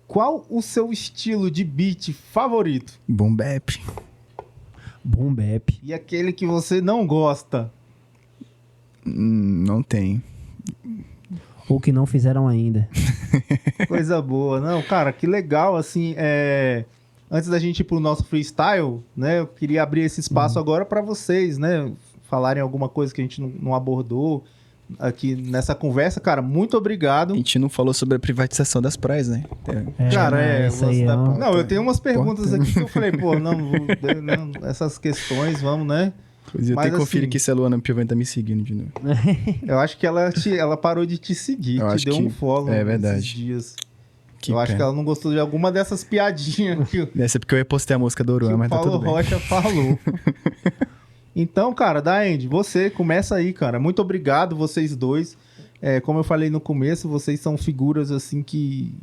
Speaker 1: Qual o seu estilo de beat favorito?
Speaker 3: Boom Bap.
Speaker 2: Boom Bap.
Speaker 1: E aquele que você não gosta?
Speaker 3: Não tem.
Speaker 2: Ou que não fizeram ainda.
Speaker 1: Coisa boa. Não, cara, que legal, assim, antes da gente ir pro nosso freestyle, né, eu queria abrir esse espaço agora para vocês, né, falarem alguma coisa que a gente não abordou aqui nessa conversa. Cara, muito obrigado.
Speaker 3: A gente não falou sobre a privatização das praias, né?
Speaker 1: Cara,
Speaker 2: isso aí
Speaker 1: não, eu tenho umas perguntas aqui que eu falei, pô, não, essas questões, vamos, né?
Speaker 3: Pois eu
Speaker 1: Mas,
Speaker 3: tenho que conferir
Speaker 1: assim,
Speaker 3: que se a Luana Piovani tá me seguindo de novo.
Speaker 1: Eu acho que ela parou de te seguir,
Speaker 3: Eu
Speaker 1: te
Speaker 3: acho
Speaker 1: deu
Speaker 3: que
Speaker 1: um follow
Speaker 3: é verdade.
Speaker 1: esses dias.
Speaker 3: Que
Speaker 1: eu acho
Speaker 3: pena.
Speaker 1: que ela não gostou de alguma dessas piadinhas que
Speaker 3: Deve ser porque eu ia postar a música do
Speaker 1: que
Speaker 3: Oruan,
Speaker 1: o
Speaker 3: mas tá
Speaker 1: Paulo
Speaker 3: tudo bem.
Speaker 1: Rocha falou. Então, cara, Daend, você começa aí, cara. Muito obrigado, vocês dois. Como eu falei no começo, vocês são figuras assim que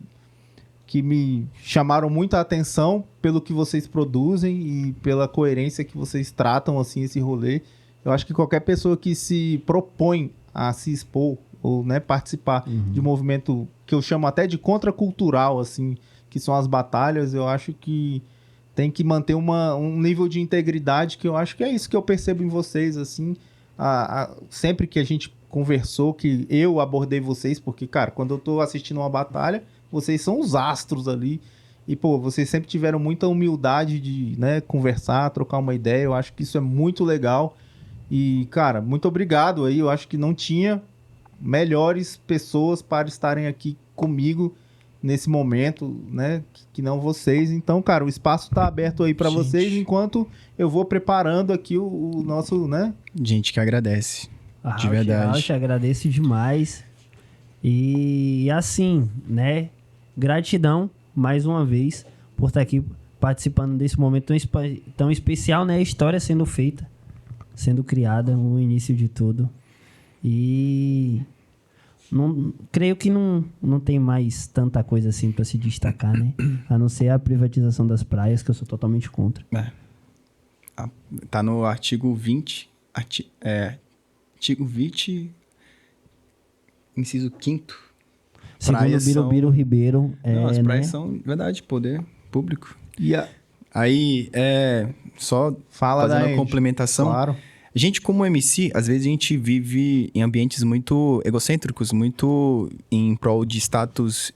Speaker 1: me chamaram muita atenção pelo que vocês produzem e pela coerência que vocês tratam assim esse rolê. Eu acho que qualquer pessoa que se propõe a se expor ou, né, participar de um movimento que eu chamo até de contracultural, assim, que são as batalhas, eu acho que tem que manter um nível de integridade, que eu acho que é isso que eu percebo em vocês, assim, sempre que a gente conversou, que eu abordei vocês, porque, cara, quando eu tô assistindo uma batalha, vocês são os astros ali, e, pô, vocês sempre tiveram muita humildade de, né, conversar, trocar uma ideia, eu acho que isso é muito legal, e, cara, muito obrigado aí, eu acho que não tinha melhores pessoas para estarem aqui comigo nesse momento, né, que não vocês. Então, cara, o espaço tá aberto aí para vocês, enquanto eu vou preparando aqui o nosso, né?
Speaker 3: Gente que agradece, de verdade.
Speaker 2: Eu te agradeço demais. E assim, né, gratidão mais uma vez por estar aqui participando desse momento tão especial, né, a história sendo feita, sendo criada, o início de tudo. E creio que não tem mais tanta coisa assim para se destacar, né? A não ser a privatização das praias, que eu sou totalmente contra.
Speaker 3: Tá no artigo 20, artigo 20, inciso 5º.
Speaker 2: Segundo Birubiru Ribeiro...
Speaker 3: Não, as praias,
Speaker 2: né,
Speaker 3: são, verdade, poder público.
Speaker 1: Aí,
Speaker 3: só
Speaker 1: fala
Speaker 3: fazendo
Speaker 1: da
Speaker 3: a complementação.
Speaker 1: Claro.
Speaker 3: A gente, como MC, às vezes a gente vive em ambientes muito egocêntricos, muito em prol de status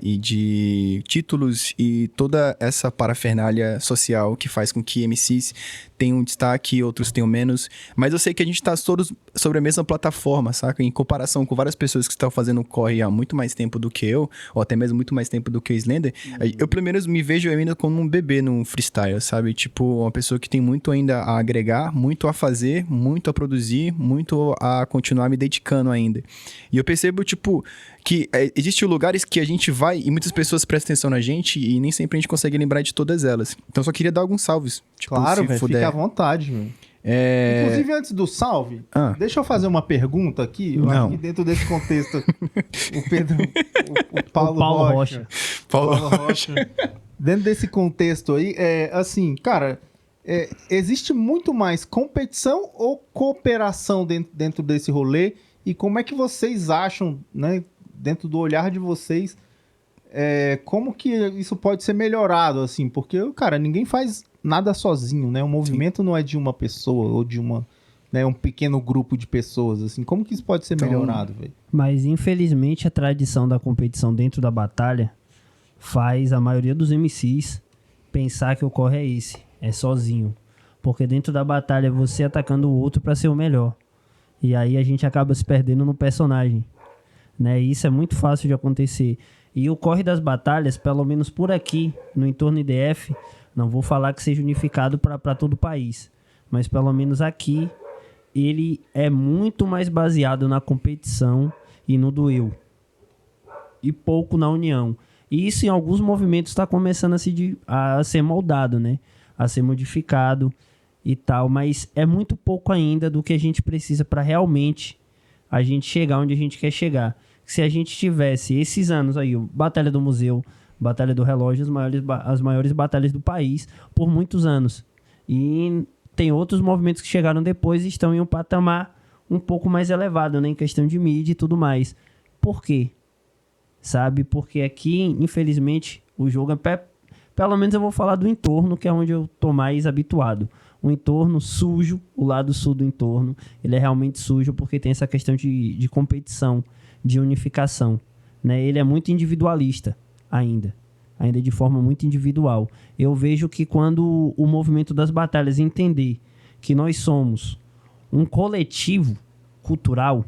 Speaker 3: e de títulos e toda essa parafernália social que faz com que MCs tenham um destaque, outros tenham menos. Mas eu sei que a gente tá todos sobre a mesma plataforma, saca? Em comparação com várias pessoas que estão fazendo corre há muito mais tempo do que eu, ou até mesmo muito mais tempo do que o Slender, eu pelo menos me vejo ainda como um bebê num freestyle, sabe? Tipo, uma pessoa que tem muito ainda a agregar, muito a fazer, muito a produzir, muito a continuar me dedicando ainda. E eu percebo, tipo, que existem lugares que a gente vai e muitas pessoas prestam atenção na gente e nem sempre a gente consegue lembrar de todas elas. Então eu só queria dar alguns salves. Tipo,
Speaker 1: Claro,
Speaker 3: se
Speaker 1: velho,
Speaker 3: puder.
Speaker 1: fica à vontade, velho. Inclusive, antes do salve, deixa eu fazer uma pergunta aqui. Eu acho que dentro desse contexto, o Pedro, o Paulo Rocha.
Speaker 3: Paulo Rocha.
Speaker 1: Dentro desse contexto aí, assim, cara, existe muito mais competição ou cooperação dentro desse rolê? E como é que vocês acham, né, dentro do olhar de vocês, como que isso pode ser melhorado, assim? Porque, cara, ninguém faz nada sozinho, né? O movimento não é de uma pessoa ou de um pequeno grupo de pessoas, assim. Como que isso pode ser melhorado, velho?
Speaker 2: Mas, infelizmente, a tradição da competição dentro da batalha faz a maioria dos MCs pensar que o corre é esse, é sozinho. Porque dentro da batalha é você atacando o outro pra ser o melhor. E aí a gente acaba se perdendo no personagem, né? E isso é muito fácil de acontecer. E o corre das batalhas, pelo menos por aqui, no entorno IDF, não vou falar que seja unificado para todo o país, mas pelo menos aqui, ele é muito mais baseado na competição e no do e pouco na união. E isso em alguns movimentos está começando a ser moldado, né? A ser modificado e tal, mas é muito pouco ainda do que a gente precisa para realmente a gente chegar onde a gente quer chegar. Se a gente tivesse esses anos aí, Batalha do Museu, Batalha do Relógio, as maiores batalhas do país por muitos anos. E tem outros movimentos que chegaram depois e estão em um patamar um pouco mais elevado, né, em questão de mídia e tudo mais. Por quê? Sabe? Porque aqui, infelizmente, o jogo pelo menos eu vou falar do entorno, que é onde eu tô mais habituado. O entorno sujo, o lado sul do entorno, ele é realmente sujo porque tem essa questão de competição, de unificação, né? Ele é muito individualista ainda de forma muito individual. Eu vejo que quando o movimento das batalhas entender que nós somos um coletivo cultural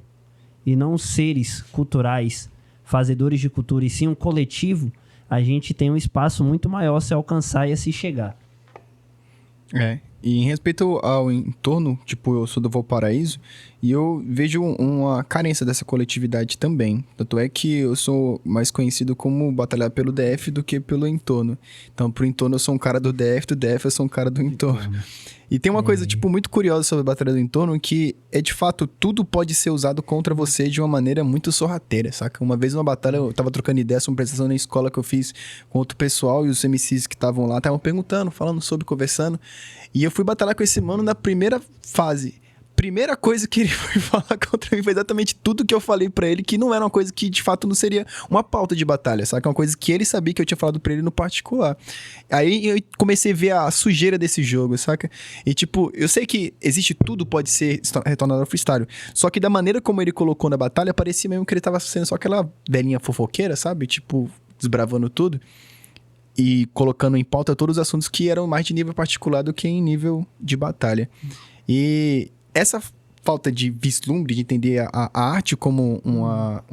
Speaker 2: e não seres culturais, fazedores de cultura, e sim um coletivo, a gente tem um espaço muito maior a se alcançar e a se chegar.
Speaker 3: E em respeito ao entorno, tipo, eu sou do Valparaíso e eu vejo uma carência dessa coletividade também. Tanto é que eu sou mais conhecido como batalhar pelo DF do que pelo entorno. Então, pro entorno eu sou um cara do DF eu sou um cara do entorno. E tem uma coisa, tipo, muito curiosa sobre a batalha do entorno, que é, de fato, tudo pode ser usado contra você de uma maneira muito sorrateira, saca? Uma vez numa batalha, eu tava trocando ideia sobre uma apresentação na escola que eu fiz com outro pessoal e os MCs que estavam lá estavam perguntando, falando sobre, conversando. E eu fui batalhar com esse mano na primeira fase. Primeira coisa que ele foi falar contra mim foi exatamente tudo que eu falei pra ele, que não era uma coisa que, de fato, não seria uma pauta de batalha, saca? Uma coisa que ele sabia que eu tinha falado pra ele no particular. Aí eu comecei a ver a sujeira desse jogo, saca? E, tipo, eu sei que existe tudo pode ser retornado ao freestyle, só que da maneira como ele colocou na batalha, parecia mesmo que ele tava sendo só aquela velhinha fofoqueira, sabe? Tipo, desbravando tudo e colocando em pauta todos os assuntos que eram mais de nível particular do que em nível de batalha. E essa falta de vislumbre, de entender a arte como uma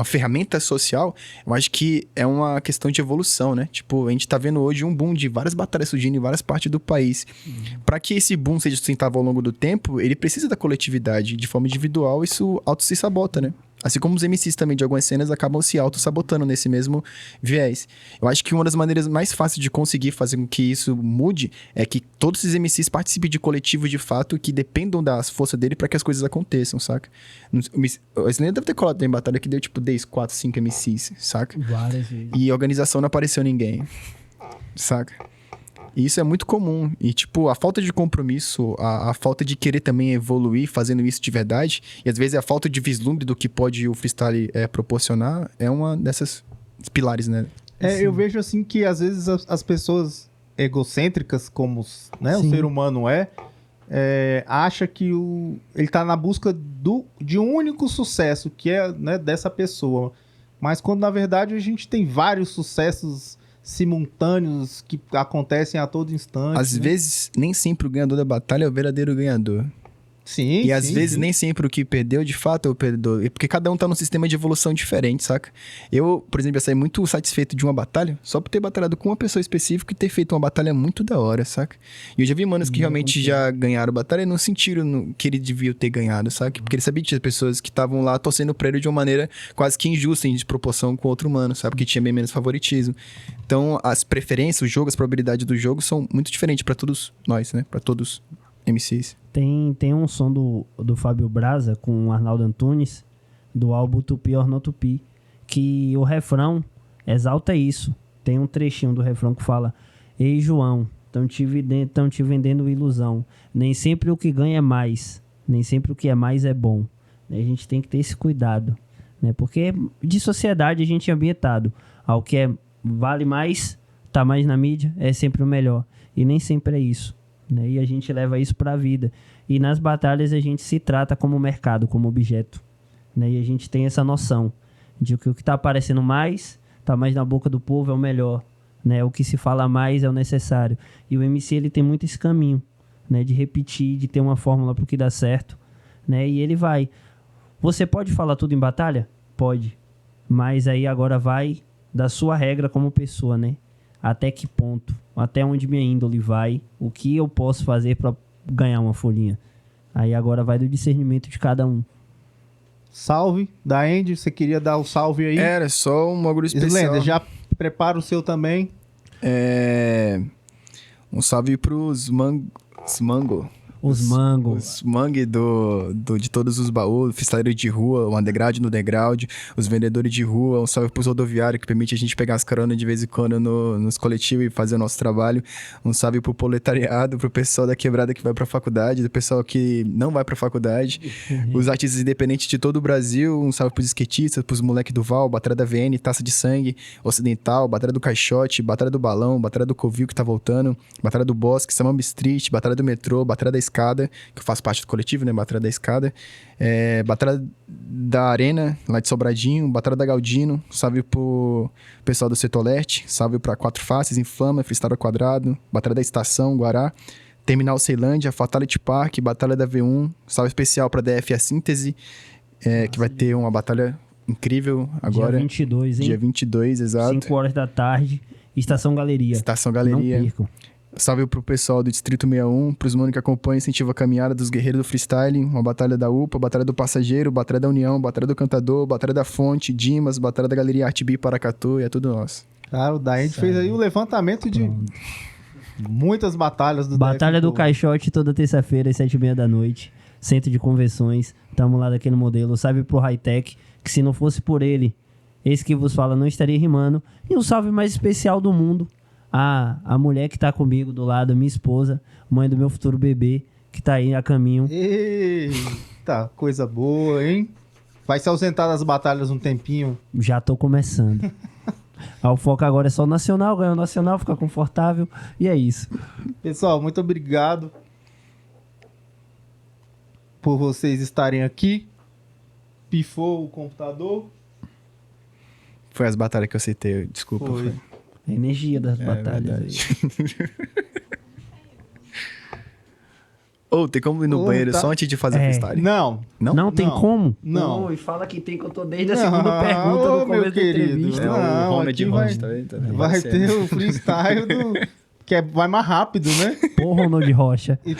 Speaker 3: ferramenta social, eu acho que é uma questão de evolução, né? Tipo, a gente tá vendo hoje um boom de várias batalhas surgindo em várias partes do país. Para que esse boom seja sustentável ao longo do tempo, ele precisa da coletividade. De forma individual, isso auto se sabota, né? Assim como os MCs também de algumas cenas acabam se auto-sabotando nesse mesmo viés. Eu acho que uma das maneiras mais fáceis de conseguir fazer com que isso mude é que todos esses MCs participem de coletivos de fato que dependam das forças dele para que as coisas aconteçam, saca? O Slender deve ter colado em batalha que deu tipo 10, 4, 5 MCs, saca?
Speaker 2: Várias vezes.
Speaker 3: E a organização não apareceu ninguém, saca? E isso é muito comum. E, tipo, a falta de compromisso, a falta de querer também evoluir fazendo isso de verdade, e às vezes a falta de vislumbre do que pode o freestyle proporcionar, é uma dessas pilares, né?
Speaker 1: Eu vejo, assim, que às vezes as pessoas egocêntricas, como né, o ser humano acha que ele tá na busca de um único sucesso, que é, né, dessa pessoa. Mas quando, na verdade, a gente tem vários sucessos simultâneos que acontecem a todo instante.
Speaker 3: Às vezes, nem sempre o ganhador da batalha é o verdadeiro ganhador.
Speaker 1: Sim,
Speaker 3: E às vezes nem sempre o que perdeu de fato é o perdedor. Porque cada um tá num sistema de evolução diferente, saca? Eu, por exemplo, ia sair muito satisfeito de uma batalha só por ter batalhado com uma pessoa específica e ter feito uma batalha muito da hora, saca? E eu já vi manos que realmente já ganharam batalha e não sentiram que ele devia ter ganhado, saca? Porque ele sabia que tinha pessoas que estavam lá torcendo pra ele de uma maneira quase que injusta em proporção com outro humano, sabe? Porque tinha bem menos favoritismo. Então, as preferências, o jogo, as probabilidades do jogo são muito diferentes pra todos nós, né? Pra todos MCs.
Speaker 2: Tem um som do Fábio Braza com o Arnaldo Antunes, do álbum Tupi or No Tupi, que o refrão exalta isso. Tem um trechinho do refrão que fala: Ei, João, tão te vendendo ilusão. Nem sempre o que ganha é mais. Nem sempre o que é mais é bom. A gente tem que ter esse cuidado, né? Porque de sociedade a gente é ambientado ao que vale mais, tá mais na mídia, é sempre o melhor. E nem sempre é isso, né? E a gente leva isso pra vida. E nas batalhas a gente se trata como mercado, como objeto, né? E a gente tem essa noção de que o que tá aparecendo mais, tá mais na boca do povo é o melhor, né? O que se fala mais é o necessário. E o MC, ele tem muito esse caminho, né? De repetir, de ter uma fórmula pro que dá certo, né? E ele vai. Você pode falar tudo em batalha? Pode. Mas aí agora vai da sua regra como pessoa, né? Até que ponto? Até onde minha índole vai? O que eu posso fazer para ganhar uma folhinha? Aí agora vai do discernimento de cada um.
Speaker 1: Salve da Andy, você queria dar o salve aí?
Speaker 3: Era só um bagulho especial.
Speaker 1: Slender, já prepara o seu também.
Speaker 3: Um salve pros mango.
Speaker 2: Os mangos.
Speaker 3: Os mangue de todos os baús, freestyler de rua, o underground no underground, os vendedores de rua, um salve pros rodoviários que permite a gente pegar as caronas de vez em quando nos coletivos e fazer o nosso trabalho. Um salve pro proletariado, pro pessoal da quebrada que vai pra faculdade, do pessoal que não vai pra faculdade, os artistas independentes de todo o Brasil, um salve pros skatistas, pros moleque do Val, Batalha da VN, Taça de Sangue, Ocidental, Batalha do Caixote, Batalha do Balão, Batalha do Covil que tá voltando, Batalha do Bosque, Samamba Street, Batalha do Metrô, Batalha da Escada, que eu faço parte do coletivo, né? Batalha da Escada. Batalha da Arena, lá de Sobradinho. Batalha da Galdino. Salve pro pessoal do Setor Leste. Salve pra Quatro Faces, Inflama, Freestyle ao Quadrado. Batalha da Estação, Guará. Terminal Ceilândia, Fatality Park, Batalha da V1. Salve especial pra DF A Síntese, que vai ter uma batalha incrível agora.
Speaker 2: Dia 22, hein?
Speaker 3: Dia 22, exato.
Speaker 2: 5 horas da tarde. Estação Galeria.
Speaker 3: Estação Galeria.
Speaker 2: Não percam.
Speaker 3: Salve pro pessoal do Distrito 61, pros mano que acompanham e incentivam a caminhada dos guerreiros do freestyle, uma batalha da UPA, batalha do Passageiro, batalha da União, batalha do Cantador, batalha da Fonte, Dimas, batalha da Galeria Arte B Paracatu, e é tudo nosso.
Speaker 1: Cara, o Daend fez aí o levantamento de muitas batalhas do
Speaker 2: Batalha do
Speaker 1: DF.
Speaker 2: Caixote toda terça-feira às 7h30 da noite. Centro de convenções. Tamo lá daquele modelo. Salve pro Hightech, que se não fosse por ele, esse que vos fala não estaria rimando. E um salve mais especial do mundo. A mulher que tá comigo do lado, minha esposa, mãe do meu futuro bebê, que tá aí a caminho.
Speaker 1: Eita, coisa boa, hein? Vai se ausentar das batalhas um tempinho.
Speaker 2: Já tô começando. O foco agora é só o nacional, ganhar o nacional, ficar confortável. E é isso.
Speaker 1: Pessoal, muito obrigado por vocês estarem aqui. Pifou o computador.
Speaker 3: Foi as batalhas que eu citei, desculpa.
Speaker 1: Foi.
Speaker 2: A energia das batalhas aí.
Speaker 3: Ou tem como ir no
Speaker 1: Ô,
Speaker 3: banheiro
Speaker 1: tá-
Speaker 3: só antes de fazer freestyle?
Speaker 1: Não.
Speaker 3: Não?
Speaker 2: Não tem
Speaker 1: Não.
Speaker 2: como?
Speaker 1: Não.
Speaker 2: Oi, fala que tem, que eu tô desde a segunda pergunta
Speaker 1: ô,
Speaker 2: do começo
Speaker 1: meu
Speaker 2: da
Speaker 1: querido.
Speaker 2: entrevista.
Speaker 3: É o
Speaker 1: Não,
Speaker 3: Ronald
Speaker 1: aqui
Speaker 3: Ronald,
Speaker 1: vai-
Speaker 3: tá vendo? Tá
Speaker 1: Vai
Speaker 3: aparecendo.
Speaker 1: ter o freestyle que vai mais rápido, né?
Speaker 2: Pô, Ronald Rocha.
Speaker 1: E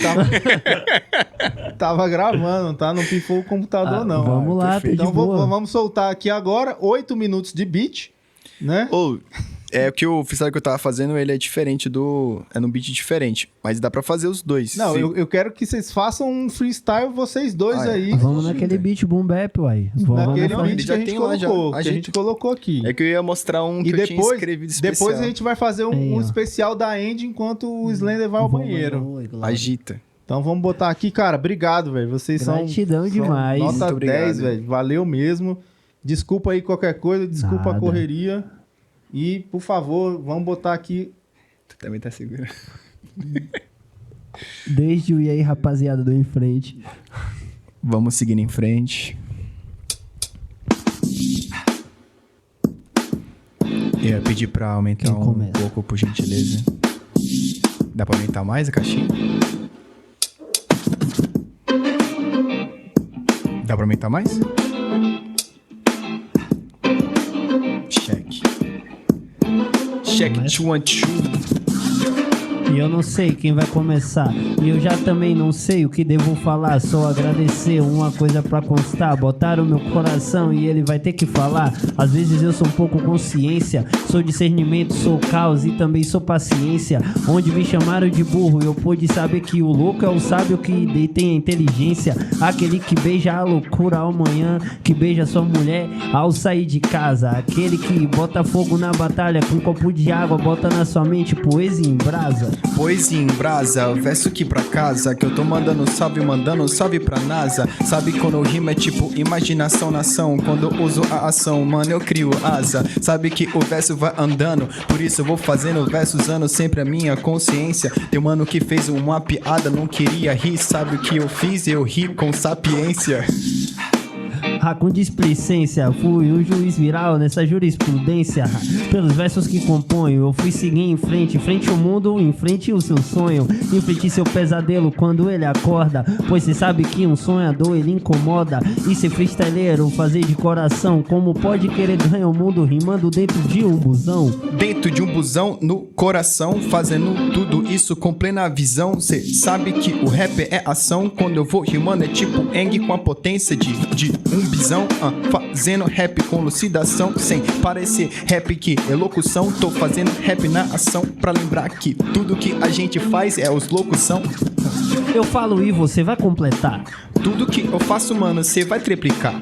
Speaker 1: tava gravando, tá? Não pifou o computador, não.
Speaker 2: Vamos lá,
Speaker 3: perfeito.
Speaker 2: tá de
Speaker 1: Então
Speaker 2: boa.
Speaker 1: vamos soltar aqui agora 8 minutos de beat, né?
Speaker 3: Ou, é que o freestyle que eu tava fazendo, ele é diferente do... É num beat diferente, mas dá pra fazer os dois.
Speaker 1: Não,
Speaker 3: Se-
Speaker 1: eu quero que vocês façam um freestyle vocês dois
Speaker 3: Ah, é.
Speaker 1: aí.
Speaker 2: Vamos naquele beat boom bap, uai.
Speaker 1: Naquele
Speaker 3: Não,
Speaker 1: beat
Speaker 3: ele
Speaker 1: que
Speaker 3: já
Speaker 1: a gente
Speaker 3: tem lá, já.
Speaker 1: colocou, que a
Speaker 3: Ajeita.
Speaker 1: gente colocou aqui.
Speaker 3: É que eu ia mostrar um que
Speaker 1: E
Speaker 3: eu tinha
Speaker 1: depois,
Speaker 3: escrevido especial.
Speaker 1: depois a gente vai fazer
Speaker 2: Aí,
Speaker 1: um
Speaker 2: ó.
Speaker 1: especial da End enquanto o Slender vai ao banheiro.
Speaker 3: Agita.
Speaker 1: Então vamos botar aqui, cara. Obrigado, velho. Vocês
Speaker 2: Gratidão demais.
Speaker 1: Nota
Speaker 3: Muito obrigado.
Speaker 1: 10, velho. Valeu mesmo. Desculpa aí qualquer coisa, desculpa a
Speaker 2: Nada.
Speaker 1: correria. E, por favor, vamos botar aqui.
Speaker 3: Tu também tá seguro.
Speaker 2: Desde o E aí, rapaziada, do Em Frente.
Speaker 3: Vamos seguindo em frente. Eu ia pedir pra aumentar
Speaker 2: Quem
Speaker 3: um
Speaker 2: começa?
Speaker 3: pouco, por gentileza. Dá pra aumentar mais a caixinha? Dá pra aumentar mais? Check. Check, 2 1 2.
Speaker 2: E eu não sei quem vai começar. E eu já também não sei o que devo falar. Só agradecer, uma coisa pra constar. Botaram meu coração e ele vai ter que falar. Às vezes eu sou um pouco consciência. Sou discernimento, sou caos e também sou paciência. Onde me chamaram de burro, eu pude saber que o louco é o sábio que detém a inteligência. Aquele que beija a loucura ao manhã, que beija sua mulher ao sair de casa. Aquele que bota fogo na batalha com um copo de água, bota na sua mente poesia em brasa.
Speaker 3: Pois em brasa, verso aqui pra casa, que eu tô mandando um salve pra NASA. Sabe quando eu rimo é tipo imaginação, nação. Quando eu uso a ação, mano, eu crio asa. Sabe que o verso vai andando, por isso eu vou fazendo verso usando sempre a minha consciência. Tem um mano que fez uma piada, não queria rir. Sabe o que eu fiz? Eu ri com sapiência.
Speaker 2: Com displicência, fui um juiz viral nessa jurisprudência. Pelos versos que componho, eu fui seguir em frente ao mundo, em frente ao seu sonho, em frente seu pesadelo quando ele acorda. Pois cê sabe que um sonhador ele incomoda. E ser freestyleiro, fazer de coração, como pode querer ganhar o mundo rimando dentro de um busão?
Speaker 3: Dentro de um busão, no coração, fazendo tudo isso com plena visão. Cê sabe que o rap é ação. Quando eu vou rimando é tipo Eng com a potência de um bisão. Fazendo rap com lucidação, sem parecer rap que é locução. Tô fazendo rap na ação, pra lembrar que tudo que a gente faz é os loucos são.
Speaker 2: Eu falo e você vai completar.
Speaker 3: Tudo que eu faço, mano, cê vai triplicar.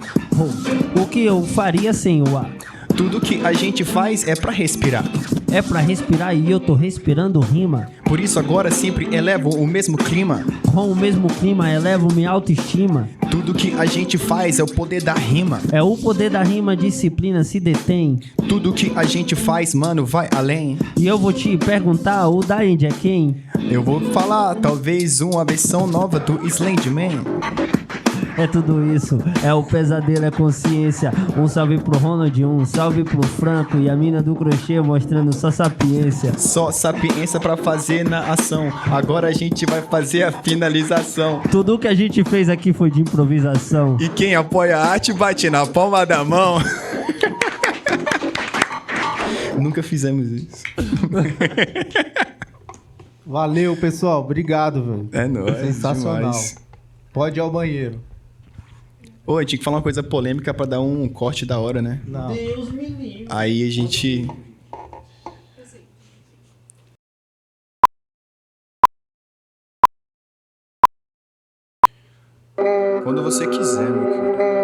Speaker 2: O que eu faria sem o ar?
Speaker 3: Tudo que a gente faz é pra respirar.
Speaker 2: É pra respirar e eu tô respirando rima.
Speaker 3: Por isso agora sempre elevo o mesmo clima.
Speaker 2: Com o mesmo clima elevo minha autoestima.
Speaker 3: Tudo que a gente faz é o poder da rima.
Speaker 2: É o poder da rima, disciplina se detém.
Speaker 3: Tudo que a gente faz, mano, vai além.
Speaker 2: E eu vou te perguntar, o Daend é quem?
Speaker 3: Eu vou falar, talvez uma versão nova do Slenderman.
Speaker 2: É tudo isso, é o pesadelo, é consciência. Um salve pro Ronald, um salve pro Franco e a mina do crochê mostrando sua sapiência.
Speaker 3: Só sapiência pra fazer na ação. Agora a gente vai fazer a finalização.
Speaker 2: Tudo que a gente fez aqui foi de improvisação.
Speaker 3: E quem apoia a arte bate na palma da mão. Nunca fizemos isso.
Speaker 1: Valeu, pessoal. Obrigado, velho.
Speaker 3: É nóis.
Speaker 1: Sensacional.
Speaker 3: Demais.
Speaker 1: Pode ir ao banheiro.
Speaker 3: Ô, a gente tinha que falar uma coisa polêmica pra dar um corte da hora, né?
Speaker 1: Não.
Speaker 2: Deus me livre.
Speaker 3: Aí a gente... Quando você quiser, meu cara.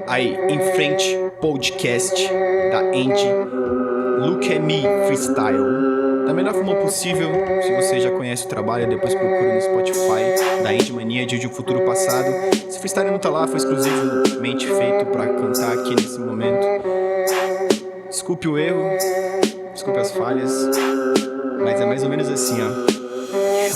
Speaker 3: Aí, em frente, podcast da Andy. Look at Me Freestyle. Da melhor forma possível, se você já conhece o trabalho, depois procura no Spotify, da Andy Mania de um futuro passado. Esse freestyle não tá lá, foi exclusivamente feito pra cantar aqui nesse momento. Desculpe o erro, desculpe as falhas, mas é mais ou menos assim, ó.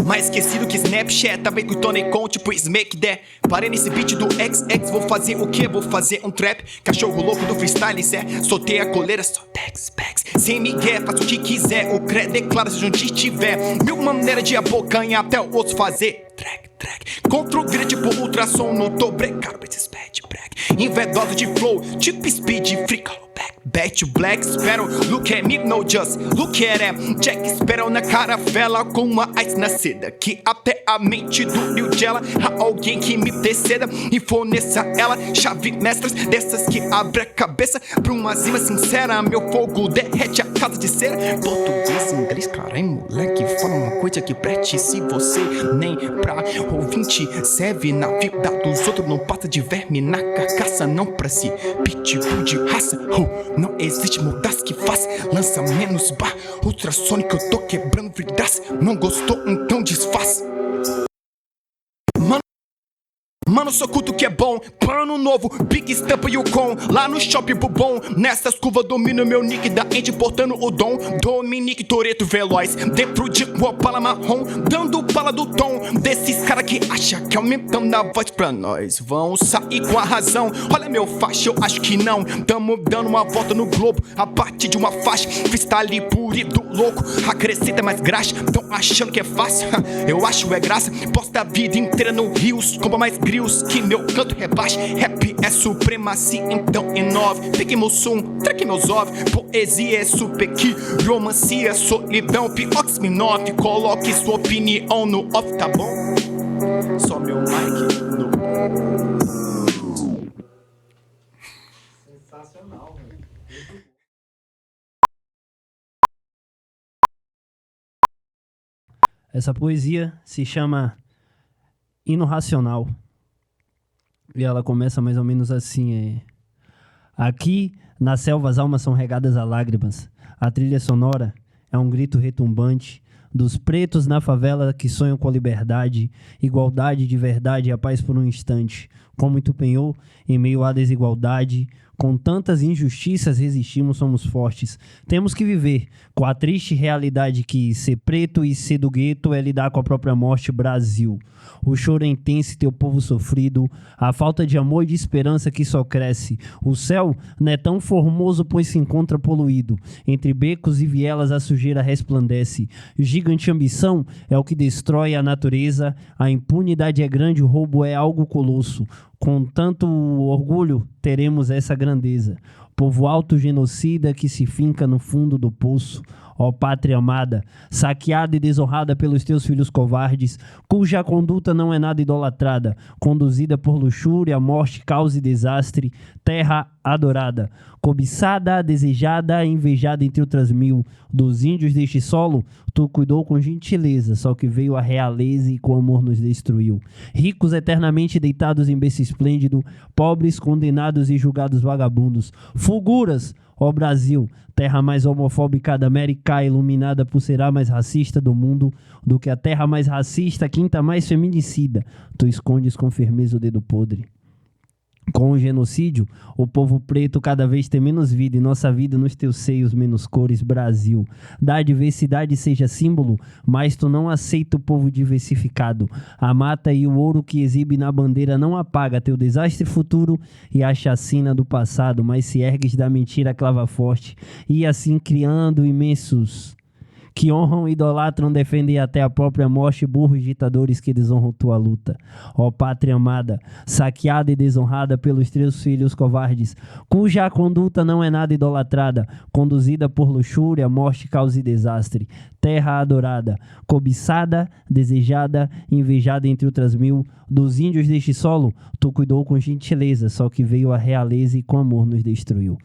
Speaker 3: Mais esquecido que Snapchat, tá bem com o Tony Con, tipo Smack That. Parei nesse beat do XX, vou fazer o que? Vou fazer um trap. Cachorro louco do freestyle, cê soltei a coleira, só tex, pex. Sem migué, faço o que quiser, o cré declara seja onde estiver. Mil maneiras de abocanhar até o osso fazer track, track. Contra o grande tipo ultrassom, não tô brecado pra esses bad break. Invedoso de flow, tipo speed, freak, back. Bet you black, espero, look at me, no just, look at them. Jack espera na caravela com uma ice na seda. Que até a mente do Rio Gela, há alguém que me deceda e forneça ela chave mestras dessas que abre a cabeça pra uma zima sincera. Meu fogo derrete a casa de cera. Português, inglês, caralho, moleque, fala uma coisa que preste. Se você nem pra ouvinte serve na vida dos outros, não passa de verme na carcaça, não pra si. Pitbull de raça, não existe mudança que faz. Lança menos bar, ultrassônico, eu tô quebrando vidas. Não gostou, então desfaz. Mano, sou culto que é bom, plano novo, big estampa e o com. Lá no shopping bubom, nessas curvas domino meu nick da Andy portando o dom. Dominique Toretto veloz, dentro de uma pala marrom, dando bala do tom. Desses cara que acha que aumentando a voz pra nós vão sair com a razão. Olha meu faixa, eu acho que não. Tamo dando uma volta no globo, a partir de uma faixa. Freestyle purido louco, acrescenta mais graxa. Tão achando que é fácil, eu acho é graça. Posta a vida inteira no rios, compra mais grilos que meu canto rebaixa. Rap é supremacia, então inove. Pique meu som, traque meus ovos. Poesia é super que romancia, solidão, pior que Smirnoff. Coloque sua opinião no off, tá bom? Só meu mic no...
Speaker 1: Sensacional, velho.
Speaker 2: Essa poesia se chama Hino Racional. E ela começa mais ou menos assim, Aqui, na selva, as almas são regadas a lágrimas. A trilha sonora é um grito retumbante dos pretos na favela que sonham com a liberdade, igualdade de verdade e a paz por um instante. Como empenhou em meio à desigualdade, com tantas injustiças resistimos, somos fortes. Temos que viver com a triste realidade que ser preto e ser do gueto é lidar com a própria morte, Brasil. O choro é intenso e teu povo sofrido, a falta de amor e de esperança que só cresce. O céu não é tão formoso, pois se encontra poluído. Entre becos e vielas a sujeira resplandece. Gigante ambição é o que destrói a natureza. A impunidade é grande, o roubo é algo colosso. Com tanto orgulho teremos essa grandeza. Povo autogenocida que se finca no fundo do poço. Ó pátria amada, saqueada e desonrada pelos teus filhos covardes, cuja conduta não é nada idolatrada, conduzida por luxúria, morte, caos e desastre, terra adorada, cobiçada, desejada, invejada entre outras mil. Dos índios deste solo, tu cuidou com gentileza, só que veio a realeza e com amor nos destruiu. Ricos eternamente deitados em berço esplêndido, pobres condenados e julgados vagabundos, fulguras, ó Brasil, terra mais homofóbica da América, iluminada por ser a mais racista do mundo, do que a terra mais racista, quinta mais feminicida, tu escondes com firmeza o dedo podre. Com o genocídio, o povo preto cada vez tem menos vida e nossa vida nos teus seios menos cores, Brasil. Da diversidade seja símbolo, mas tu não aceita o povo diversificado. A mata e o ouro que exibe na bandeira não apaga teu desastre futuro e a chacina do passado, mas se ergues da mentira clava forte e assim criando imensos que honram, idolatram, defendem até a própria morte, burros ditadores que desonram tua luta. Ó pátria amada, saqueada e desonrada pelos teus filhos covardes, cuja conduta não é nada idolatrada, conduzida por luxúria, morte, causa e desastre. Terra adorada, cobiçada, desejada, invejada entre outras mil, dos índios deste solo, tu cuidou com gentileza, só que veio a realeza e com amor nos destruiu.